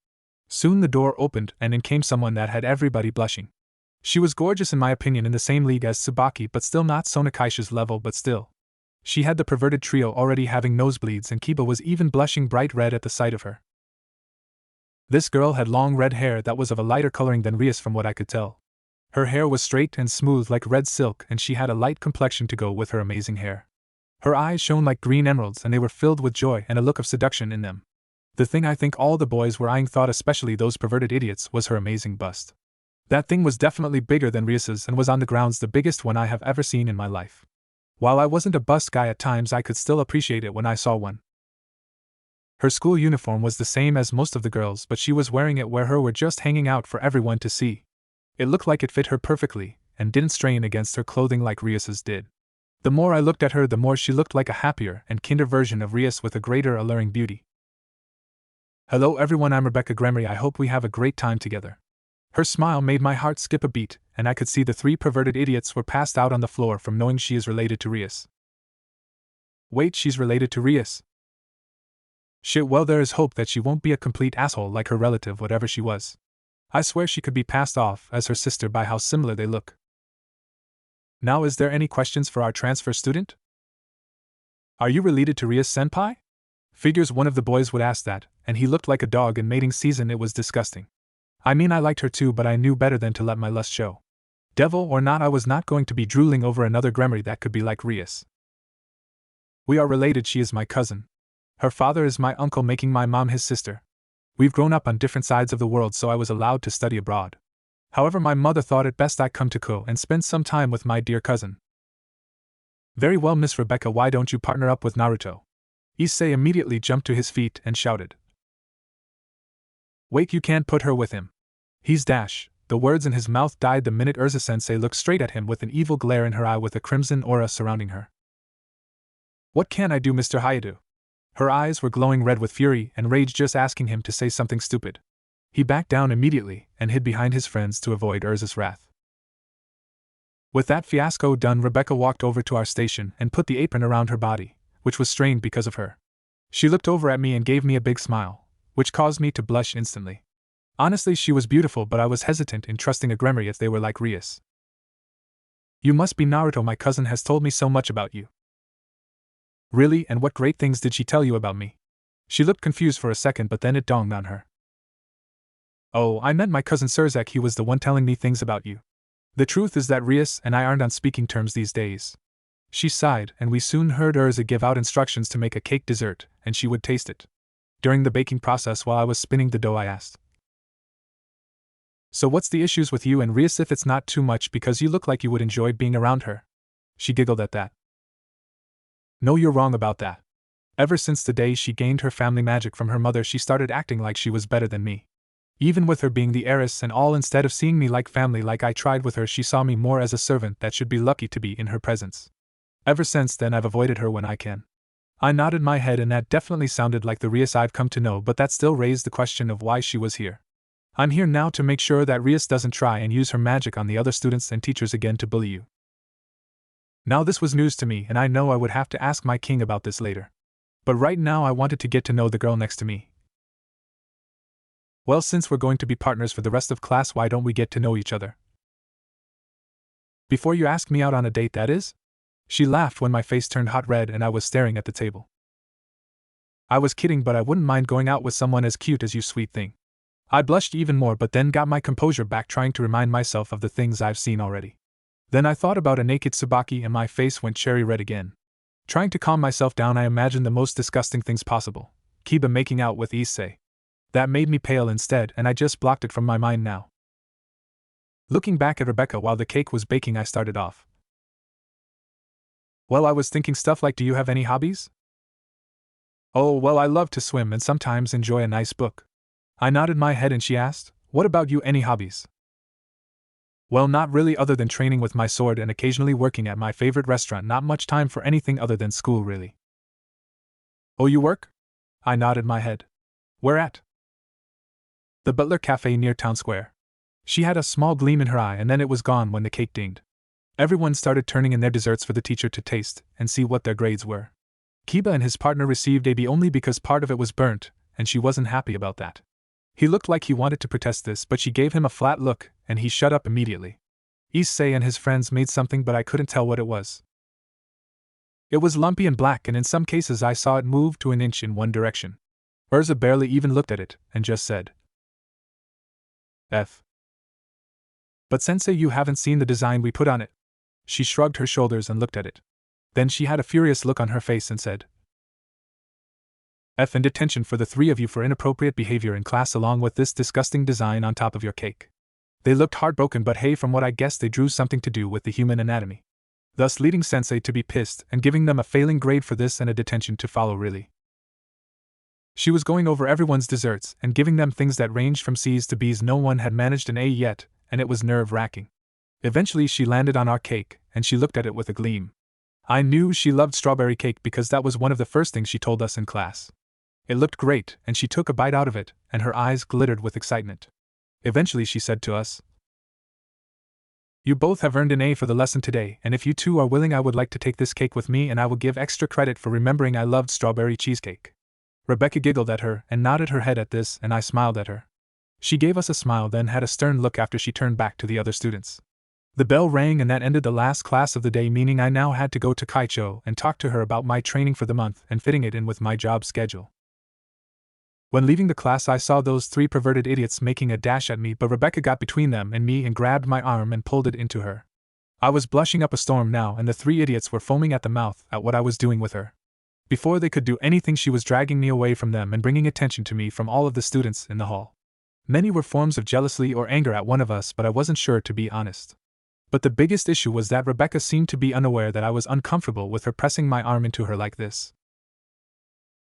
Soon the door opened and in came someone that had everybody blushing. She was gorgeous in my opinion, in the same league as Tsubaki, but still not Sonakaisha's level, but still. She had the perverted trio already having nosebleeds, and Kiba was even blushing bright red at the sight of her. This girl had long red hair that was of a lighter coloring than Rias from what I could tell. Her hair was straight and smooth like red silk, and she had a light complexion to go with her amazing hair. Her eyes shone like green emeralds, and they were filled with joy and a look of seduction in them. The thing I think all the boys were eyeing, thought especially those perverted idiots, was her amazing bust. That thing was definitely bigger than Rias's and was on the grounds the biggest one I have ever seen in my life. While I wasn't a bust guy at times, I could still appreciate it when I saw one. Her school uniform was the same as most of the girls, but she was wearing it where her were just hanging out for everyone to see. It looked like it fit her perfectly, and didn't strain against her clothing like Rias's did. The more I looked at her, the more she looked like a happier and kinder version of Rias with a greater alluring beauty. "Hello everyone, I'm Rebecca Gremery. I hope we have a great time together." Her smile made my heart skip a beat, and I could see the three perverted idiots were passed out on the floor from knowing she is related to Rias. Wait, she's related to Rias? Shit, well, there is hope that she won't be a complete asshole like her relative, whatever she was. I swear she could be passed off as her sister by how similar they look. Now, is there any questions for our transfer student? Are you related to Rias senpai? Figures one of the boys would ask that, and he looked like a dog in mating season. It was disgusting. I liked her too, but I knew better than to let my lust show. Devil or not, I was not going to be drooling over another Gremery that could be like Rias. We are related. She is my cousin. Her father is my uncle, making my mom his sister. We've grown up on different sides of the world, so I was allowed to study abroad. However, my mother thought it best I come to Ko and spend some time with my dear cousin. Very well, Miss Rebecca, why don't you partner up with Naruto? Issei immediately jumped to his feet and shouted. Wait, you can't put her with him. He's dash. The words in his mouth died the minute Urza-sensei looked straight at him with an evil glare in her eye with a crimson aura surrounding her. What can I do, Mr. Hayato? Her eyes were glowing red with fury and rage, just asking him to say something stupid. He backed down immediately and hid behind his friends to avoid Urza's wrath. With that fiasco done, Rebecca walked over to our station and put the apron around her body, which was strained because of her. She looked over at me and gave me a big smile, which caused me to blush instantly. Honestly, she was beautiful, but I was hesitant in trusting a Gremery if they were like Rias. You must be Naruto. My cousin has told me so much about you. Really, and what great things did she tell you about me? She looked confused for a second, but then it dawned on her. Oh, I meant my cousin Surzak. He was the one telling me things about you. The truth is that Rias and I aren't on speaking terms these days. She sighed, and we soon heard Urza give out instructions to make a cake dessert, and she would taste it. During the baking process, while I was spinning the dough, I asked, So what's the issues with you and Rias, if it's not too much, because you look like you would enjoy being around her? She giggled at that. No, you're wrong about that. Ever since the day she gained her family magic from her mother, she started acting like she was better than me. Even with her being the heiress and all, instead of seeing me like family like I tried with her, she saw me more as a servant that should be lucky to be in her presence. Ever since then, I've avoided her when I can. I nodded my head, and that definitely sounded like the Rias I've come to know, but that still raised the question of why she was here. I'm here now to make sure that Rias doesn't try and use her magic on the other students and teachers again to bully you. Now this was news to me, and I know I would have to ask my king about this later. But right now I wanted to get to know the girl next to me. Well, since we're going to be partners for the rest of class, why don't we get to know each other? Before you ask me out on a date, that is? She laughed when my face turned hot red and I was staring at the table. I was kidding, but I wouldn't mind going out with someone as cute as you, sweet thing. I blushed even more, but then got my composure back, trying to remind myself of the things I've seen already. Then I thought about a naked Tsubaki and my face went cherry red again. Trying to calm myself down, I imagined the most disgusting things possible. Kiba making out with Issei. That made me pale instead, and I just blocked it from my mind now. Looking back at Rebecca while the cake was baking, I started off. Well, I was thinking stuff like, do you have any hobbies? Oh, well, I love to swim and sometimes enjoy a nice book. I nodded my head and she asked, what about you, any hobbies? Well, not really, other than training with my sword and occasionally working at my favorite restaurant. Not much time for anything other than school, really. Oh, you work? I nodded my head. Where at? The Butler Cafe near Town Square. She had a small gleam in her eye, and then it was gone when the cake dinged. Everyone started turning in their desserts for the teacher to taste and see what their grades were. Kiba and his partner received a B only because part of it was burnt, and she wasn't happy about that. He looked like he wanted to protest this, but she gave him a flat look, and he shut up immediately. Issei and his friends made something, but I couldn't tell what it was. It was lumpy and black, and in some cases I saw it move to an inch in one direction. Urza barely even looked at it, and just said, F. But sensei, you haven't seen the design we put on it. She shrugged her shoulders and looked at it. Then she had a furious look on her face and said, F in detention for the three of you for inappropriate behavior in class, along with this disgusting design on top of your cake. They looked heartbroken, but hey, from what I guess they drew something to do with the human anatomy. Thus leading sensei to be pissed and giving them a failing grade for this and a detention to follow, really. She was going over everyone's desserts and giving them things that ranged from C's to B's. No one had managed an A yet, and it was nerve-wracking. Eventually she landed on our cake, and she looked at it with a gleam. I knew she loved strawberry cake because that was one of the first things she told us in class. It looked great, and she took a bite out of it, and her eyes glittered with excitement. Eventually she said to us, You both have earned an A for the lesson today, and if you two are willing, I would like to take this cake with me and I will give extra credit for remembering I loved strawberry cheesecake. Rebecca giggled at her and nodded her head at this, and I smiled at her. She gave us a smile, then had a stern look after she turned back to the other students. The bell rang, and that ended the last class of the day, meaning I now had to go to Kaicho and talk to her about my training for the month and fitting it in with my job schedule. When leaving the class, I saw those three perverted idiots making a dash at me, but Rebecca got between them and me and grabbed my arm and pulled it into her. I was blushing up a storm now, and the three idiots were foaming at the mouth at what I was doing with her. Before they could do anything, she was dragging me away from them and bringing attention to me from all of the students in the hall. Many were forms of jealousy or anger at one of us, but I wasn't sure, to be honest. But the biggest issue was that Rebecca seemed to be unaware that I was uncomfortable with her pressing my arm into her like this.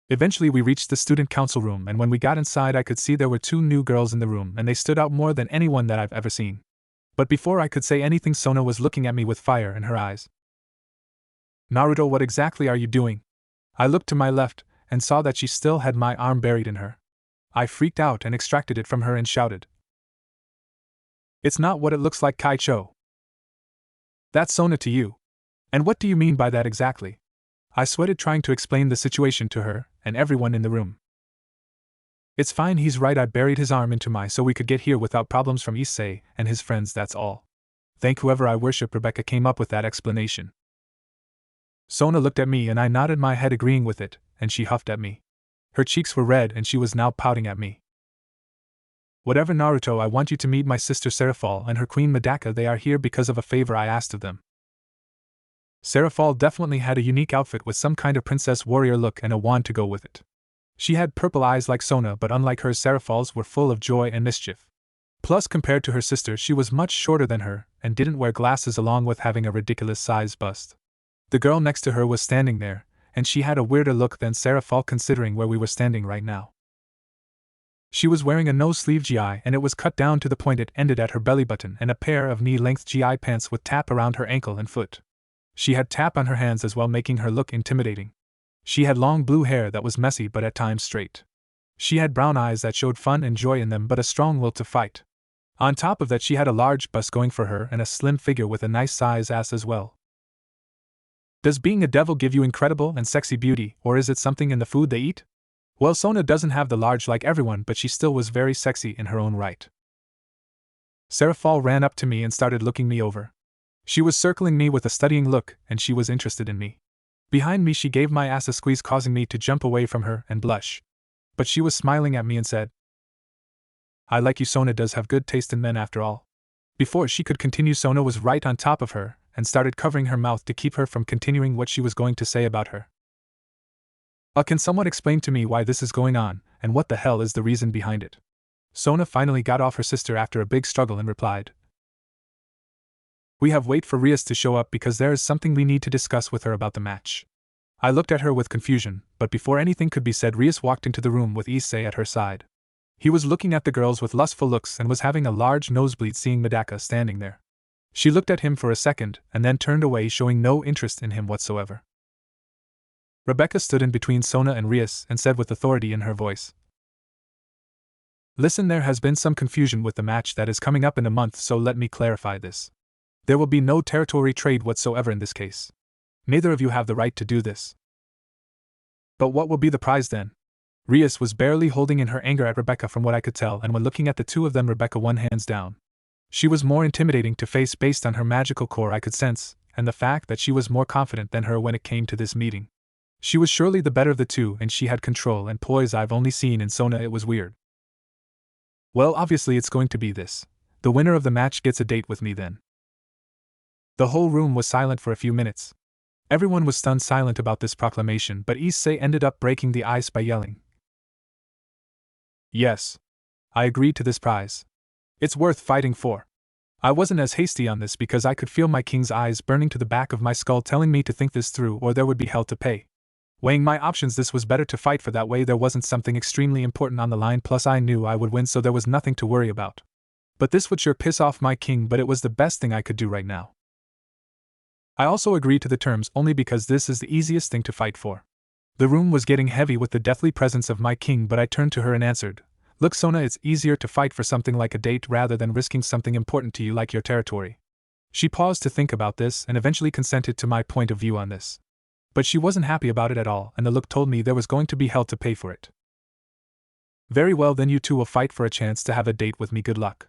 Eventually we reached the student council room, and when we got inside I could see there were two new girls in the room, and they stood out more than anyone that I've ever seen. But before I could say anything, Sona was looking at me with fire in her eyes. Naruto, what exactly are you doing? I looked to my left, and saw that she still had my arm buried in her. I freaked out and extracted it from her and shouted, It's not what it looks like, Kaicho. That's Sona to you. And what do you mean by that exactly? I sweated trying to explain the situation to her and everyone in the room. It's fine, he's right, I buried his arm into my so we could get here without problems from Issei and his friends, that's all. Thank whoever I worship Rebecca came up with that explanation. Sona looked at me and I nodded my head agreeing with it, and she huffed at me. Her cheeks were red and she was now pouting at me. Whatever, Naruto, I want you to meet my sister Seraphal and her queen Medaka. They are here because of a favor I asked of them. Seraphal definitely had a unique outfit with some kind of princess warrior look and a wand to go with it. She had purple eyes like Sona, but unlike hers, Seraphal's were full of joy and mischief. Plus, compared to her sister, she was much shorter than her and didn't wear glasses, along with having a ridiculous sized bust. The girl next to her was standing there, and she had a weirder look than Seraphal considering where we were standing right now. She was wearing a no-sleeve GI, and it was cut down to the point it ended at her belly button, and a pair of knee-length GI pants with tap around her ankle and foot. She had tap on her hands as well, making her look intimidating. She had long blue hair that was messy but at times straight. She had brown eyes that showed fun and joy in them but a strong will to fight. On top of that she had a large bust going for her and a slim figure with a nice size ass as well. Does being a devil give you incredible and sexy beauty, or is it something in the food they eat? Well, Sona doesn't have the large like everyone, but she still was very sexy in her own right. Serafal ran up to me and started looking me over. She was circling me with a studying look, and she was interested in me. Behind me she gave my ass a squeeze, causing me to jump away from her and blush. But she was smiling at me and said, "I like you. Sona does have good taste in men after all." Before she could continue, Sona was right on top of her and started covering her mouth to keep her from continuing what she was going to say about her. Can someone explain to me why this is going on, and what the hell is the reason behind it?" Sona finally got off her sister after a big struggle and replied, "We have wait for Rias to show up because there is something we need to discuss with her about the match." I looked at her with confusion, but before anything could be said Rias walked into the room with Issei at her side. He was looking at the girls with lustful looks and was having a large nosebleed seeing Medaka standing there. She looked at him for a second and then turned away, showing no interest in him whatsoever. Rebecca stood in between Sona and Rias and said with authority in her voice, "Listen, there has been some confusion with the match that is coming up in a month, so let me clarify this. There will be no territory trade whatsoever in this case. Neither of you have the right to do this." "But what will be the prize then?" Rias was barely holding in her anger at Rebecca from what I could tell, and when looking at the two of them, Rebecca won hands down. She was more intimidating to face based on her magical core, I could sense, and the fact that she was more confident than her when it came to this meeting. She was surely the better of the two, and she had control and poise I've only seen in Sona. It was weird. "Well, obviously it's going to be this. The winner of the match gets a date with me then." The whole room was silent for a few minutes. Everyone was stunned silent about this proclamation, but Issei ended up breaking the ice by yelling, "Yes. I agreed to this prize. It's worth fighting for." I wasn't as hasty on this because I could feel my king's eyes burning to the back of my skull, telling me to think this through or there would be hell to pay. Weighing my options, this was better to fight for, that way there wasn't something extremely important on the line, plus I knew I would win, so there was nothing to worry about. But this would sure piss off my king, but it was the best thing I could do right now. I also agreed to the terms only because this is the easiest thing to fight for. The room was getting heavy with the deathly presence of my king, but I turned to her and answered, "Look, Sona, it's easier to fight for something like a date rather than risking something important to you like your territory." She paused to think about this and eventually consented to my point of view on this. But she wasn't happy about it at all, and the look told me there was going to be hell to pay for it. "Very well, then you two will fight for a chance to have a date with me. Good luck."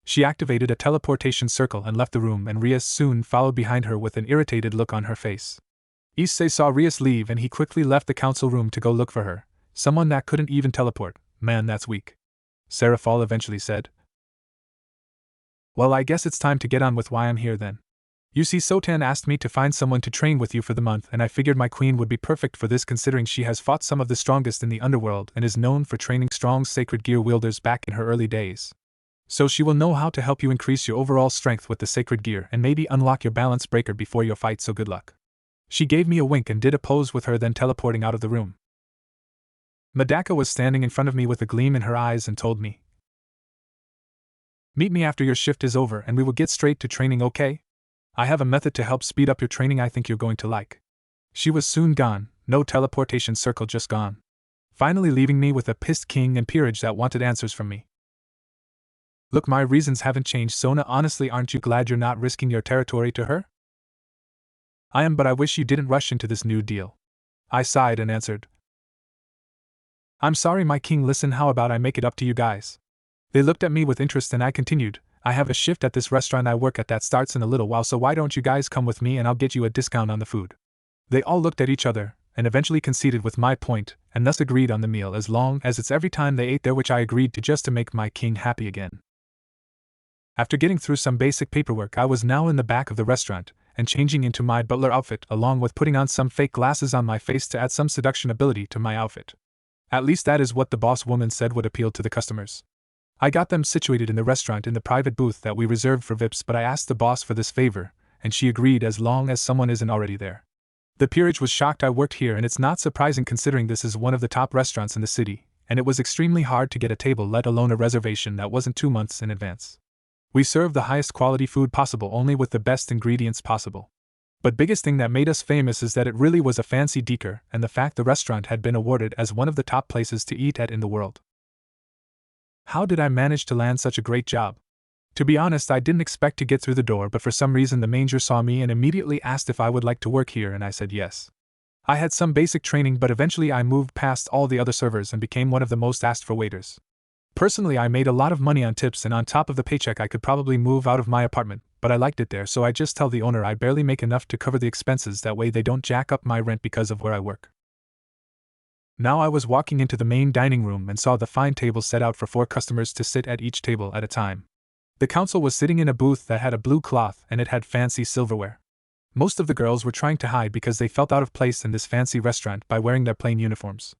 She activated a teleportation circle and left the room, and Rias soon followed behind her with an irritated look on her face. Issei saw Rias leave and he quickly left the council room to go look for her. "Someone that couldn't even teleport, man, that's weak," Serafal eventually said. "Well, I guess it's time to get on with why I'm here then. You see, Sotan asked me to find someone to train with you for the month, and I figured my queen would be perfect for this, considering she has fought some of the strongest in the underworld and is known for training strong sacred gear wielders back in her early days. So she will know how to help you increase your overall strength with the sacred gear and maybe unlock your balance breaker before your fight, so good luck." She gave me a wink and did a pose with her, then teleporting out of the room. Medaka was standing in front of me with a gleam in her eyes and told me, "Meet me after your shift is over and we will get straight to training, okay? I have a method to help speed up your training I think you're going to like." She was soon gone, no teleportation circle, just gone. Finally leaving me with a pissed king and peerage that wanted answers from me. "Look, my reasons haven't changed, Sona. Honestly, aren't you glad you're not risking your territory to her?" "I am, but I wish you didn't rush into this new deal." I sighed and answered, "I'm sorry, my king. Listen, how about I make it up to you guys?" They looked at me with interest and I continued, "I have a shift at this restaurant I work at that starts in a little while, so why don't you guys come with me and I'll get you a discount on the food." They all looked at each other and eventually conceded with my point and thus agreed on the meal, as long as it's every time they ate there, which I agreed to just to make my king happy again. After getting through some basic paperwork, I was now in the back of the restaurant and changing into my butler outfit, along with putting on some fake glasses on my face to add some seduction ability to my outfit. At least that is what the boss woman said would appeal to the customers. I got them situated in the restaurant in the private booth that we reserved for VIPs, but I asked the boss for this favor, and she agreed as long as someone isn't already there. The peerage was shocked I worked here, and it's not surprising considering this is one of the top restaurants in the city, and it was extremely hard to get a table, let alone a reservation that wasn't 2 months in advance. We served the highest quality food possible, only with the best ingredients possible. But biggest thing that made us famous is that it really was a fancy deker, and the fact the restaurant had been awarded as one of the top places to eat at in the world. How did I manage to land such a great job? To be honest, I didn't expect to get through the door, but for some reason the manager saw me and immediately asked if I would like to work here, and I said yes. I had some basic training, but eventually I moved past all the other servers and became one of the most asked for waiters. Personally, I made a lot of money on tips, and on top of the paycheck I could probably move out of my apartment, but I liked it there, so I just tell the owner I barely make enough to cover the expenses, that way they don't jack up my rent because of where I work. Now I was walking into the main dining room and saw the fine tables set out for 4 customers to sit at each table at a time. The council was sitting in a booth that had a blue cloth and it had fancy silverware. Most of the girls were trying to hide because they felt out of place in this fancy restaurant by wearing their plain uniforms.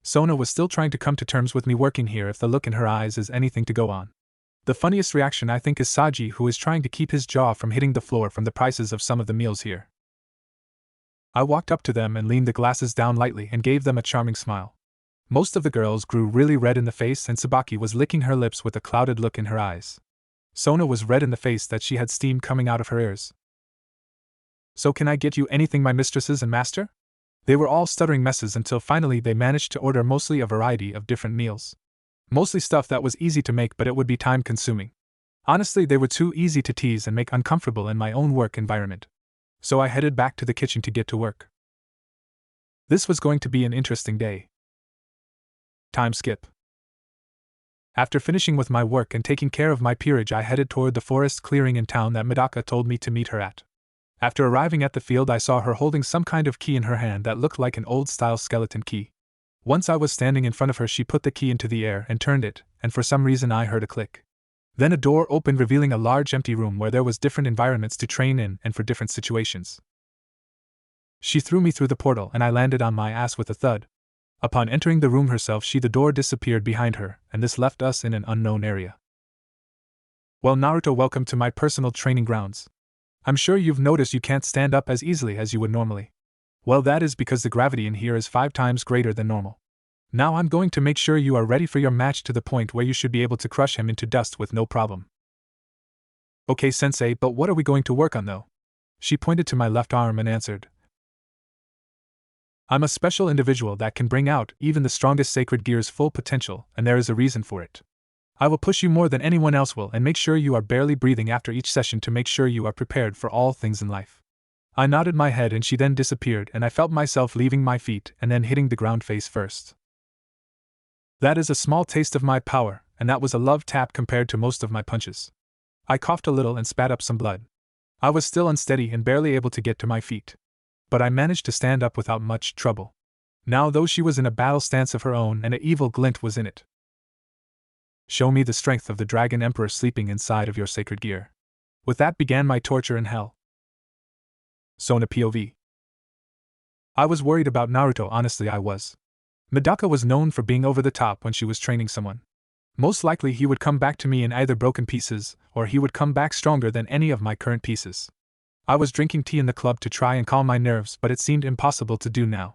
Sona was still trying to come to terms with me working here if the look in her eyes is anything to go on. The funniest reaction I think is Saji, who is trying to keep his jaw from hitting the floor from the prices of some of the meals here. I walked up to them and leaned the glasses down lightly and gave them a charming smile. Most of the girls grew really red in the face, and Tsubaki was licking her lips with a clouded look in her eyes. Sona was red in the face that she had steam coming out of her ears. "So can I get you anything, my mistresses and master?" They were all stuttering messes until finally they managed to order mostly a variety of different meals. Mostly stuff that was easy to make, but it would be time consuming. Honestly, they were too easy to tease and make uncomfortable in my own work environment. So I headed back to the kitchen to get to work. This was going to be an interesting day. Time skip. After finishing with my work and taking care of my peerage, I headed toward the forest clearing in town that Medaka told me to meet her at. After arriving at the field, I saw her holding some kind of key in her hand that looked like an old-style skeleton key. Once I was standing in front of her, she put the key into the air and turned it, and for some reason I heard a click. Then a door opened, revealing a large empty room where there was different environments to train in and for different situations. She threw me through the portal and I landed on my ass with a thud. Upon entering the room herself, the door disappeared behind her, and this left us in an unknown area. Well, Naruto, welcome to my personal training grounds. I'm sure you've noticed you can't stand up as easily as you would normally. Well, that is because the gravity in here is 5 times greater than normal. Now I'm going to make sure you are ready for your match to the point where you should be able to crush him into dust with no problem. Okay, sensei, but what are we going to work on though? She pointed to my left arm and answered. I'm a special individual that can bring out even the strongest sacred gear's full potential, and there is a reason for it. I will push you more than anyone else will and make sure you are barely breathing after each session to make sure you are prepared for all things in life. I nodded my head and she then disappeared, and I felt myself leaving my feet and then hitting the ground face first. That is a small taste of my power, and that was a love tap compared to most of my punches. I coughed a little and spat up some blood. I was still unsteady and barely able to get to my feet. But I managed to stand up without much trouble. Now, though, she was in a battle stance of her own and an evil glint was in it. Show me the strength of the Dragon Emperor sleeping inside of your sacred gear. With that began my torture in hell. Sona POV. I was worried about Naruto, honestly I was. Medaka was known for being over the top when she was training someone. Most likely he would come back to me in either broken pieces, or he would come back stronger than any of my current pieces. I was drinking tea in the club to try and calm my nerves, but it seemed impossible to do now.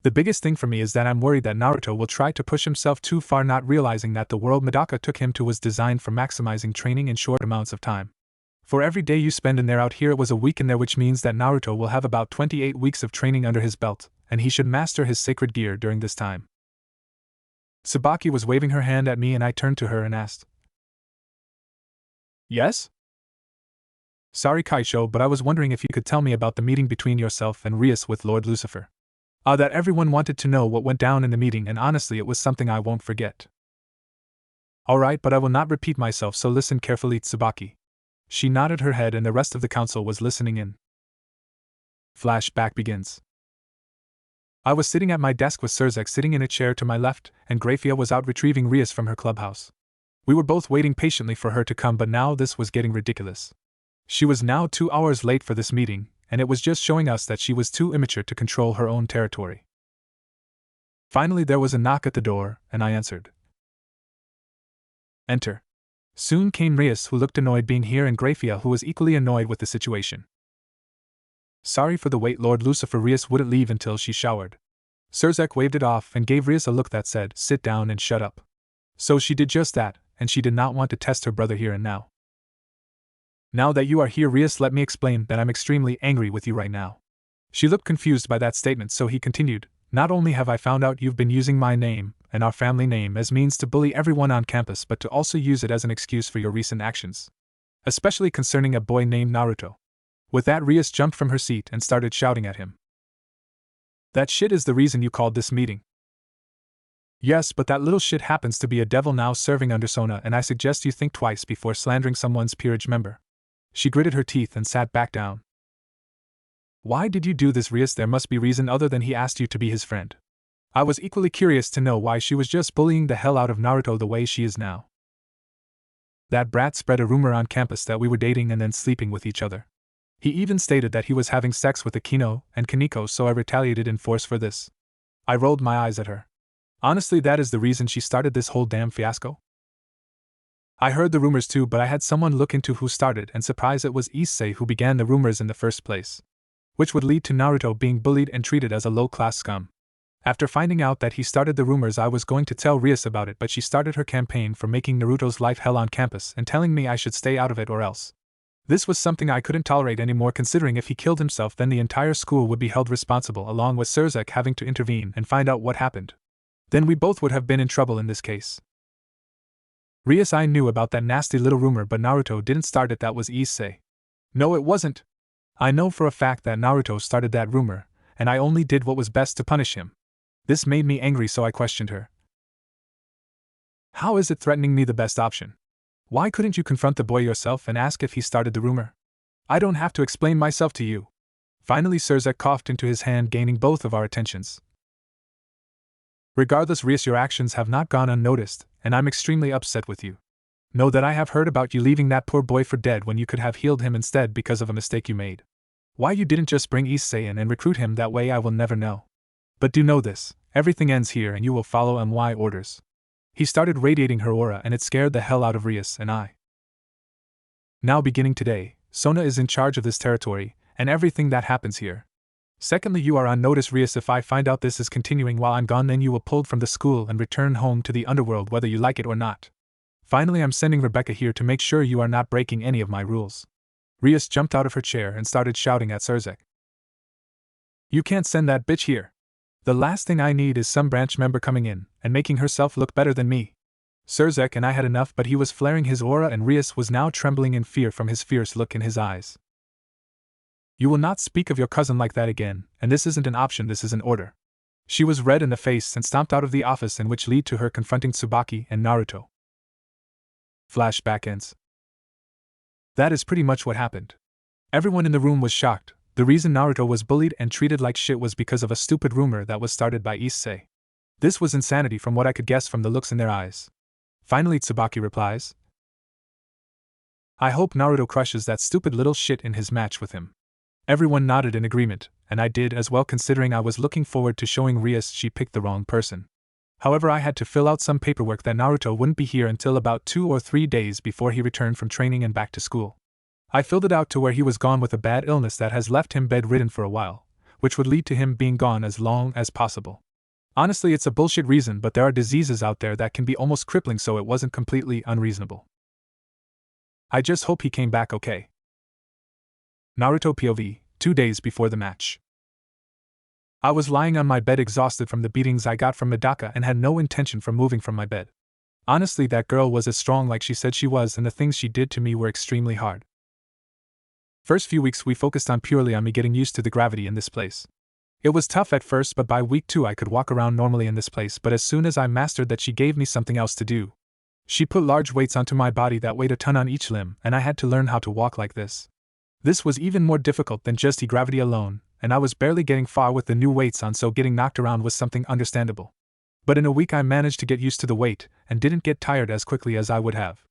The biggest thing for me is that I'm worried that Naruto will try to push himself too far, not realizing that the world Medaka took him to was designed for maximizing training in short amounts of time. For every day you spend in there, out here it was a week in there, which means that Naruto will have about 28 weeks of training under his belt, and he should master his sacred gear during this time. Tsubaki was waving her hand at me and I turned to her and asked. Yes? Sorry Kaisho, but I was wondering if you could tell me about the meeting between yourself and Rias with Lord Lucifer. That everyone wanted to know what went down in the meeting, and honestly it was something I won't forget. Alright, but I will not repeat myself, so listen carefully, Tsubaki. She nodded her head and the rest of the council was listening in. Flashback begins. I was sitting at my desk with Surzek sitting in a chair to my left, and Grafia was out retrieving Rias from her clubhouse. We were both waiting patiently for her to come, but now this was getting ridiculous. She was now 2 hours late for this meeting, and it was just showing us that she was too immature to control her own territory. Finally there was a knock at the door, and I answered. Enter. Soon came Rias, who looked annoyed being here, and Grafia, who was equally annoyed with the situation. Sorry for the wait, Lord Lucifer. Rias wouldn't leave until she showered. Surzek waved it off and gave Rias a look that said, sit down and shut up. So she did just that, and she did not want to test her brother here and now. Now that you are here, Rias, let me explain that I'm extremely angry with you right now. She looked confused by that statement, so he continued, not only have I found out you've been using my name and our family name as means to bully everyone on campus, but to also use it as an excuse for your recent actions. Especially concerning a boy named Naruto. With that, Rias jumped from her seat and started shouting at him. That shit is the reason you called this meeting. Yes, but that little shit happens to be a devil now serving under Sona, and I suggest you think twice before slandering someone's peerage member. She gritted her teeth and sat back down. Why did you do this, Rias? There must be reason other than he asked you to be his friend. I was equally curious to know why she was just bullying the hell out of Naruto the way she is now. That brat spread a rumor on campus that we were dating and then sleeping with each other. He even stated that he was having sex with Akino and Kaneko, so I retaliated in force for this. I rolled my eyes at her. Honestly, that is the reason she started this whole damn fiasco? I heard the rumors too, but I had someone look into who started and surprised it was Issei who began the rumors in the first place. Which would lead to Naruto being bullied and treated as a low-class scum. After finding out that he started the rumors, I was going to tell Rias about it, but she started her campaign for making Naruto's life hell on campus and telling me I should stay out of it or else. This was something I couldn't tolerate anymore, considering if he killed himself then the entire school would be held responsible, along with Surzek having to intervene and find out what happened. Then we both would have been in trouble in this case. Rias, I knew about that nasty little rumor, but Naruto didn't start it. That was Issei. No, it wasn't. I know for a fact that Naruto started that rumor, and I only did what was best to punish him. This made me angry, so I questioned her. How is it threatening me the best option? Why couldn't you confront the boy yourself and ask if he started the rumor? I don't have to explain myself to you. Finally, Surzek coughed into his hand, gaining both of our attentions. Regardless, Rias, your actions have not gone unnoticed, and I'm extremely upset with you. Know that I have heard about you leaving that poor boy for dead when you could have healed him instead because of a mistake you made. Why you didn't just bring Issei in and recruit him that way I will never know. But do know this, everything ends here and you will follow my orders. He started radiating her aura and it scared the hell out of Rias and I. Now beginning today, Sona is in charge of this territory, and everything that happens here. Secondly, you are on notice, Rias. If I find out this is continuing while I'm gone, then you will pulled from the school and return home to the underworld whether you like it or not. Finally, I'm sending Rebecca here to make sure you are not breaking any of my rules. Rias jumped out of her chair and started shouting at Surzek. You can't send that bitch here. The last thing I need is some branch member coming in and making herself look better than me. Surzek and I had enough, but he was flaring his aura and Rias was now trembling in fear from his fierce look in his eyes. You will not speak of your cousin like that again, and this isn't an option, this is an order. She was red in the face and stomped out of the office, in which led to her confronting Tsubaki and Naruto. Flashback ends. That is pretty much what happened. Everyone in the room was shocked. The reason Naruto was bullied and treated like shit was because of a stupid rumor that was started by Issei. This was insanity from what I could guess from the looks in their eyes. Finally, Tsubaki replies, I hope Naruto crushes that stupid little shit in his match with him. Everyone nodded in agreement, and I did as well, considering I was looking forward to showing Rias she picked the wrong person. However, I had to fill out some paperwork that Naruto wouldn't be here until about 2 or 3 days before he returned from training and back to school. I filled it out to where he was gone with a bad illness that has left him bedridden for a while, which would lead to him being gone as long as possible. Honestly, it's a bullshit reason, but there are diseases out there that can be almost crippling, so it wasn't completely unreasonable. I just hope he came back okay. Naruto POV, 2 days before the match. I was lying on my bed exhausted from the beatings I got from Medaka and had no intention for moving from my bed. Honestly, that girl was as strong like she said she was, and the things she did to me were extremely hard. First few weeks we focused on purely on me getting used to the gravity in this place. It was tough at first, but by week 2 I could walk around normally in this place, but as soon as I mastered that, she gave me something else to do. She put large weights onto my body that weighed a ton on each limb, and I had to learn how to walk like this. This was even more difficult than just gravity alone, and I was barely getting far with the new weights on, so getting knocked around was something understandable. But in a week I managed to get used to the weight, and didn't get tired as quickly as I would have.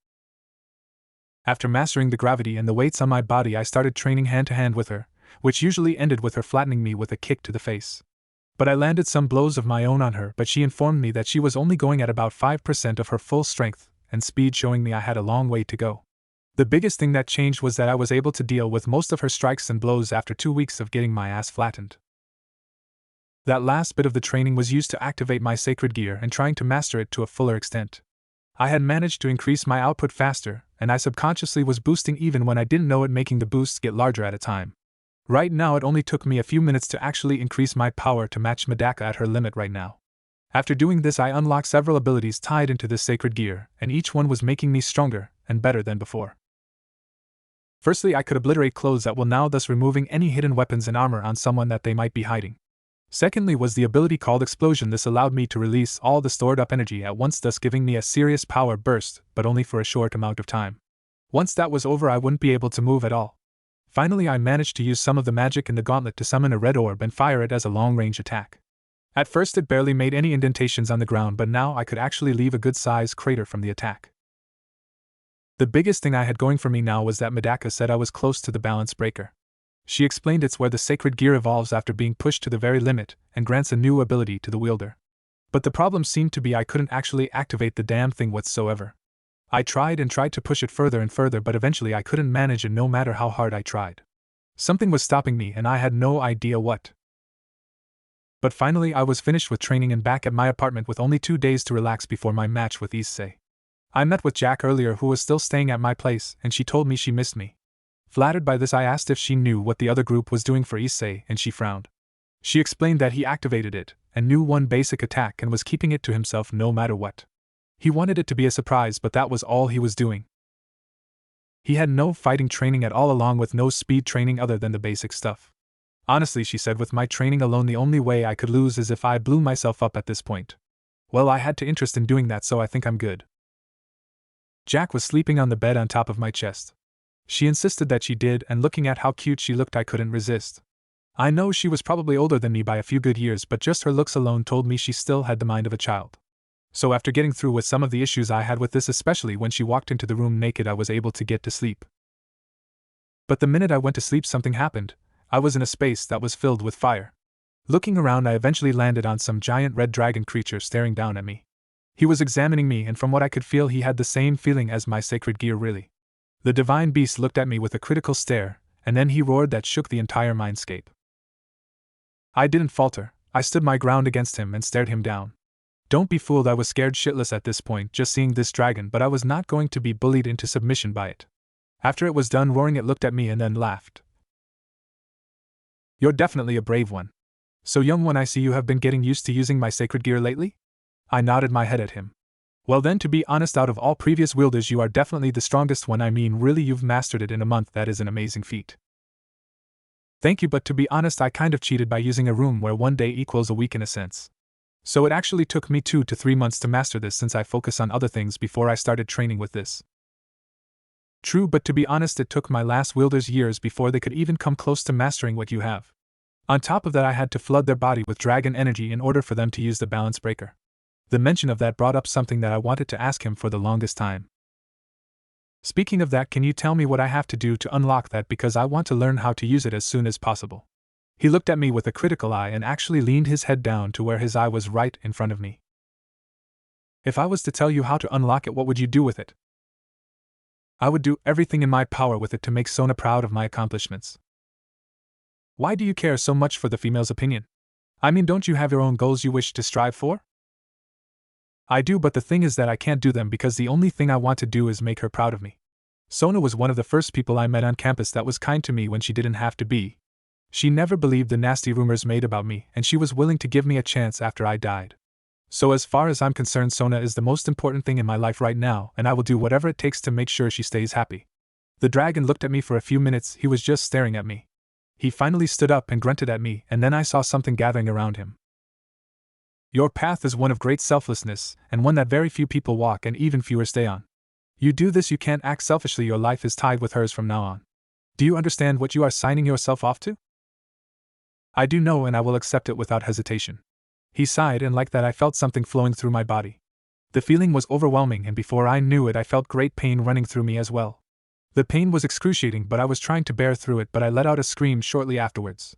After mastering the gravity and the weights on my body, I started training hand-to-hand with her, which usually ended with her flattening me with a kick to the face. But I landed some blows of my own on her, but she informed me that she was only going at about 5% of her full strength and speed, showing me I had a long way to go. The biggest thing that changed was that I was able to deal with most of her strikes and blows after 2 weeks of getting my ass flattened. That last bit of the training was used to activate my sacred gear and trying to master it to a fuller extent. I had managed to increase my output faster, and I subconsciously was boosting even when I didn't know it, making the boosts get larger at a time. Right now it only took me a few minutes to actually increase my power to match Medaka at her limit right now. After doing this I unlocked several abilities tied into this sacred gear, and each one was making me stronger and better than before. Firstly, I could obliterate clothes at will now, thus removing any hidden weapons and armor on someone that they might be hiding. Secondly was the ability called Explosion. This allowed me to release all the stored up energy at once, thus giving me a serious power burst, but only for a short amount of time. Once that was over I wouldn't be able to move at all. Finally I managed to use some of the magic in the gauntlet to summon a red orb and fire it as a long-range attack. At first it barely made any indentations on the ground, but now I could actually leave a good-sized crater from the attack. The biggest thing I had going for me now was that Medaka said I was close to the balance breaker. She explained it's where the sacred gear evolves after being pushed to the very limit and grants a new ability to the wielder. But the problem seemed to be I couldn't actually activate the damn thing whatsoever. I tried and tried to push it further and further, but eventually I couldn't manage it no matter how hard I tried. Something was stopping me and I had no idea what. But finally I was finished with training and back at my apartment with only 2 days to relax before my match with Issei. I met with Jack earlier, who was still staying at my place, and she told me she missed me. Flattered by this I asked if she knew what the other group was doing for Issei, and she frowned. She explained that he activated it, and knew one basic attack and was keeping it to himself no matter what. He wanted it to be a surprise, but that was all he was doing. He had no fighting training at all, along with no speed training other than the basic stuff. Honestly, she said, with my training alone the only way I could lose is if I blew myself up at this point. Well, I had to interest in doing that, so I think I'm good. Jack was sleeping on the bed on top of my chest. She insisted that she did, and looking at how cute she looked I couldn't resist. I know she was probably older than me by a few good years, but just her looks alone told me she still had the mind of a child. So after getting through with some of the issues I had with this, especially when she walked into the room naked, I was able to get to sleep. But the minute I went to sleep something happened. I was in a space that was filled with fire. Looking around I eventually landed on some giant red dragon creature staring down at me. He was examining me, and from what I could feel he had the same feeling as my sacred gear really. The divine beast looked at me with a critical stare, and then he roared that shook the entire mindscape. I didn't falter. I stood my ground against him and stared him down. Don't be fooled, I was scared shitless at this point just seeing this dragon, but I was not going to be bullied into submission by it. After it was done roaring it looked at me and then laughed. You're definitely a brave one. So young one, I see you have been getting used to using my sacred gear lately? I nodded my head at him. Well then, to be honest, out of all previous wielders you are definitely the strongest one. I mean, really, you've mastered it in a month. That is an amazing feat. Thank you, but to be honest I kind of cheated by using a room where 1 day equals a week in a sense. So it actually took me 2 to 3 months to master this, since I focus on other things before I started training with this. True, but to be honest it took my last wielders years before they could even come close to mastering what you have. On top of that I had to flood their body with dragon energy in order for them to use the balance breaker. The mention of that brought up something that I wanted to ask him for the longest time. Speaking of that, can you tell me what I have to do to unlock that, because I want to learn how to use it as soon as possible. He looked at me with a critical eye and actually leaned his head down to where his eye was right in front of me. If I was to tell you how to unlock it, what would you do with it? I would do everything in my power with it to make Sona proud of my accomplishments. Why do you care so much for the female's opinion? I mean, don't you have your own goals you wish to strive for? I do, but the thing is that I can't do them because the only thing I want to do is make her proud of me. Sona was one of the first people I met on campus that was kind to me when she didn't have to be. She never believed the nasty rumors made about me, and she was willing to give me a chance after I died. So as far as I'm concerned, Sona is the most important thing in my life right now, and I will do whatever it takes to make sure she stays happy. The dragon looked at me for a few minutes. He was just staring at me. He finally stood up and grunted at me, and then I saw something gathering around him. Your path is one of great selflessness, and one that very few people walk and even fewer stay on. You do this, you can't act selfishly. Your life is tied with hers from now on. Do you understand what you are signing yourself off to? I do know, and I will accept it without hesitation. He sighed, and like that I felt something flowing through my body. The feeling was overwhelming, and before I knew it I felt great pain running through me as well. The pain was excruciating, but I was trying to bear through it, but I let out a scream shortly afterwards.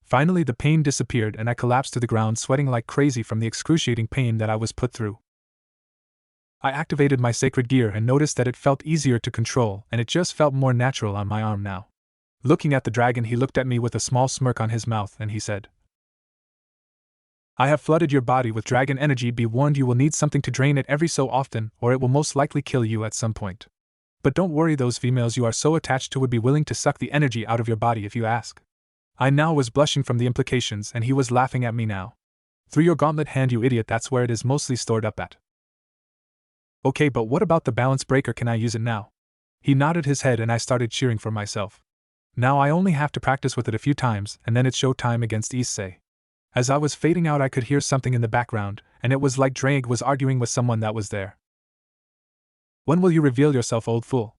Finally the pain disappeared and I collapsed to the ground, sweating like crazy from the excruciating pain that I was put through. I activated my sacred gear and noticed that it felt easier to control, and it just felt more natural on my arm now. Looking at the dragon, he looked at me with a small smirk on his mouth and he said, I have flooded your body with dragon energy. Be warned, you will need something to drain it every so often, or it will most likely kill you at some point. But don't worry, those females you are so attached to would be willing to suck the energy out of your body if you ask. I now was blushing from the implications, and he was laughing at me now. Through your gauntlet hand, you idiot, that's where it is mostly stored up at. Okay, but what about the balance breaker, can I use it now? He nodded his head and I started cheering for myself. Now I only have to practice with it a few times, and then it's show time against Issei. As I was fading out, I could hear something in the background, and it was like Drake was arguing with someone that was there. When will you reveal yourself, old fool?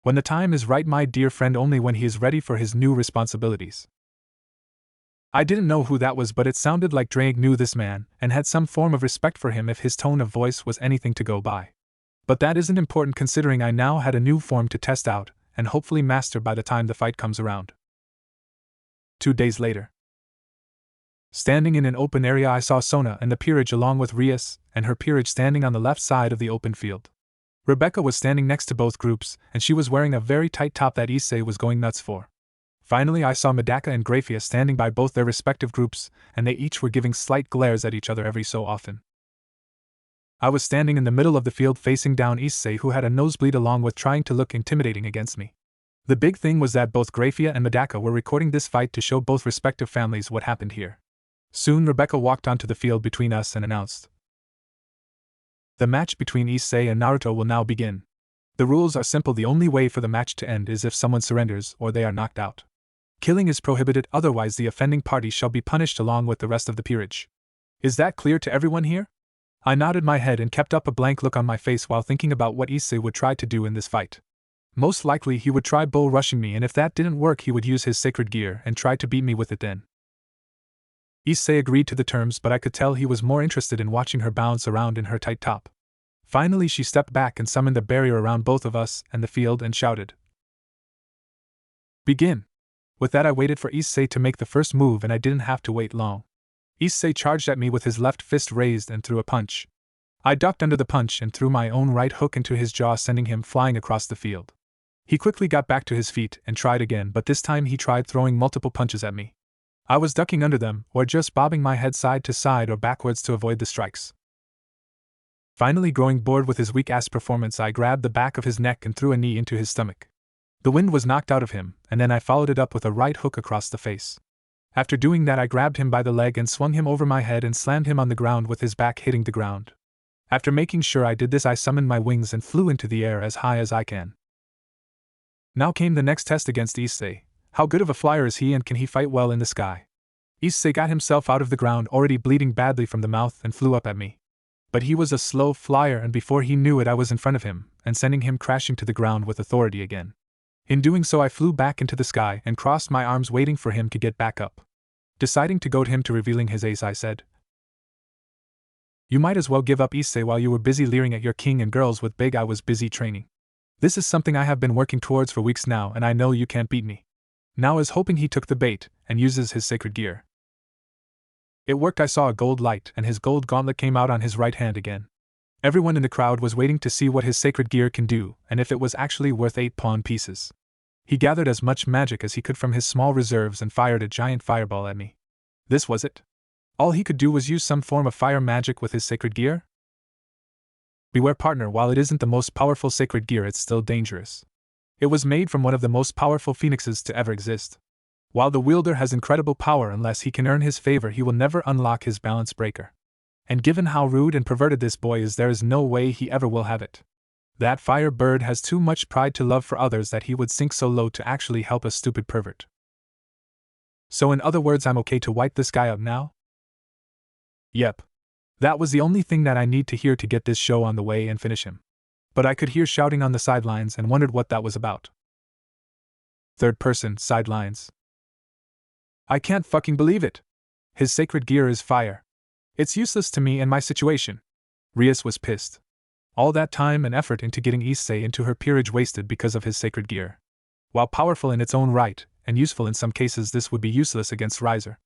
When the time is right, my dear friend, only when he is ready for his new responsibilities. I didn't know who that was, but it sounded like Drake knew this man, and had some form of respect for him if his tone of voice was anything to go by. But that isn't important considering I now had a new form to test out, and hopefully master by the time the fight comes around. 2 days later. Standing in an open area, I saw Sona and the peerage along with Rias and her peerage standing on the left side of the open field. Rebecca was standing next to both groups, and she was wearing a very tight top that Issei was going nuts for. Finally, I saw Medaka and Grafia standing by both their respective groups, and they each were giving slight glares at each other every so often. I was standing in the middle of the field facing down Issei, who had a nosebleed, along with trying to look intimidating against me. The big thing was that both Grafia and Medaka were recording this fight to show both respective families what happened here. Soon Rebecca walked onto the field between us and announced, "The match between Issei and Naruto will now begin. The rules are simple. The only way for the match to end is if someone surrenders or they are knocked out. Killing is prohibited, otherwise the offending party shall be punished along with the rest of the peerage. Is that clear to everyone here?" I nodded my head and kept up a blank look on my face while thinking about what Issei would try to do in this fight. Most likely he would try bull rushing me, and if that didn't work he would use his sacred gear and try to beat me with it then. Issei agreed to the terms, but I could tell he was more interested in watching her bounce around in her tight top. Finally she stepped back and summoned a barrier around both of us and the field and shouted, "Begin!" With that I waited for Issei to make the first move, and I didn't have to wait long. Issei charged at me with his left fist raised and threw a punch. I ducked under the punch and threw my own right hook into his jaw, sending him flying across the field. He quickly got back to his feet and tried again, but this time he tried throwing multiple punches at me. I was ducking under them, or just bobbing my head side to side or backwards to avoid the strikes. Finally, growing bored with his weak-ass performance, I grabbed the back of his neck and threw a knee into his stomach. The wind was knocked out of him, and then I followed it up with a right hook across the face. After doing that, I grabbed him by the leg and swung him over my head and slammed him on the ground with his back hitting the ground. After making sure I did this, I summoned my wings and flew into the air as high as I can. Now came the next test against Issei. How good of a flyer is he, and can he fight well in the sky? Issei got himself out of the ground, already bleeding badly from the mouth, and flew up at me. But he was a slow flyer, and before he knew it I was in front of him, and sending him crashing to the ground with authority again. In doing so, I flew back into the sky and crossed my arms, waiting for him to get back up. Deciding to goad him to revealing his ace, I said, "You might as well give up, Issei. While you were busy leering at your king and girls with Big, I was busy training. This is something I have been working towards for weeks now, and I know you can't beat me." Now, as hoping he took the bait and uses his sacred gear. It worked. I saw a gold light, and his gold gauntlet came out on his right hand again. Everyone in the crowd was waiting to see what his sacred gear can do, and if it was actually worth 8 pawn pieces. He gathered as much magic as he could from his small reserves and fired a giant fireball at me. This was it? All he could do was use some form of fire magic with his sacred gear? Beware, partner, while it isn't the most powerful sacred gear, it's still dangerous. It was made from one of the most powerful phoenixes to ever exist. While the wielder has incredible power, unless he can earn his favor, he will never unlock his balance breaker. And given how rude and perverted this boy is, there is no way he ever will have it. That fire bird has too much pride to love for others that he would sink so low to actually help a stupid pervert. So in other words, I'm okay to wipe this guy up now? Yep. That was the only thing that I need to hear to get this show on the way and finish him. But I could hear shouting on the sidelines and wondered what that was about. Third person, sidelines. I can't fucking believe it. His sacred gear is fire. It's useless to me and my situation. Rias was pissed. All that time and effort into getting Issei into her peerage wasted because of his sacred gear. While powerful in its own right, and useful in some cases, this would be useless against Riser.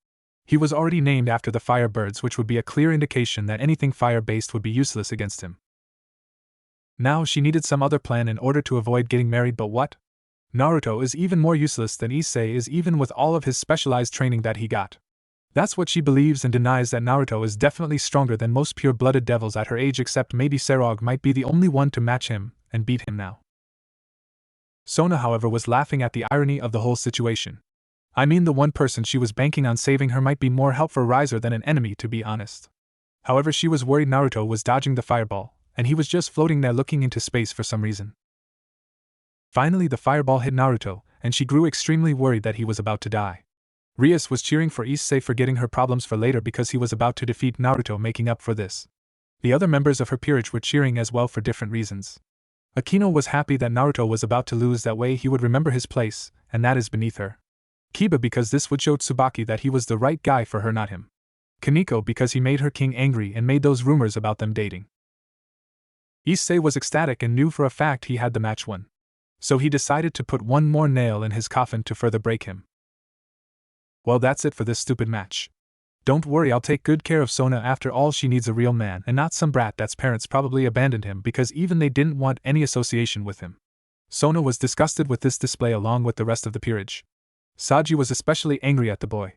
He was already named after the fire birds, which would be a clear indication that anything fire-based would be useless against him. Now she needed some other plan in order to avoid getting married, but what? Naruto is even more useless than Issei is, even with all of his specialized training that he got. That's what she believes, and denies that Naruto is definitely stronger than most pure-blooded devils at her age, except maybe Serog might be the only one to match him, and beat him now. Sona, however, was laughing at the irony of the whole situation. I mean, the one person she was banking on saving her might be more help for Riser than an enemy, to be honest. However, she was worried Naruto was dodging the fireball, and he was just floating there looking into space for some reason. Finally, the fireball hit Naruto, and she grew extremely worried that he was about to die. Rias was cheering for Issei, forgetting her problems for later because he was about to defeat Naruto, making up for this. The other members of her peerage were cheering as well for different reasons. Akino was happy that Naruto was about to lose, that way he would remember his place, and that is beneath her. Kiba because this would show Tsubaki that he was the right guy for her, not him. Kaneko because he made her king angry and made those rumors about them dating. Issei was ecstatic and knew for a fact he had the match won. So he decided to put one more nail in his coffin to further break him. Well, that's it for this stupid match. Don't worry, I'll take good care of Sona. After all, she needs a real man and not some brat that's parents probably abandoned him because even they didn't want any association with him. Sona was disgusted with this display along with the rest of the peerage. Saji was especially angry at the boy.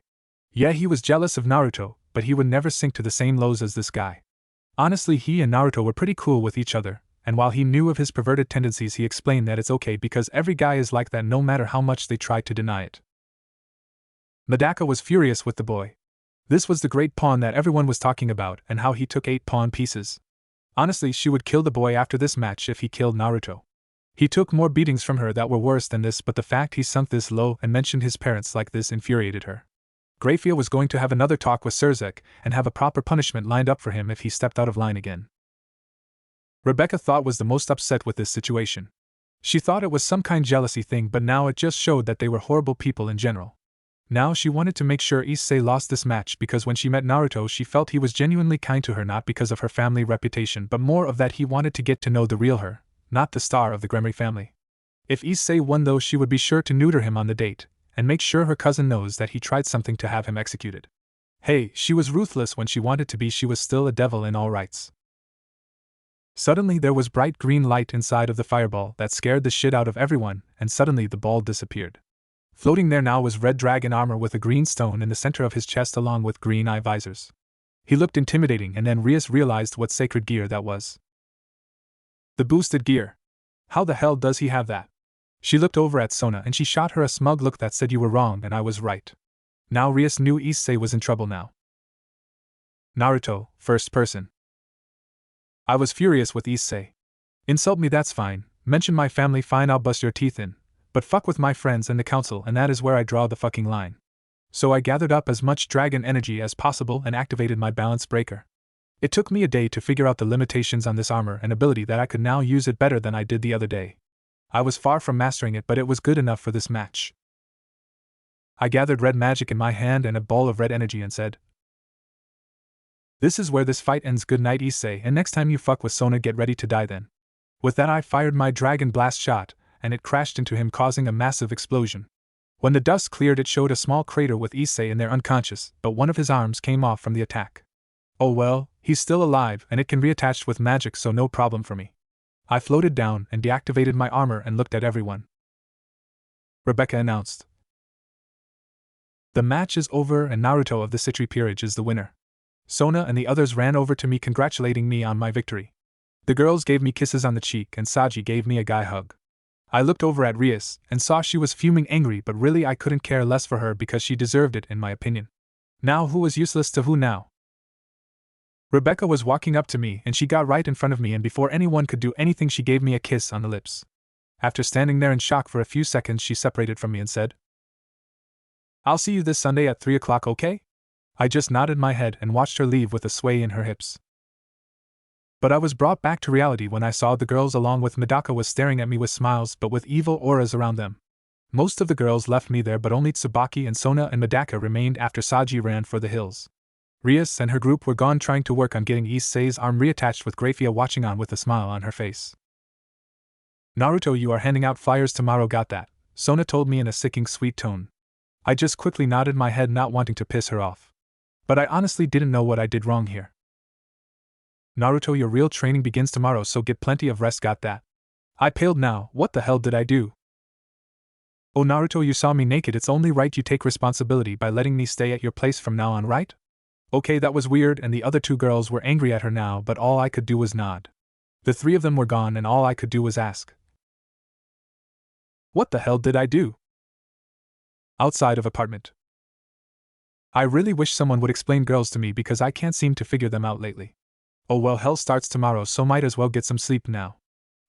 Yeah, he was jealous of Naruto, but he would never sink to the same lows as this guy. Honestly, he and Naruto were pretty cool with each other, and while he knew of his perverted tendencies, he explained that it's okay because every guy is like that no matter how much they try to deny it. Madaka was furious with the boy. This was the great pawn that everyone was talking about and how he took 8 pawn pieces. Honestly, she would kill the boy after this match if he killed Naruto. He took more beatings from her that were worse than this, but the fact he sunk this low and mentioned his parents like this infuriated her. Grafia was going to have another talk with Surzek and have a proper punishment lined up for him if he stepped out of line again. Rebecca thought was the most upset with this situation. She thought it was some kind of jealousy thing, but now it just showed that they were horrible people in general. Now she wanted to make sure Issei lost this match because when she met Naruto she felt he was genuinely kind to her, not because of her family reputation but more of that he wanted to get to know the real her, not the star of the Gremory family. If Issei won though, she would be sure to neuter him on the date, and make sure her cousin knows that he tried something to have him executed. Hey, she was ruthless when she wanted to be, she was still a devil in all rights. Suddenly there was bright green light inside of the fireball that scared the shit out of everyone, and suddenly the ball disappeared. Floating there now was red dragon armor with a green stone in the center of his chest along with green eye visors. He looked intimidating, and then Rias realized what sacred gear that was. The boosted gear. How the hell does he have that? She looked over at Sona and she shot her a smug look that said, "You were wrong and I was right." Now Rias knew Issei was in trouble now. Naruto, first person. I was furious with Issei. Insult me, that's fine. Mention my family, fine, I'll bust your teeth in. But fuck with my friends and the council, and that is where I draw the fucking line. So I gathered up as much dragon energy as possible and activated my balance breaker. It took me a day to figure out the limitations on this armor and ability that I could now use it better than I did the other day. I was far from mastering it, but it was good enough for this match. I gathered red magic in my hand and a ball of red energy and said, "This is where this fight ends. Good night, Issei, and next time you fuck with Sona, get ready to die then." With that I fired my dragon blast shot, and it crashed into him, causing a massive explosion. When the dust cleared, it showed a small crater with Issei in there unconscious, but one of his arms came off from the attack. Oh well, he's still alive and it can reattach with magic, so no problem for me. I floated down and deactivated my armor and looked at everyone. Rebecca announced, "The match is over and Naruto of the Citri peerage is the winner." Sona and the others ran over to me congratulating me on my victory. The girls gave me kisses on the cheek and Saji gave me a guy hug. I looked over at Rias and saw she was fuming angry, but really I couldn't care less for her because she deserved it in my opinion. Now who was useless to who now? Rebecca was walking up to me and she got right in front of me, and before anyone could do anything she gave me a kiss on the lips. After standing there in shock for a few seconds, she separated from me and said, "I'll see you this Sunday at 3 o'clock, okay?" I just nodded my head and watched her leave with a sway in her hips. But I was brought back to reality when I saw the girls along with Madaka was staring at me with smiles but with evil auras around them. Most of the girls left me there, but only Tsubaki and Sona and Madaka remained after Saji ran for the hills. Rias and her group were gone trying to work on getting Issei's arm reattached, with Grafia watching on with a smile on her face. "Naruto, you are handing out flyers tomorrow, got that?" Sona told me in a sicking sweet tone. I just quickly nodded my head, not wanting to piss her off. But I honestly didn't know what I did wrong here. "Naruto, your real training begins tomorrow, so get plenty of rest, got that?" I paled now. What the hell did I do? "Oh Naruto, you saw me naked, it's only right you take responsibility by letting me stay at your place from now on, right?" Okay, that was weird, and the other two girls were angry at her now, but all I could do was nod. The three of them were gone and all I could do was ask, what the hell did I do? Outside of apartment. I really wish someone would explain girls to me because I can't seem to figure them out lately. Oh well, hell starts tomorrow, so might as well get some sleep now.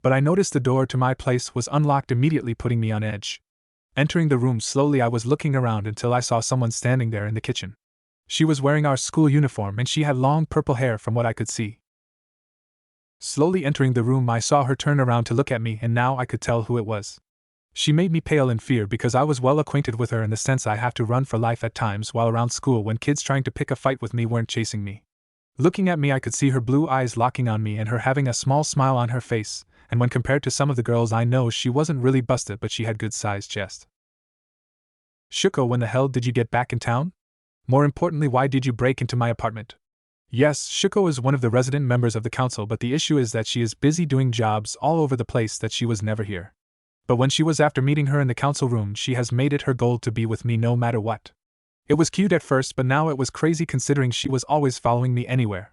But I noticed the door to my place was unlocked, immediately putting me on edge. Entering the room slowly, I was looking around until I saw someone standing there in the kitchen. She was wearing our school uniform and she had long purple hair from what I could see. Slowly entering the room, I saw her turn around to look at me, and now I could tell who it was. She made me pale in fear because I was well acquainted with her in the sense I have to run for life at times while around school when kids trying to pick a fight with me weren't chasing me. Looking at me, I could see her blue eyes locking on me and her having a small smile on her face, and when compared to some of the girls I know, she wasn't really busted, but she had good-sized chest. Shuko, when the hell did you get back in town? More importantly, why did you break into my apartment? Yes, Shuko is one of the resident members of the council, but the issue is that she is busy doing jobs all over the place that she was never here. But when she was after meeting her in the council room, she has made it her goal to be with me no matter what. It was cute at first, but now it was crazy considering she was always following me anywhere.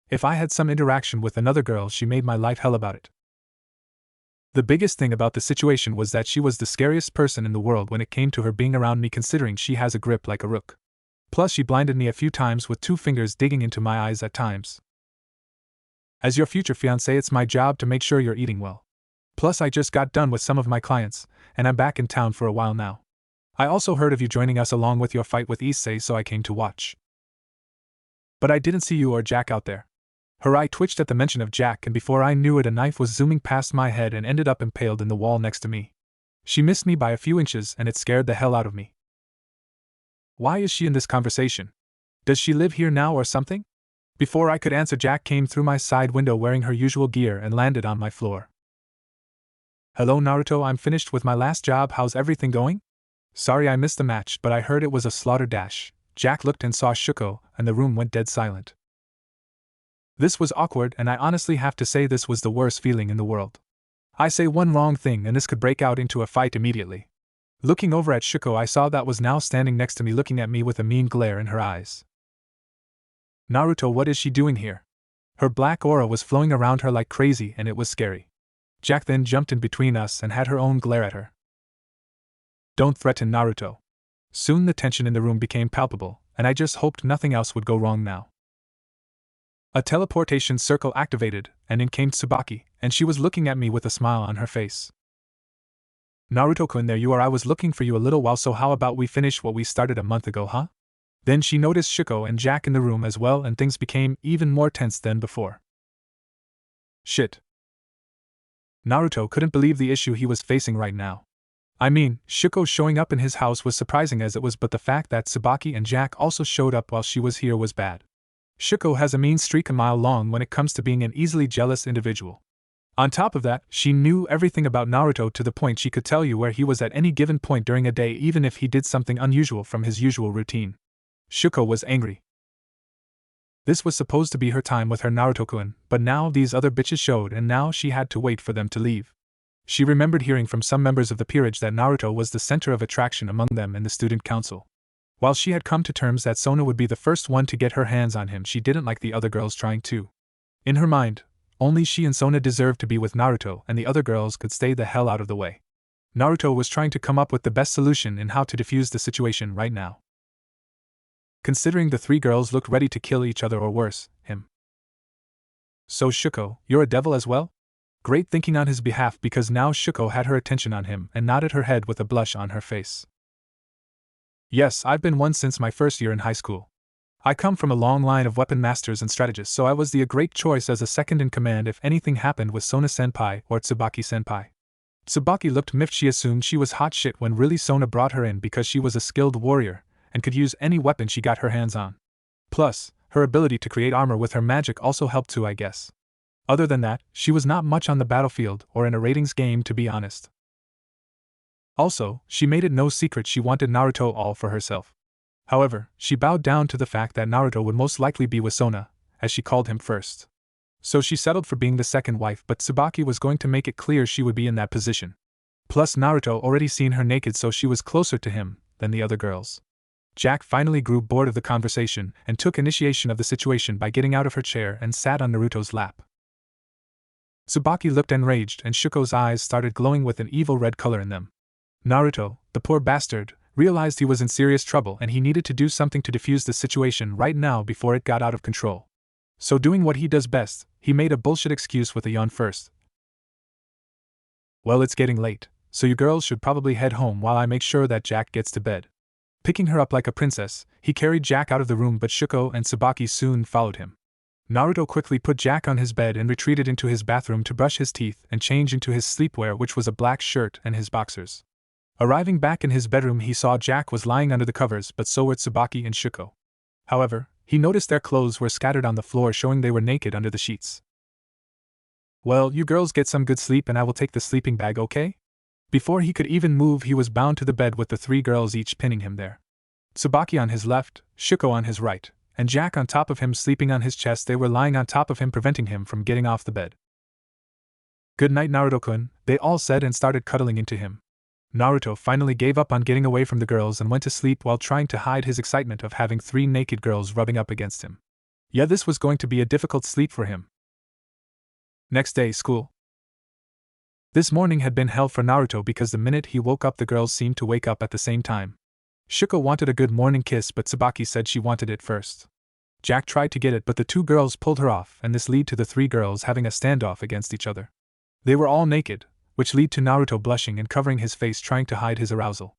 If I had some interaction with another girl, she made my life hell about it. The biggest thing about the situation was that she was the scariest person in the world when it came to her being around me, considering she has a grip like a rook. Plus, she blinded me a few times with 2 fingers digging into my eyes at times. As your future fiancé, it's my job to make sure you're eating well. Plus, I just got done with some of my clients, and I'm back in town for a while now. I also heard of you joining us along with your fight with Issei, so I came to watch. But I didn't see you or Jack out there. Her eye twitched at the mention of Jack, and before I knew it, a knife was zooming past my head and ended up impaled in the wall next to me. She missed me by a few inches, and it scared the hell out of me. Why is she in this conversation? Does she live here now or something? Before I could answer, Jack came through my side window wearing her usual gear and landed on my floor. Hello Naruto, I'm finished with my last job, how's everything going? Sorry I missed the match, but I heard it was a slaughter dash. Jack looked and saw Shuko, and the room went dead silent. This was awkward, and I honestly have to say this was the worst feeling in the world. I say one wrong thing and this could break out into a fight immediately. Looking over at Shuko, I saw that was now standing next to me, looking at me with a mean glare in her eyes. Naruto, what is she doing here? Her black aura was flowing around her like crazy, and it was scary. Jack then jumped in between us and had her own glare at her. Don't threaten Naruto. Soon the tension in the room became palpable, and I just hoped nothing else would go wrong now. A teleportation circle activated, and in came Tsubaki, and she was looking at me with a smile on her face. Naruto-kun, there you are, I was looking for you a little while, so how about we finish what we started a month ago, huh? Then she noticed Shuko and Jack in the room as well, and things became even more tense than before. Shit. Naruto couldn't believe the issue he was facing right now. I mean, Shuko showing up in his house was surprising as it was, but the fact that Tsubaki and Jack also showed up while she was here was bad. Shuko has a mean streak a mile long when it comes to being an easily jealous individual. On top of that, she knew everything about Naruto to the point she could tell you where he was at any given point during a day, even if he did something unusual from his usual routine. Shuko was angry. This was supposed to be her time with her Naruto-kun, but now these other bitches showed, and now she had to wait for them to leave. She remembered hearing from some members of the peerage that Naruto was the center of attraction among them in the student council. While she had come to terms that Sona would be the first one to get her hands on him, she didn't like the other girls trying to. In her mind, only she and Sona deserved to be with Naruto, and the other girls could stay the hell out of the way. Naruto was trying to come up with the best solution in how to defuse the situation right now. Considering the 3 girls looked ready to kill each other or worse, him. So Shuko, you're a devil as well? Great thinking on his behalf, because now Shuko had her attention on him and nodded her head with a blush on her face. Yes, I've been one since my first year in high school. I come from a long line of weapon masters and strategists, so I was the great choice as a second in command if anything happened with Sona-senpai or Tsubaki-senpai. Tsubaki looked miffed. She assumed she was hot shit when really Sona brought her in because she was a skilled warrior and could use any weapon she got her hands on. Plus, her ability to create armor with her magic also helped too, I guess. Other than that, she was not much on the battlefield or in a ratings game, to be honest. Also, she made it no secret she wanted Naruto all for herself. However, she bowed down to the fact that Naruto would most likely be with Sona, as she called him first. So she settled for being the second wife, but Tsubaki was going to make it clear she would be in that position. Plus, Naruto already seen her naked, so she was closer to him than the other girls. Jack finally grew bored of the conversation and took initiation of the situation by getting out of her chair and sat on Naruto's lap. Tsubaki looked enraged and Shuko's eyes started glowing with an evil red color in them. Naruto, the poor bastard, realized he was in serious trouble and he needed to do something to defuse the situation right now before it got out of control. So doing what he does best, he made a bullshit excuse with a yawn first. Well, it's getting late, so you girls should probably head home while I make sure that Jack gets to bed. Picking her up like a princess, he carried Jack out of the room but Shuko and Tsubaki soon followed him. Naruto quickly put Jack on his bed and retreated into his bathroom to brush his teeth and change into his sleepwear, which was a black shirt and his boxers. Arriving back in his bedroom, he saw Jack was lying under the covers, but so were Tsubaki and Shuko. However, he noticed their clothes were scattered on the floor, showing they were naked under the sheets. Well, you girls get some good sleep and I will take the sleeping bag, okay? Before he could even move, he was bound to the bed with the 3 girls each pinning him there. Tsubaki on his left, Shuko on his right, and Jack on top of him sleeping on his chest. They were lying on top of him, preventing him from getting off the bed. Good night, Naruto-kun, they all said and started cuddling into him. Naruto finally gave up on getting away from the girls and went to sleep while trying to hide his excitement of having 3 naked girls rubbing up against him. Yeah, this was going to be a difficult sleep for him. Next day, school. This morning had been hell for Naruto because the minute he woke up the girls seemed to wake up at the same time. Shuko wanted a good morning kiss but Tsubaki said she wanted it first. Jack tried to get it but the 2 girls pulled her off and this led to the 3 girls having a standoff against each other. They were all naked, which led to Naruto blushing and covering his face trying to hide his arousal.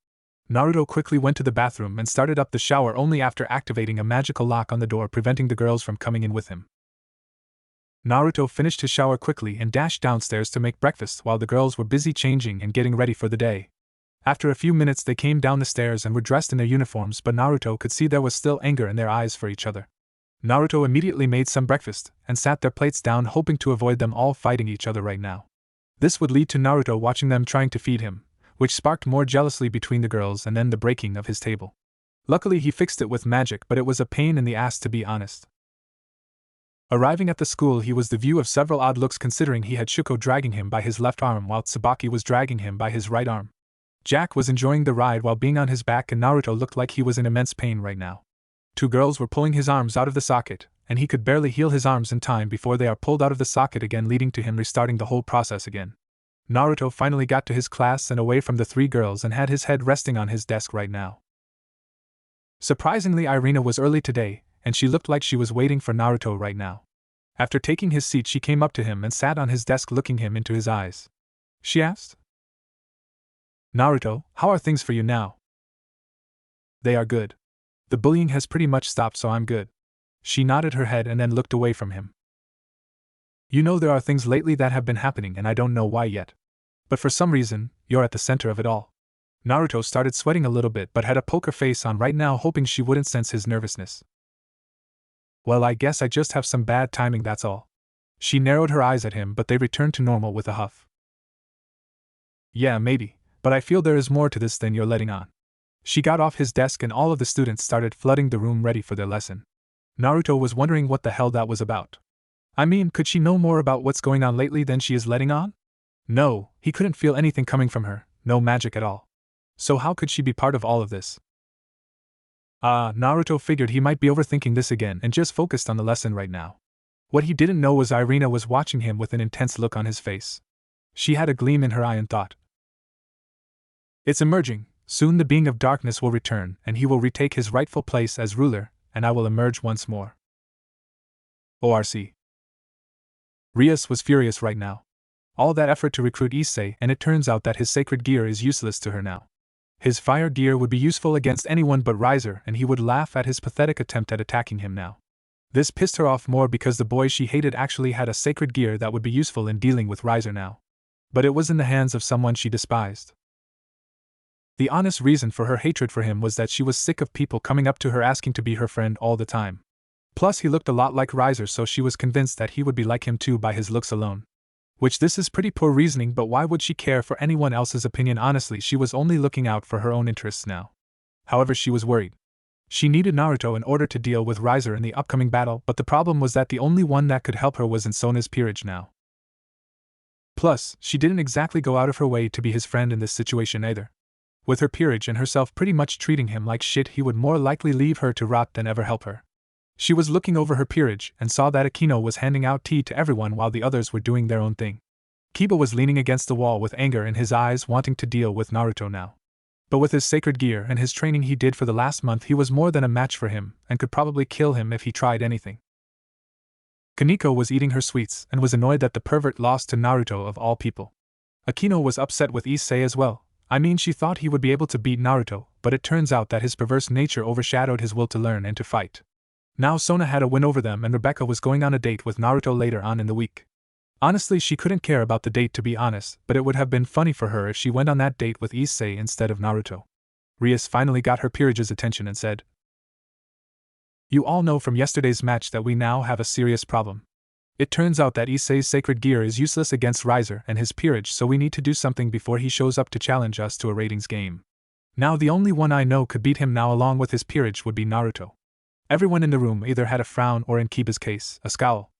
Naruto quickly went to the bathroom and started up the shower only after activating a magical lock on the door preventing the girls from coming in with him. Naruto finished his shower quickly and dashed downstairs to make breakfast while the girls were busy changing and getting ready for the day. After a few minutes they came down the stairs and were dressed in their uniforms but Naruto could see there was still anger in their eyes for each other. Naruto immediately made some breakfast and sat their plates down hoping to avoid them all fighting each other right now. This would lead to Naruto watching them trying to feed him, which sparked more jealousy between the girls and then the breaking of his table. Luckily he fixed it with magic but it was a pain in the ass to be honest. Arriving at the school he was the view of several odd looks considering he had Shuko dragging him by his left arm while Tsubaki was dragging him by his right arm. Jack was enjoying the ride while being on his back and Naruto looked like he was in immense pain right now. 2 girls were pulling his arms out of the socket, and he could barely heal his arms in time before they are pulled out of the socket again leading to him restarting the whole process again. Naruto finally got to his class and away from the 3 girls and had his head resting on his desk right now. Surprisingly Irina was early today, and she looked like she was waiting for Naruto right now. After taking his seat she came up to him and sat on his desk looking him into his eyes. She asked, Naruto, how are things for you now? They are good. The bullying has pretty much stopped so I'm good. She nodded her head and then looked away from him. You know there are things lately that have been happening and I don't know why yet. But for some reason, you're at the center of it all. Naruto started sweating a little bit but had a poker face on right now hoping she wouldn't sense his nervousness. Well, I guess I just have some bad timing, that's all. She narrowed her eyes at him but they returned to normal with a huff. Yeah, maybe. But I feel there is more to this than you're letting on. She got off his desk and all of the students started flooding the room ready for their lesson. Naruto was wondering what the hell that was about. I mean, could she know more about what's going on lately than she is letting on? No, he couldn't feel anything coming from her, no magic at all. So how could she be part of all of this? Naruto figured he might be overthinking this again and just focused on the lesson right now. What he didn't know was Irina was watching him with an intense look on his face. She had a gleam in her eye and thought, it's emerging, soon the being of darkness will return and he will retake his rightful place as ruler, and I will emerge once more. ORC. Rias was furious right now. All that effort to recruit Issei and it turns out that his sacred gear is useless to her now. His fire gear would be useful against anyone but Riser and he would laugh at his pathetic attempt at attacking him now. This pissed her off more because the boy she hated actually had a sacred gear that would be useful in dealing with Riser now. But it was in the hands of someone she despised. The honest reason for her hatred for him was that she was sick of people coming up to her asking to be her friend all the time. Plus he looked a lot like Riser so she was convinced that he would be like him too by his looks alone. Which this is pretty poor reasoning but why would she care for anyone else's opinion honestly she was only looking out for her own interests now. However she was worried. She needed Naruto in order to deal with Riser in the upcoming battle but the problem was that the only one that could help her was in Sona's peerage now. Plus, she didn't exactly go out of her way to be his friend in this situation either. With her peerage and herself pretty much treating him like shit he would more likely leave her to rot than ever help her. She was looking over her peerage and saw that Akino was handing out tea to everyone while the others were doing their own thing. Kiba was leaning against the wall with anger in his eyes, wanting to deal with Naruto now. But with his sacred gear and his training he did for the last month, he was more than a match for him and could probably kill him if he tried anything. Kaneko was eating her sweets and was annoyed that the pervert lost to Naruto of all people. Akino was upset with Issei as well. I mean, she thought he would be able to beat Naruto, but it turns out that his perverse nature overshadowed his will to learn and to fight. Now Sona had a win over them and Rebecca was going on a date with Naruto later on in the week. Honestly, she couldn't care about the date to be honest, but it would have been funny for her if she went on that date with Issei instead of Naruto. Rias finally got her peerage's attention and said, "You all know from yesterday's match that we now have a serious problem. It turns out that Issei's sacred gear is useless against Riser and his peerage, so we need to do something before he shows up to challenge us to a ratings game. Now the only one I know could beat him now along with his peerage would be Naruto." Everyone in the room either had a frown or, in Kiba's case, a scowl.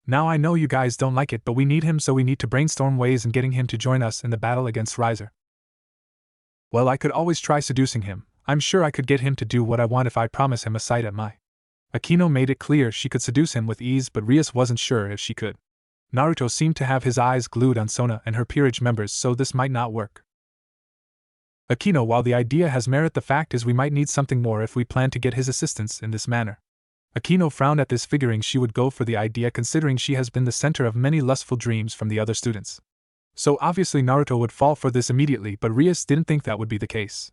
"Now I know you guys don't like it, but we need him, so we need to brainstorm ways in getting him to join us in the battle against Riser." "Well, I could always try seducing him. I'm sure I could get him to do what I want if I promise him a sight at my..." Akino made it clear she could seduce him with ease, but Rias wasn't sure if she could. Naruto seemed to have his eyes glued on Sona and her peerage members, so this might not work. "Akino, while the idea has merit, the fact is we might need something more if we plan to get his assistance in this manner." Akino frowned at this, figuring she would go for the idea considering she has been the center of many lustful dreams from the other students. So obviously Naruto would fall for this immediately, but Rias didn't think that would be the case.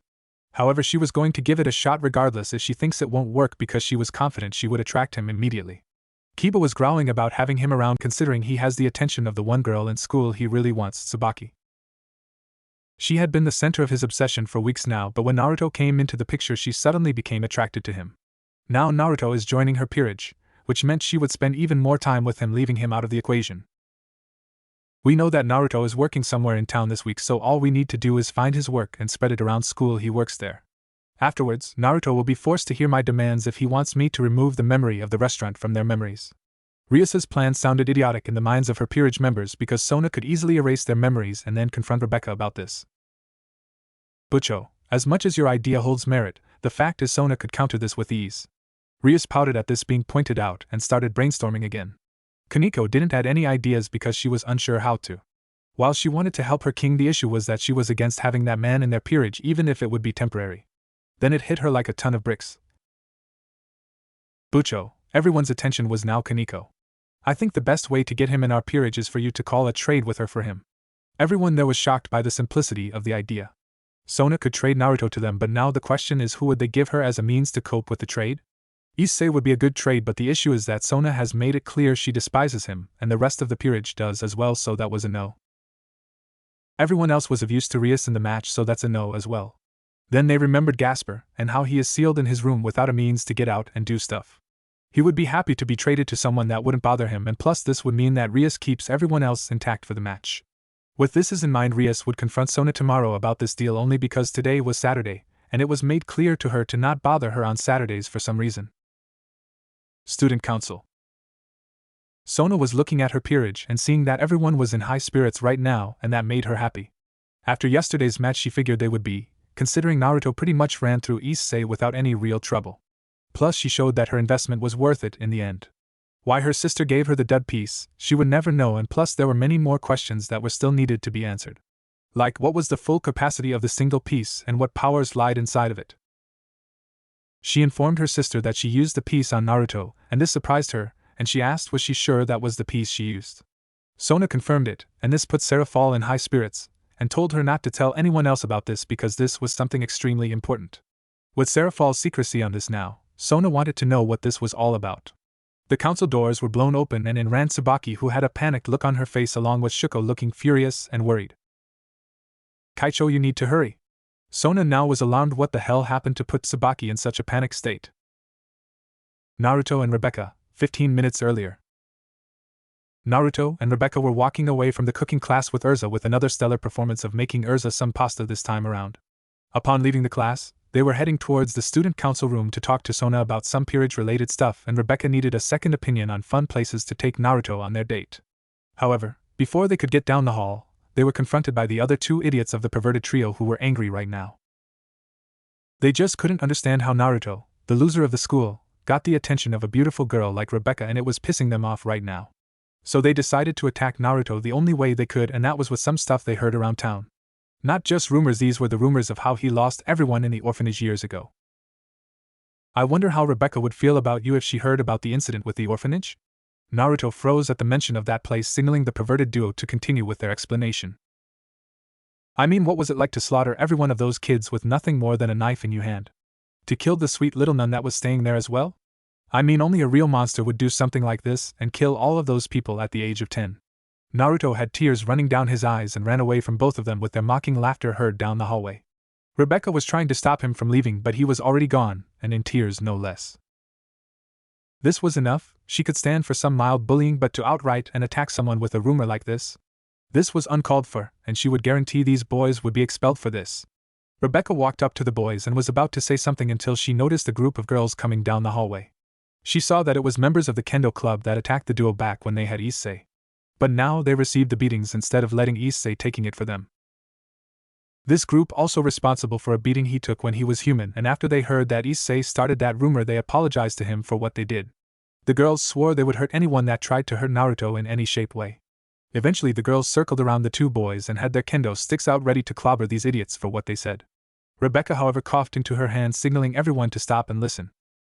However, she was going to give it a shot regardless if she thinks it won't work, because she was confident she would attract him immediately. Kiba was growling about having him around considering he has the attention of the one girl in school he really wants, Tsubaki. She had been the center of his obsession for weeks now, but when Naruto came into the picture she suddenly became attracted to him. Now Naruto is joining her peerage, which meant she would spend even more time with him, leaving him out of the equation. "We know that Naruto is working somewhere in town this week, so all we need to do is find his work and spread it around school he works there. Afterwards, Naruto will be forced to hear my demands if he wants me to remove the memory of the restaurant from their memories." Rias's plan sounded idiotic in the minds of her peerage members because Sona could easily erase their memories and then confront Rebecca about this. "Butcho, as much as your idea holds merit, the fact is Sona could counter this with ease." Rias pouted at this being pointed out and started brainstorming again. Kaneko didn't add any ideas because she was unsure how to. While she wanted to help her king, the issue was that she was against having that man in their peerage even if it would be temporary. Then it hit her like a ton of bricks. "Butcho," everyone's attention was now Kaneko. "I think the best way to get him in our peerage is for you to call a trade with her for him." Everyone there was shocked by the simplicity of the idea. Sona could trade Naruto to them, but now the question is who would they give her as a means to cope with the trade? Issei would be a good trade, but the issue is that Sona has made it clear she despises him, and the rest of the peerage does as well, so that was a no. Everyone else was of use to Rias in the match, so that's a no as well. Then they remembered Gasper, and how he is sealed in his room without a means to get out and do stuff. He would be happy to be traded to someone that wouldn't bother him, and plus this would mean that Rias keeps everyone else intact for the match. With this in mind, Rias would confront Sona tomorrow about this deal only because today was Saturday, and it was made clear to her to not bother her on Saturdays for some reason. Student Council. Sona was looking at her peerage and seeing that everyone was in high spirits right now, and that made her happy. After yesterday's match she figured they would be, considering Naruto pretty much ran through Issei without any real trouble. Plus she showed that her investment was worth it in the end. Why her sister gave her the dud piece, she would never know, and plus there were many more questions that were still needed to be answered. Like, what was the full capacity of the single piece and what powers lied inside of it? She informed her sister that she used the piece on Naruto, and this surprised her, and she asked was she sure that was the piece she used. Sona confirmed it, and this put Seraphal in high spirits, and told her not to tell anyone else about this because this was something extremely important. With Seraphal's secrecy on this now, Sona wanted to know what this was all about. The council doors were blown open and in ran Tsubaki, who had a panicked look on her face, along with Shuko looking furious and worried. "Kaicho, you need to hurry." Sona now was alarmed. What the hell happened to put Tsubaki in such a panicked state? Naruto and Rebecca, 15 minutes earlier. Naruto and Rebecca were walking away from the cooking class with Urza, with another stellar performance of making Urza some pasta this time around. Upon leaving the class, they were heading towards the student council room to talk to Sona about some peerage-related stuff, and Rebecca needed a second opinion on fun places to take Naruto on their date. However, before they could get down the hall, they were confronted by the other two idiots of the perverted trio who were angry right now. They just couldn't understand how Naruto, the loser of the school, got the attention of a beautiful girl like Rebecca, and it was pissing them off right now. So they decided to attack Naruto the only way they could, and that was with some stuff they heard around town. Not just rumors, these were the rumors of how he lost everyone in the orphanage years ago. I wonder how Rebecca would feel about you if she heard about the incident with the orphanage? Naruto froze at the mention of that place, signaling the perverted duo to continue with their explanation. I mean, what was it like to slaughter every one of those kids with nothing more than a knife in your hand? To kill the sweet little nun that was staying there as well? I mean, only a real monster would do something like this and kill all of those people at the age of 10. Naruto had tears running down his eyes and ran away from both of them with their mocking laughter heard down the hallway. Rebecca was trying to stop him from leaving, but he was already gone, and in tears no less. This was enough. She could stand for some mild bullying, but to outright and attack someone with a rumor like this was uncalled for, and she would guarantee these boys would be expelled for this. Rebecca walked up to the boys and was about to say something until she noticed a group of girls coming down the hallway. She saw that it was members of the kendo club that attacked the duo back when they had Issei. But now they received the beatings instead of letting Issei taking it for them. This group also responsible for a beating he took when he was human, and after they heard that Issei started that rumor, they apologized to him for what they did. The girls swore they would hurt anyone that tried to hurt Naruto in any shape way. Eventually the girls circled around the two boys and had their kendo sticks out ready to clobber these idiots for what they said. Rebecca, however, coughed into her hand, signaling everyone to stop and listen.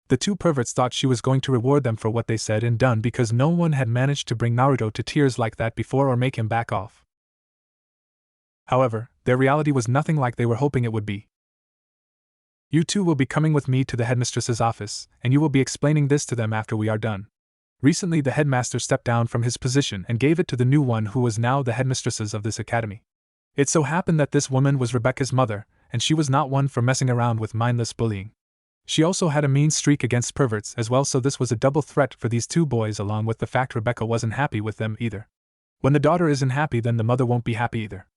The two perverts thought she was going to reward them for what they said and done, because no one had managed to bring Naruto to tears like that before or make him back off. However, their reality was nothing like they were hoping it would be. You two will be coming with me to the headmistress's office, and you will be explaining this to them after we are done. Recently the headmaster stepped down from his position and gave it to the new one who was now the headmistress of this academy. It so happened that this woman was Rebecca's mother, and she was not one for messing around with mindless bullying. She also had a mean streak against perverts as well, so this was a double threat for these two boys, along with the fact Rebecca wasn't happy with them either. When the daughter isn't happy, then the mother won't be happy either.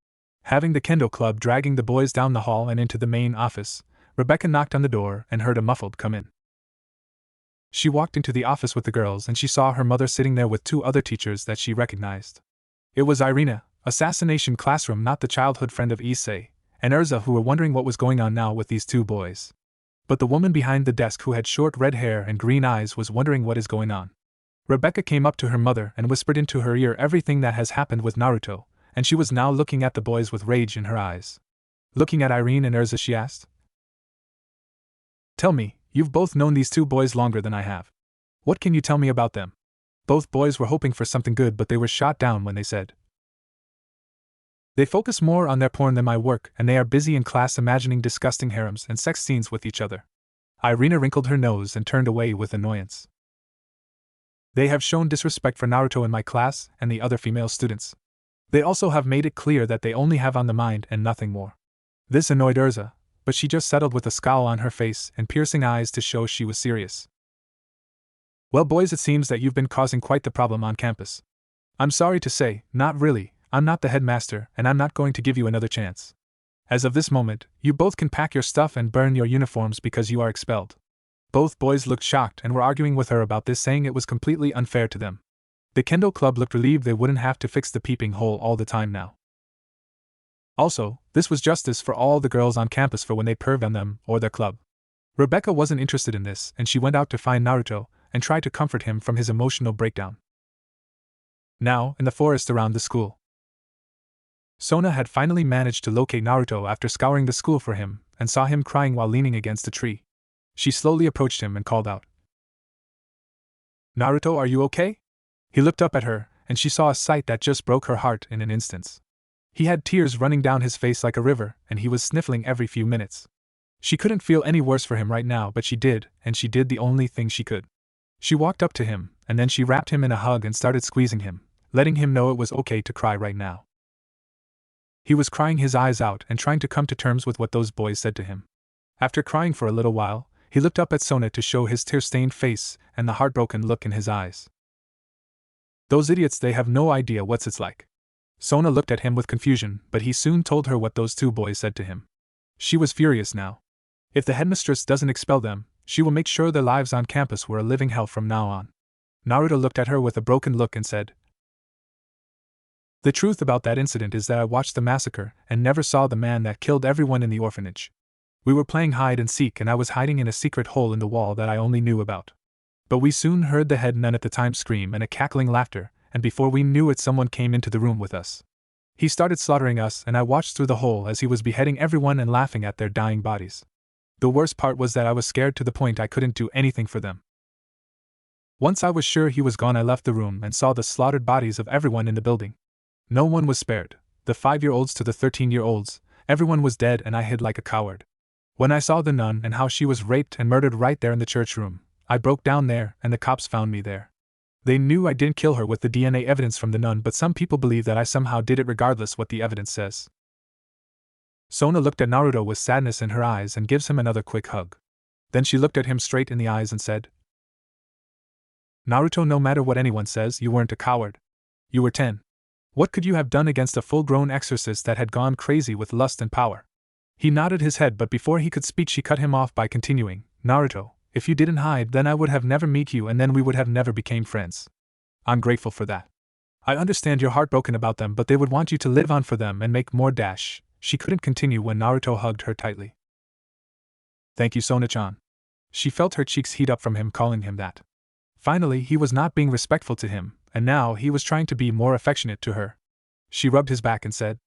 Having the kendo club dragging the boys down the hall and into the main office, Rebecca knocked on the door and heard a muffled "come in." She walked into the office with the girls and she saw her mother sitting there with two other teachers that she recognized. It was Irina, Assassination Classroom, not the childhood friend of Issei, and Urza, who were wondering what was going on now with these two boys. But the woman behind the desk who had short red hair and green eyes was wondering what is going on. Rebecca came up to her mother and whispered into her ear everything that has happened with Naruto, and she was now looking at the boys with rage in her eyes. Looking at Irene and Urza, she asked, "Tell me, you've both known these two boys longer than I have. What can you tell me about them?" Both boys were hoping for something good, but they were shot down when they said, "They focus more on their porn than my work, and they are busy in class imagining disgusting harems and sex scenes with each other." Irina wrinkled her nose and turned away with annoyance. "They have shown disrespect for Naruto in my class and the other female students. They also have made it clear that they only have on the mind and nothing more." This annoyed Urza, but she just settled with a scowl on her face and piercing eyes to show she was serious. "Well, boys, it seems that you've been causing quite the problem on campus. I'm sorry to say, not really. I'm not the headmaster, and I'm not going to give you another chance. As of this moment, you both can pack your stuff and burn your uniforms because you are expelled." Both boys looked shocked and were arguing with her about this, saying it was completely unfair to them. The kendo club looked relieved they wouldn't have to fix the peeping hole all the time now. Also, this was justice for all the girls on campus for when they perved on them or their club. Rebecca wasn't interested in this, and she went out to find Naruto and tried to comfort him from his emotional breakdown. Now, in the forest around the school, Sona had finally managed to locate Naruto after scouring the school for him and saw him crying while leaning against a tree. She slowly approached him and called out, "Naruto, are you okay?" He looked up at her, and she saw a sight that just broke her heart in an instant. He had tears running down his face like a river, and he was sniffling every few minutes. She couldn't feel any worse for him right now, but she did, and she did the only thing she could. She walked up to him, and then she wrapped him in a hug and started squeezing him, letting him know it was okay to cry right now. He was crying his eyes out and trying to come to terms with what those boys said to him. After crying for a little while, he looked up at Sona to show his tear-stained face and the heartbroken look in his eyes. "Those idiots, they have no idea what it's like." Sona looked at him with confusion, but he soon told her what those two boys said to him. She was furious now. If the headmistress doesn't expel them, she will make sure their lives on campus were a living hell from now on. Naruto looked at her with a broken look and said, "The truth about that incident is that I watched the massacre and never saw the man that killed everyone in the orphanage. We were playing hide and seek, and I was hiding in a secret hole in the wall that I only knew about. But we soon heard the head nun at the time scream and a cackling laughter, and before we knew it someone came into the room with us. He started slaughtering us and I watched through the hole as he was beheading everyone and laughing at their dying bodies. The worst part was that I was scared to the point I couldn't do anything for them. Once I was sure he was gone, I left the room and saw the slaughtered bodies of everyone in the building. No one was spared, the 5-year-olds to the 13-year-olds, everyone was dead and I hid like a coward. When I saw the nun and how she was raped and murdered right there in the church room, I broke down there and the cops found me there. They knew I didn't kill her with the DNA evidence from the nun, but some people believe that I somehow did it regardless what the evidence says. Sona looked at Naruto with sadness in her eyes and gives him another quick hug. Then she looked at him straight in the eyes and said, "Naruto, no matter what anyone says, you weren't a coward. You were 10. What could you have done against a full-grown exorcist that had gone crazy with lust and power?" He nodded his head, but before he could speak she cut him off by continuing, "Naruto, if you didn't hide, then I would have never met you and then we would have never became friends. I'm grateful for that. I understand you're heartbroken about them, but they would want you to live on for them and make more dash." She couldn't continue when Naruto hugged her tightly. "Thank you, Sona-chan." She felt her cheeks heat up from him calling him that. Finally, he was not being respectful to him, and now he was trying to be more affectionate to her. She rubbed his back and said,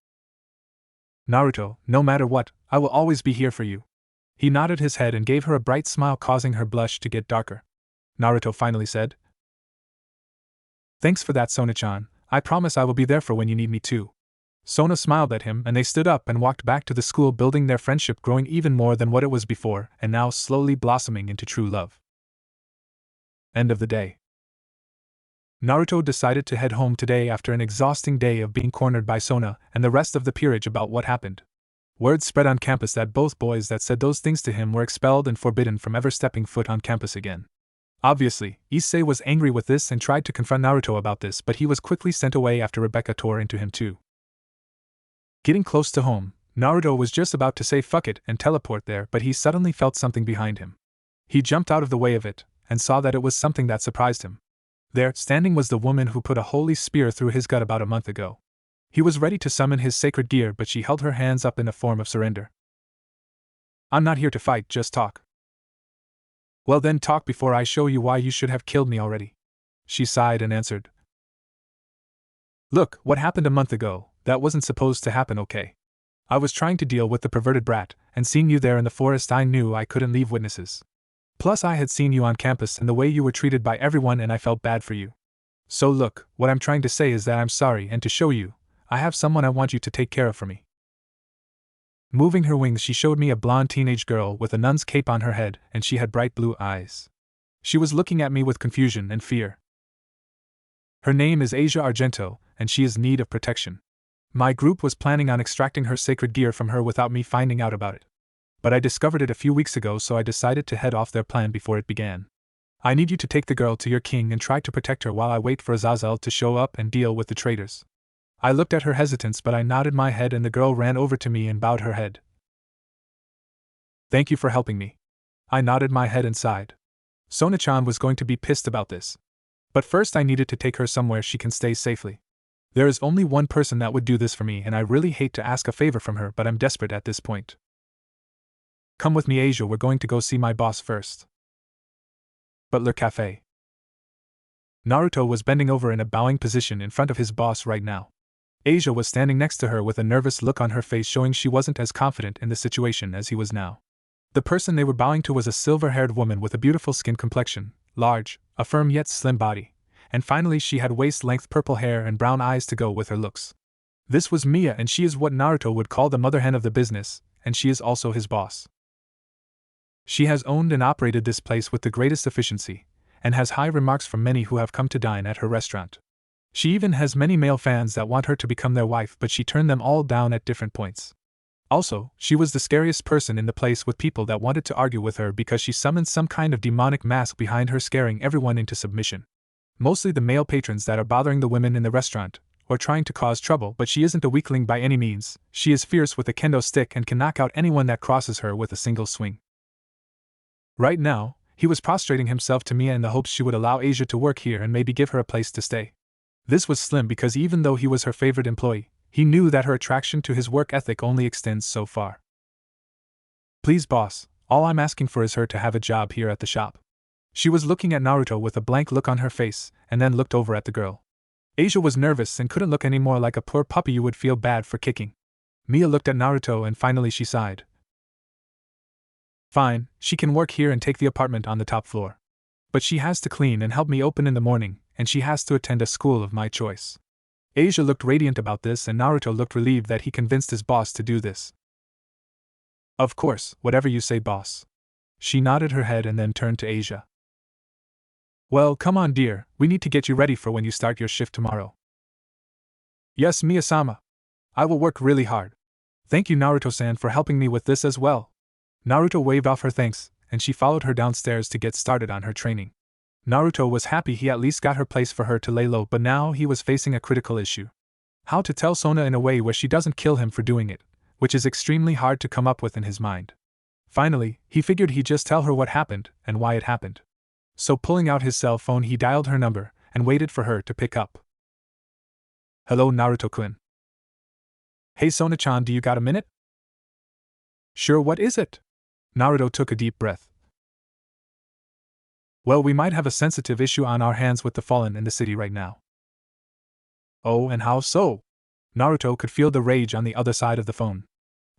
"Naruto, no matter what, I will always be here for you." He nodded his head and gave her a bright smile, causing her blush to get darker. Naruto finally said, "Thanks for that, Sona-chan. I promise I will be there for when you need me too." Sona smiled at him and they stood up and walked back to the school building, their friendship growing even more than what it was before and now slowly blossoming into true love. End of the day. Naruto decided to head home today after an exhausting day of being cornered by Sona and the rest of the peerage about what happened. Word spread on campus that both boys that said those things to him were expelled and forbidden from ever stepping foot on campus again. Obviously, Issei was angry with this and tried to confront Naruto about this, but he was quickly sent away after Rebecca tore into him too. Getting close to home, Naruto was just about to say fuck it and teleport there, but he suddenly felt something behind him. He jumped out of the way of it, and saw that it was something that surprised him. There, standing, was the woman who put a holy spear through his gut about a month ago. He was ready to summon his sacred gear, but she held her hands up in a form of surrender. "I'm not here to fight, just talk." "Well then talk before I show you why you should have killed me already." She sighed and answered, "Look, what happened a month ago, that wasn't supposed to happen, okay? I was trying to deal with the perverted brat, and seeing you there in the forest I knew I couldn't leave witnesses. Plus I had seen you on campus and the way you were treated by everyone and I felt bad for you. So look, what I'm trying to say is that I'm sorry, and to show you, I have someone I want you to take care of for me." Moving her wings, she showed me a blonde teenage girl with a nun's cape on her head, and she had bright blue eyes. She was looking at me with confusion and fear. Her name is Asia Argento, and she is in need of protection. My group was planning on extracting her sacred gear from her without me finding out about it. But I discovered it a few weeks ago, so I decided to head off their plan before it began. I need you to take the girl to your king and try to protect her while I wait for Azazel to show up and deal with the traitors. I looked at her hesitance, but I nodded my head and the girl ran over to me and bowed her head. "Thank you for helping me." I nodded my head and sighed. Sona-chan was going to be pissed about this. But first I needed to take her somewhere she can stay safely. There is only one person that would do this for me, and I really hate to ask a favor from her, but I'm desperate at this point. "Come with me, Asia, we're going to go see my boss first." Butler Cafe. Naruto was bending over in a bowing position in front of his boss right now. Asia was standing next to her with a nervous look on her face, showing she wasn't as confident in the situation as he was now. The person they were bowing to was a silver-haired woman with a beautiful skin complexion, large, a firm yet slim body, and finally she had waist-length purple hair and brown eyes to go with her looks. This was Mia, and she is what Naruto would call the mother hen of the business, and she is also his boss. She has owned and operated this place with the greatest efficiency, and has high remarks from many who have come to dine at her restaurant. She even has many male fans that want her to become their wife, but she turned them all down at different points. Also, she was the scariest person in the place, with people that wanted to argue with her because she summoned some kind of demonic mask behind her, scaring everyone into submission. Mostly the male patrons that are bothering the women in the restaurant, or trying to cause trouble, but she isn't a weakling by any means. She is fierce with a kendo stick and can knock out anyone that crosses her with a single swing. Right now, he was prostrating himself to Mia in the hopes she would allow Asia to work here and maybe give her a place to stay. This was slim because even though he was her favorite employee, he knew that her attraction to his work ethic only extends so far. "Please, boss, all I'm asking for is her to have a job here at the shop. She was looking at Naruto with a blank look on her face, and then looked over at the girl. Asia was nervous and couldn't look any more like a poor puppy you would feel bad for kicking. Mia looked at Naruto and finally she sighed. Fine, she can work here and take the apartment on the top floor. But she has to clean and help me open in the morning, and she has to attend a school of my choice. Asia looked radiant about this and Naruto looked relieved that he convinced his boss to do this. Of course, whatever you say, boss. She nodded her head and then turned to Asia. Well, come on dear, we need to get you ready for when you start your shift tomorrow. Yes, Mia-sama. I will work really hard. Thank you Naruto-san for helping me with this as well. Naruto waved off her thanks, and she followed her downstairs to get started on her training. Naruto was happy he at least got her place for her to lay low, but now he was facing a critical issue. How to tell Sona in a way where she doesn't kill him for doing it, which is extremely hard to come up with in his mind. Finally, he figured he'd just tell her what happened and why it happened. So pulling out his cell phone he dialed her number and waited for her to pick up. Hello Naruto-kun. Hey Sona-chan, do you got a minute? Sure, what is it? Naruto took a deep breath. Well, we might have a sensitive issue on our hands with the fallen in the city right now. Oh, and how so? Naruto could feel the rage on the other side of the phone.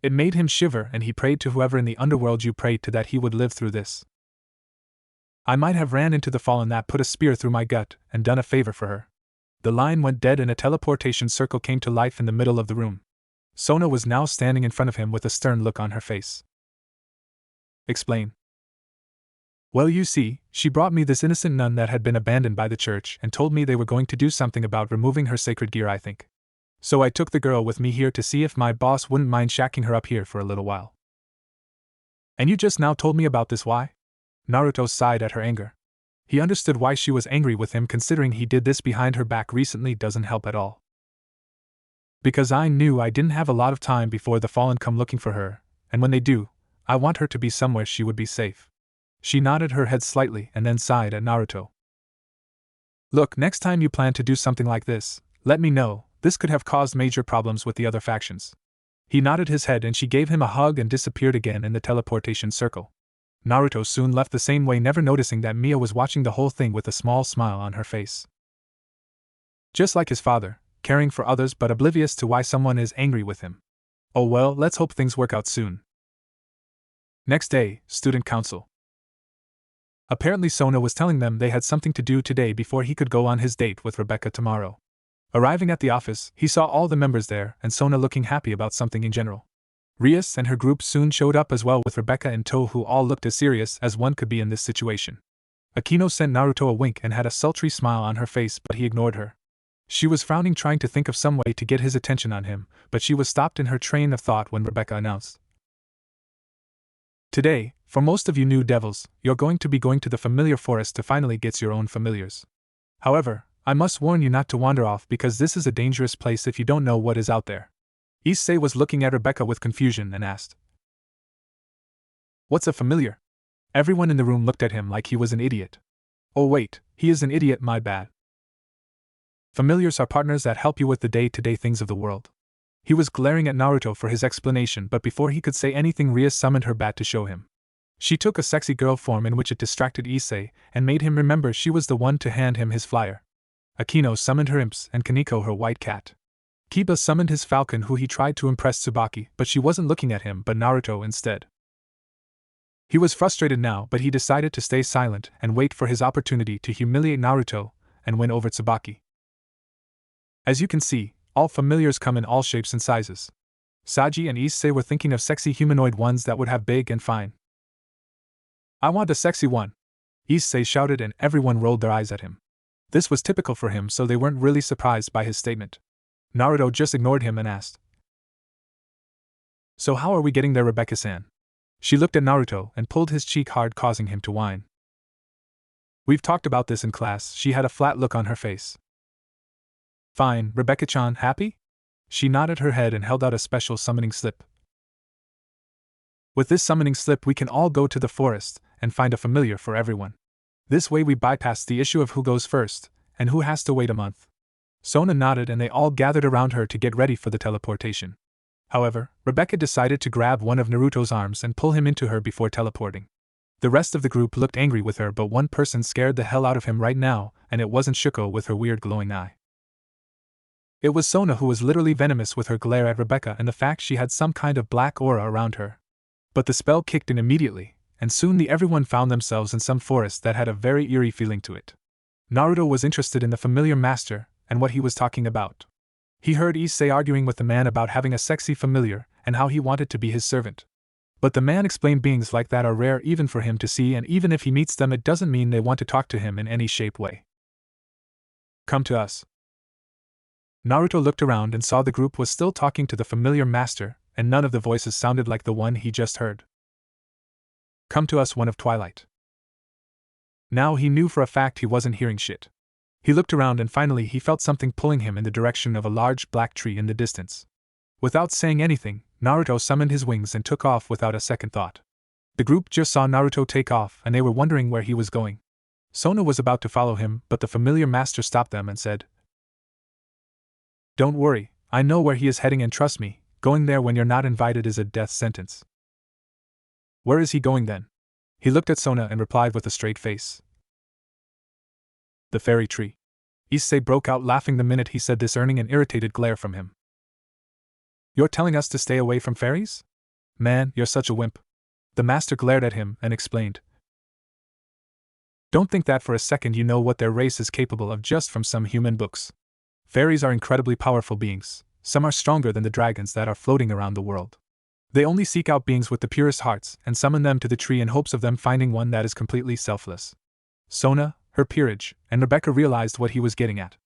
It made him shiver and he prayed to whoever in the underworld you prayed to that he would live through this. I might have ran into the fallen that put a spear through my gut and done a favor for her. The line went dead and a teleportation circle came to life in the middle of the room. Sona was now standing in front of him with a stern look on her face. Explain. Well, you see, she brought me this innocent nun that had been abandoned by the church and told me they were going to do something about removing her sacred gear, I think. So I took the girl with me here to see if my boss wouldn't mind shacking her up here for a little while. And you just now told me about this, why? Naruto sighed at her anger. He understood why she was angry with him, considering he did this behind her back recently doesn't help at all. Because I knew I didn't have a lot of time before the fallen come looking for her, and when they do, I want her to be somewhere she would be safe. She nodded her head slightly and then sighed at Naruto. Look, next time you plan to do something like this, let me know, this could have caused major problems with the other factions. He nodded his head and she gave him a hug and disappeared again in the teleportation circle. Naruto soon left the same way, never noticing that Mia was watching the whole thing with a small smile on her face. Just like his father, caring for others but oblivious to why someone is angry with him. Oh well, let's hope things work out soon. Next day, student council. Apparently Sona was telling them they had something to do today before he could go on his date with Rebecca tomorrow. Arriving at the office, he saw all the members there and Sona looking happy about something in general. Rias and her group soon showed up as well with Rebecca in tow, who all looked as serious as one could be in this situation. Akino sent Naruto a wink and had a sultry smile on her face, but he ignored her. She was frowning, trying to think of some way to get his attention on him, but she was stopped in her train of thought when Rebecca announced. Today, for most of you new devils, you're going to be going to the familiar forest to finally get your own familiars. However, I must warn you not to wander off because this is a dangerous place if you don't know what is out there. Issei was looking at Rebecca with confusion and asked, What's a familiar? Everyone in the room looked at him like he was an idiot. Oh wait, he is an idiot, my bad. Familiars are partners that help you with the day-to-day things of the world. He was glaring at Naruto for his explanation, but before he could say anything, Rias summoned her bat to show him. She took a sexy girl form in which it distracted Issei and made him remember she was the one to hand him his flyer. Akino summoned her imps and Kaneko her white cat. Kiba summoned his falcon, who he tried to impress Tsubaki, but she wasn't looking at him but Naruto instead. He was frustrated now, but he decided to stay silent and wait for his opportunity to humiliate Naruto and win over Tsubaki. As you can see, all familiars come in all shapes and sizes. Saji and Issei were thinking of sexy humanoid ones that would have big and fine. I want a sexy one, Issei shouted, and everyone rolled their eyes at him. This was typical for him, so they weren't really surprised by his statement. Naruto just ignored him and asked, So how are we getting there, Rebecca-san? She looked at Naruto and pulled his cheek hard, causing him to whine. We've talked about this in class. She had a flat look on her face. Fine, Rebecca-chan, happy? She nodded her head and held out a special summoning slip. With this summoning slip we can all go to the forest and find a familiar for everyone. This way we bypass the issue of who goes first and who has to wait a month. Sona nodded and they all gathered around her to get ready for the teleportation. However, Rebecca decided to grab one of Naruto's arms and pull him into her before teleporting. The rest of the group looked angry with her, but one person scared the hell out of him right now, and it wasn't Shuko with her weird glowing eye. It was Sona, who was literally venomous with her glare at Rebecca and the fact she had some kind of black aura around her. But the spell kicked in immediately, and soon everyone found themselves in some forest that had a very eerie feeling to it. Naruto was interested in the familiar master and what he was talking about. He heard Issei arguing with the man about having a sexy familiar and how he wanted to be his servant. But the man explained beings like that are rare even for him to see, and even if he meets them, it doesn't mean they want to talk to him in any shape way. Come to us. Naruto looked around and saw the group was still talking to the familiar master, and none of the voices sounded like the one he just heard. Come to us, one of Twilight. Now he knew for a fact he wasn't hearing shit. He looked around and finally he felt something pulling him in the direction of a large black tree in the distance. Without saying anything, Naruto summoned his wings and took off without a second thought. The group just saw Naruto take off and they were wondering where he was going. Sona was about to follow him, but the familiar master stopped them and said, "Don't worry, I know where he is heading, and trust me, going there when you're not invited is a death sentence." "Where is he going then?" He looked at Sona and replied with a straight face. "The fairy tree." Issei broke out laughing the minute he said this, earning an irritated glare from him. "You're telling us to stay away from fairies? Man, you're such a wimp." The master glared at him and explained. "Don't think that for a second you know what their race is capable of just from some human books. Fairies are incredibly powerful beings, some are stronger than the dragons that are floating around the world. They only seek out beings with the purest hearts and summon them to the tree in hopes of them finding one that is completely selfless." Sona, her peerage, and Rebecca realized what he was getting at.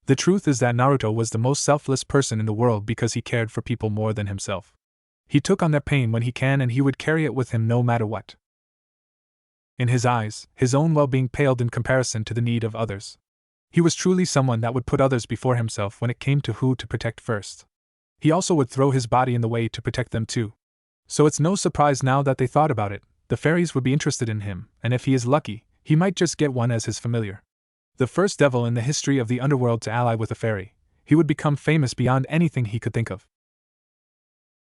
The truth is that Naruto was the most selfless person in the world because he cared for people more than himself. He took on their pain when he can, and he would carry it with him no matter what. In his eyes, his own well-being paled in comparison to the need of others. He was truly someone that would put others before himself when it came to who to protect first. He also would throw his body in the way to protect them too. So it's no surprise now that they thought about it, the fairies would be interested in him, and if he is lucky, he might just get one as his familiar. The first devil in the history of the underworld to ally with a fairy, he would become famous beyond anything he could think of.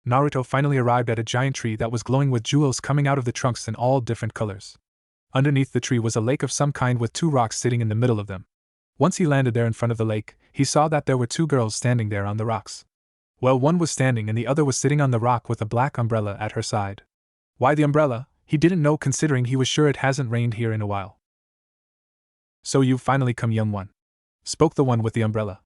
Naruto finally arrived at a giant tree that was glowing with jewels coming out of the trunks in all different colors. Underneath the tree was a lake of some kind with two rocks sitting in the middle of them. Once he landed there in front of the lake, he saw that there were two girls standing there on the rocks. Well, one was standing and the other was sitting on the rock with a black umbrella at her side. Why the umbrella? He didn't know, considering he was sure it hasn't rained here in a while. "So you've finally come, young one," spoke the one with the umbrella.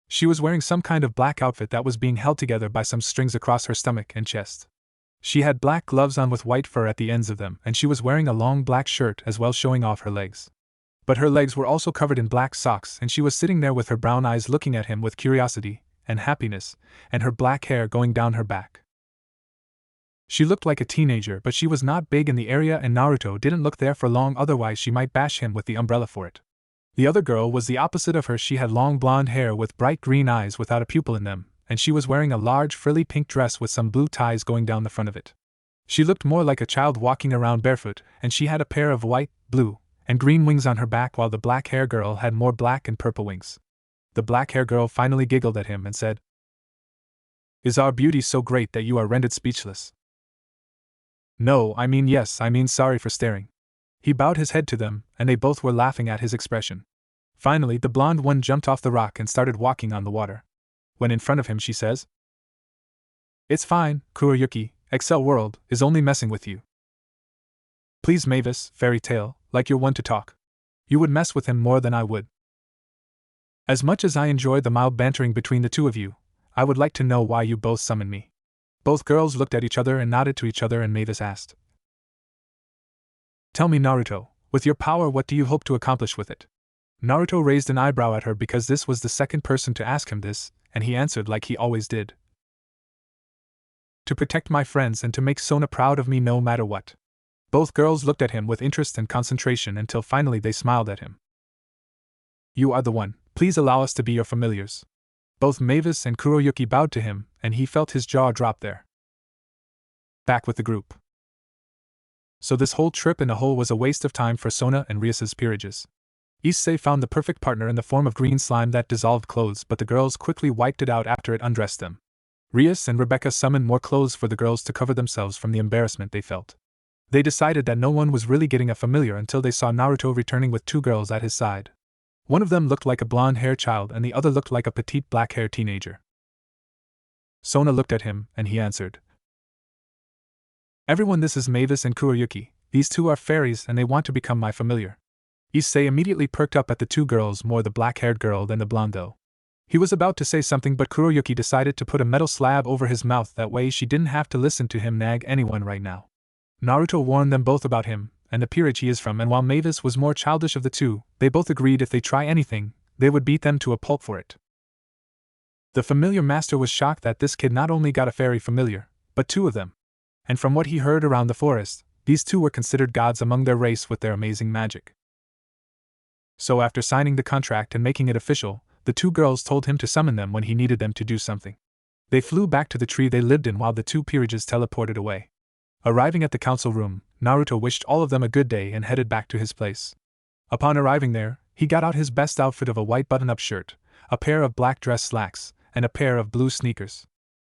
She was wearing some kind of black outfit that was being held together by some strings across her stomach and chest. She had black gloves on with white fur at the ends of them, and she was wearing a long black shirt as well, showing off her legs. But her legs were also covered in black socks, and she was sitting there with her brown eyes looking at him with curiosity and happiness, and her black hair going down her back. She looked like a teenager, but she was not big in the area, and Naruto didn't look there for long, otherwise she might bash him with the umbrella for it. The other girl was the opposite of her. She had long blonde hair with bright green eyes without a pupil in them, and she was wearing a large frilly pink dress with some blue ties going down the front of it. She looked more like a child walking around barefoot, and she had a pair of white, blue, and green wings on her back, while the black hair girl had more black and purple wings. The black hair girl finally giggled at him and said, "Is our beauty so great that you are rendered speechless?" "No, I mean yes, I mean sorry for staring." He bowed his head to them, and they both were laughing at his expression. Finally, the blonde one jumped off the rock and started walking on the water. When in front of him, she says, "It's fine, Kuroyuki, Excel World is only messing with you. Please, Mavis, fairy tale, like you're one to talk. You would mess with him more than I would." As much as I enjoy the mild bantering between the two of you, I would like to know why you both summoned me. Both girls looked at each other and nodded to each other, and Mavis asked, "Tell me, Naruto, with your power, what do you hope to accomplish with it?" Naruto raised an eyebrow at her because this was the second person to ask him this, and he answered like he always did. "To protect my friends and to make Sona proud of me no matter what." Both girls looked at him with interest and concentration until finally they smiled at him. "You are the one, please allow us to be your familiars." Both Mavis and Kuroyuki bowed to him, and he felt his jaw drop there. Back with the group. So this whole trip in a whole was a waste of time for Sona and Rias's peerages. Issei found the perfect partner in the form of green slime that dissolved clothes, but the girls quickly wiped it out after it undressed them. Rias and Rebecca summoned more clothes for the girls to cover themselves from the embarrassment they felt. They decided that no one was really getting a familiar until they saw Naruto returning with two girls at his side. One of them looked like a blonde-haired child and the other looked like a petite black-haired teenager. Sona looked at him, and he answered. Everyone, this is Mavis and Kuroyuki. These two are fairies and they want to become my familiar. Issei immediately perked up at the two girls, more the black-haired girl than the blonde though. He was about to say something but Kuroyuki decided to put a metal slab over his mouth, that way she didn't have to listen to him nag anyone right now. Naruto warned them both about him, and the peerage he is from, and while Mavis was more childish of the two, they both agreed if they try anything, they would beat them to a pulp for it. The familiar master was shocked that this kid not only got a fairy familiar, but two of them. And from what he heard around the forest, these two were considered gods among their race with their amazing magic. So after signing the contract and making it official, the two girls told him to summon them when he needed them to do something. They flew back to the tree they lived in while the two peerages teleported away. Arriving at the council room, Naruto wished all of them a good day and headed back to his place. Upon arriving there, he got out his best outfit of a white button-up shirt, a pair of black dress slacks, and a pair of blue sneakers.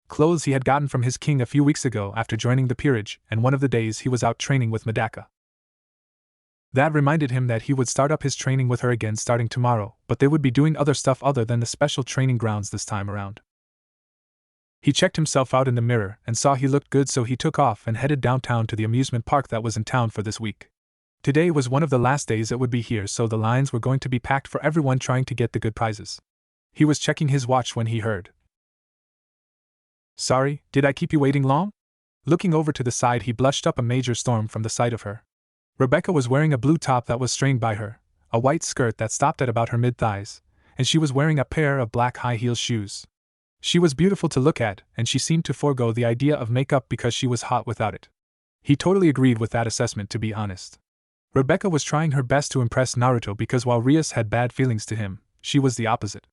Clothes he had gotten from his king a few weeks ago after joining the peerage, and one of the days he was out training with Medaka. That reminded him that he would start up his training with her again starting tomorrow, but they would be doing other stuff other than the special training grounds this time around. He checked himself out in the mirror and saw he looked good, so he took off and headed downtown to the amusement park that was in town for this week. Today was one of the last days it would be here, so the lines were going to be packed for everyone trying to get the good prizes. He was checking his watch when he heard. Sorry, did I keep you waiting long? Looking over to the side, he blushed up a major storm from the sight of her. Rebecca was wearing a blue top that was strained by her, a white skirt that stopped at about her mid-thighs, and she was wearing a pair of black high-heel shoes. She was beautiful to look at, and she seemed to forego the idea of makeup because she was hot without it. He totally agreed with that assessment, to be honest. Rebecca was trying her best to impress Naruto because while Rias had bad feelings to him, she was the opposite.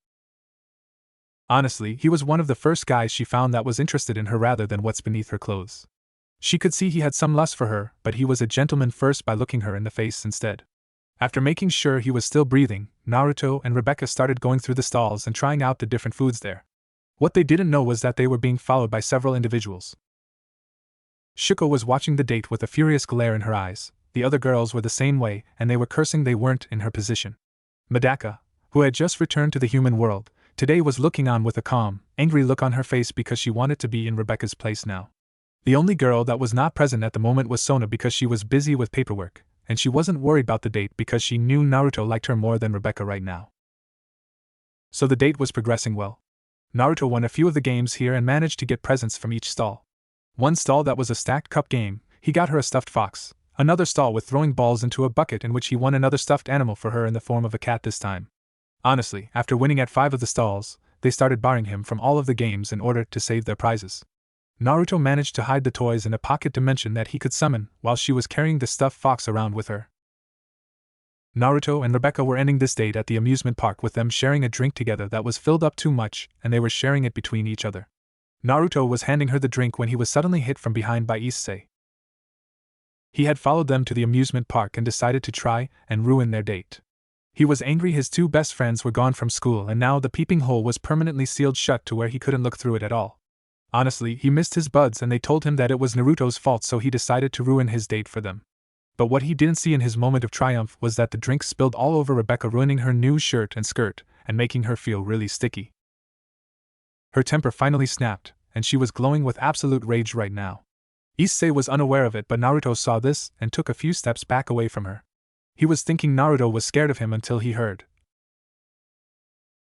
Honestly, he was one of the first guys she found that was interested in her rather than what's beneath her clothes. She could see he had some lust for her, but he was a gentleman first by looking her in the face instead. After making sure he was still breathing, Naruto and Rebecca started going through the stalls and trying out the different foods there. What they didn't know was that they were being followed by several individuals. Shuko was watching the date with a furious glare in her eyes. The other girls were the same way, and they were cursing they weren't in her position. Medaka, who had just returned to the human world, today was looking on with a calm, angry look on her face because she wanted to be in Rebecca's place now. The only girl that was not present at the moment was Sona because she was busy with paperwork, and she wasn't worried about the date because she knew Naruto liked her more than Rebecca right now. So the date was progressing well. Naruto won a few of the games here and managed to get presents from each stall. One stall that was a stacked cup game, he got her a stuffed fox. Another stall with throwing balls into a bucket, in which he won another stuffed animal for her in the form of a cat this time. Honestly, after winning at 5 of the stalls, they started barring him from all of the games in order to save their prizes. Naruto managed to hide the toys in a pocket dimension that he could summon while she was carrying the stuffed fox around with her. Naruto and Rebecca were ending this date at the amusement park with them sharing a drink together that was filled up too much, and they were sharing it between each other. Naruto was handing her the drink when he was suddenly hit from behind by Issei. He had followed them to the amusement park and decided to try and ruin their date. He was angry his two best friends were gone from school and now the peeping hole was permanently sealed shut to where he couldn't look through it at all. Honestly, he missed his buds and they told him that it was Naruto's fault, so he decided to ruin his date for them. But what he didn't see in his moment of triumph was that the drink spilled all over Rebecca, ruining her new shirt and skirt and making her feel really sticky. Her temper finally snapped, and she was glowing with absolute rage right now. Issei was unaware of it, but Naruto saw this and took a few steps back away from her. He was thinking Naruto was scared of him until he heard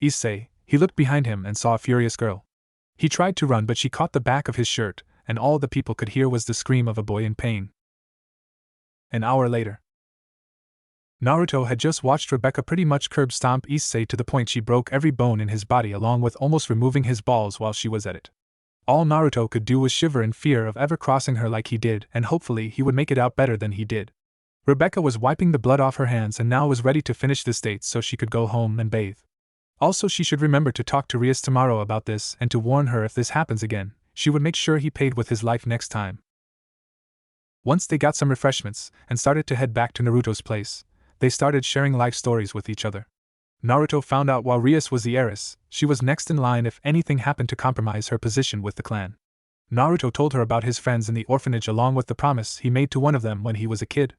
Issei. He looked behind him and saw a furious girl. He tried to run, but she caught the back of his shirt, and all the people could hear was the scream of a boy in pain. An hour later, Naruto had just watched Rebecca pretty much curb stomp Issei to the point she broke every bone in his body, along with almost removing his balls while she was at it. All Naruto could do was shiver in fear of ever crossing her like he did, and hopefully he would make it out better than he did. Rebecca was wiping the blood off her hands and now was ready to finish this date so she could go home and bathe. Also, she should remember to talk to Rias tomorrow about this and to warn her if this happens again. She would make sure he paid with his life next time. Once they got some refreshments and started to head back to Naruto's place, they started sharing life stories with each other. Naruto found out while Rias was the heiress, she was next in line if anything happened to compromise her position with the clan. Naruto told her about his friends in the orphanage along with the promise he made to one of them when he was a kid.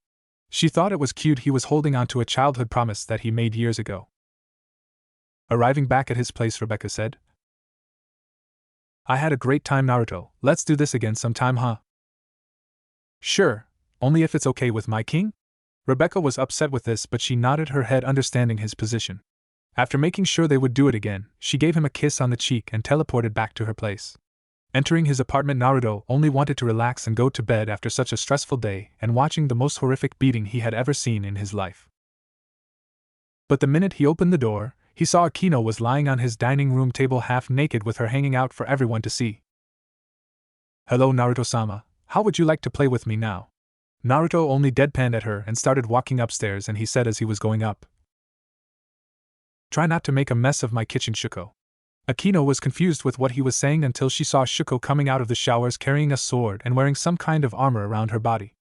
She thought it was cute he was holding on to a childhood promise that he made years ago. Arriving back at his place, Rebecca said, "I had a great time, Naruto. Let's do this again sometime, huh?" "Sure, only if it's okay with my king?" Rebecca was upset with this, but she nodded her head, understanding his position. After making sure they would do it again, she gave him a kiss on the cheek and teleported back to her place. Entering his apartment, Naruto only wanted to relax and go to bed after such a stressful day and watching the most horrific beating he had ever seen in his life. But the minute he opened the door, he saw Akino was lying on his dining room table half naked with her hanging out for everyone to see. "Hello, Naruto-sama, how would you like to play with me now?" Naruto only deadpanned at her and started walking upstairs, and he said as he was going up, "Try not to make a mess of my kitchen, Shuko." Akino was confused with what he was saying until she saw Shuko coming out of the showers carrying a sword and wearing some kind of armor around her body.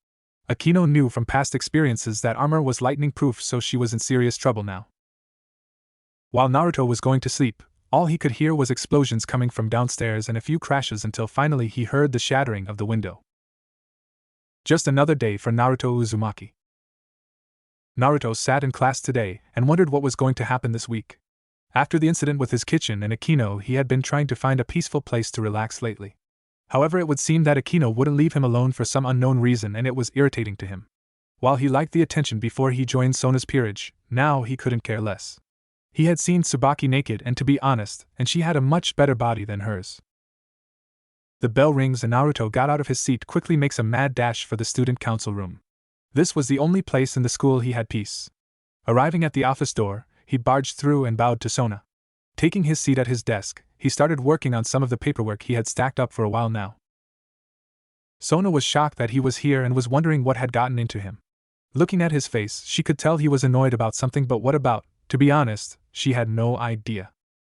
Akino knew from past experiences that armor was lightning-proof, so she was in serious trouble now. While Naruto was going to sleep, all he could hear was explosions coming from downstairs and a few crashes until finally he heard the shattering of the window. Just another day for Naruto Uzumaki. Naruto sat in class today and wondered what was going to happen this week. After the incident with his kitchen and Akino, he had been trying to find a peaceful place to relax lately. However, it would seem that Akino wouldn't leave him alone for some unknown reason, and it was irritating to him. While he liked the attention before he joined Sona's peerage, now he couldn't care less. He had seen Tsubaki naked, and to be honest, and she had a much better body than hers. The bell rings and Naruto got out of his seat, quickly makes a mad dash for the student council room. This was the only place in the school he had peace. Arriving at the office door, he barged through and bowed to Sona. Taking his seat at his desk, he started working on some of the paperwork he had stacked up for a while now. Sona was shocked that he was here and was wondering what had gotten into him. Looking at his face, she could tell he was annoyed about something, but what about? To be honest, she had no idea.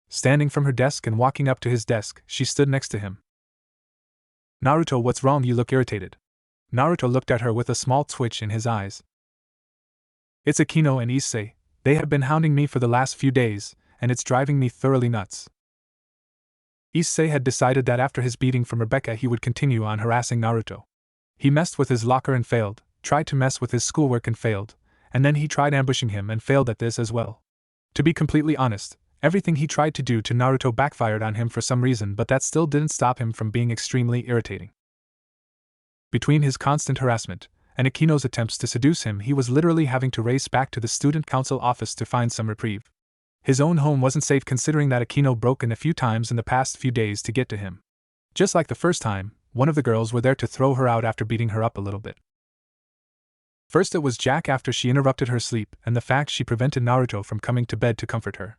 Standing from her desk and walking up to his desk, she stood next to him. "Naruto, what's wrong? You look irritated." Naruto looked at her with a small twitch in his eyes. "It's Akino and Issei. They have been hounding me for the last few days, and it's driving me thoroughly nuts." Issei had decided that after his beating from Rebecca he would continue on harassing Naruto. He messed with his locker and failed, tried to mess with his schoolwork and failed, and then he tried ambushing him and failed at this as well. To be completely honest, everything he tried to do to Naruto backfired on him for some reason, but that still didn't stop him from being extremely irritating. Between his constant harassment and Akino's attempts to seduce him, he was literally having to race back to the student council office to find some reprieve. His own home wasn't safe, considering that Akino broke in a few times in the past few days to get to him. Just like the first time, one of the girls were there to throw her out after beating her up a little bit. First it was Jack after she interrupted her sleep, and the fact she prevented Naruto from coming to bed to comfort her.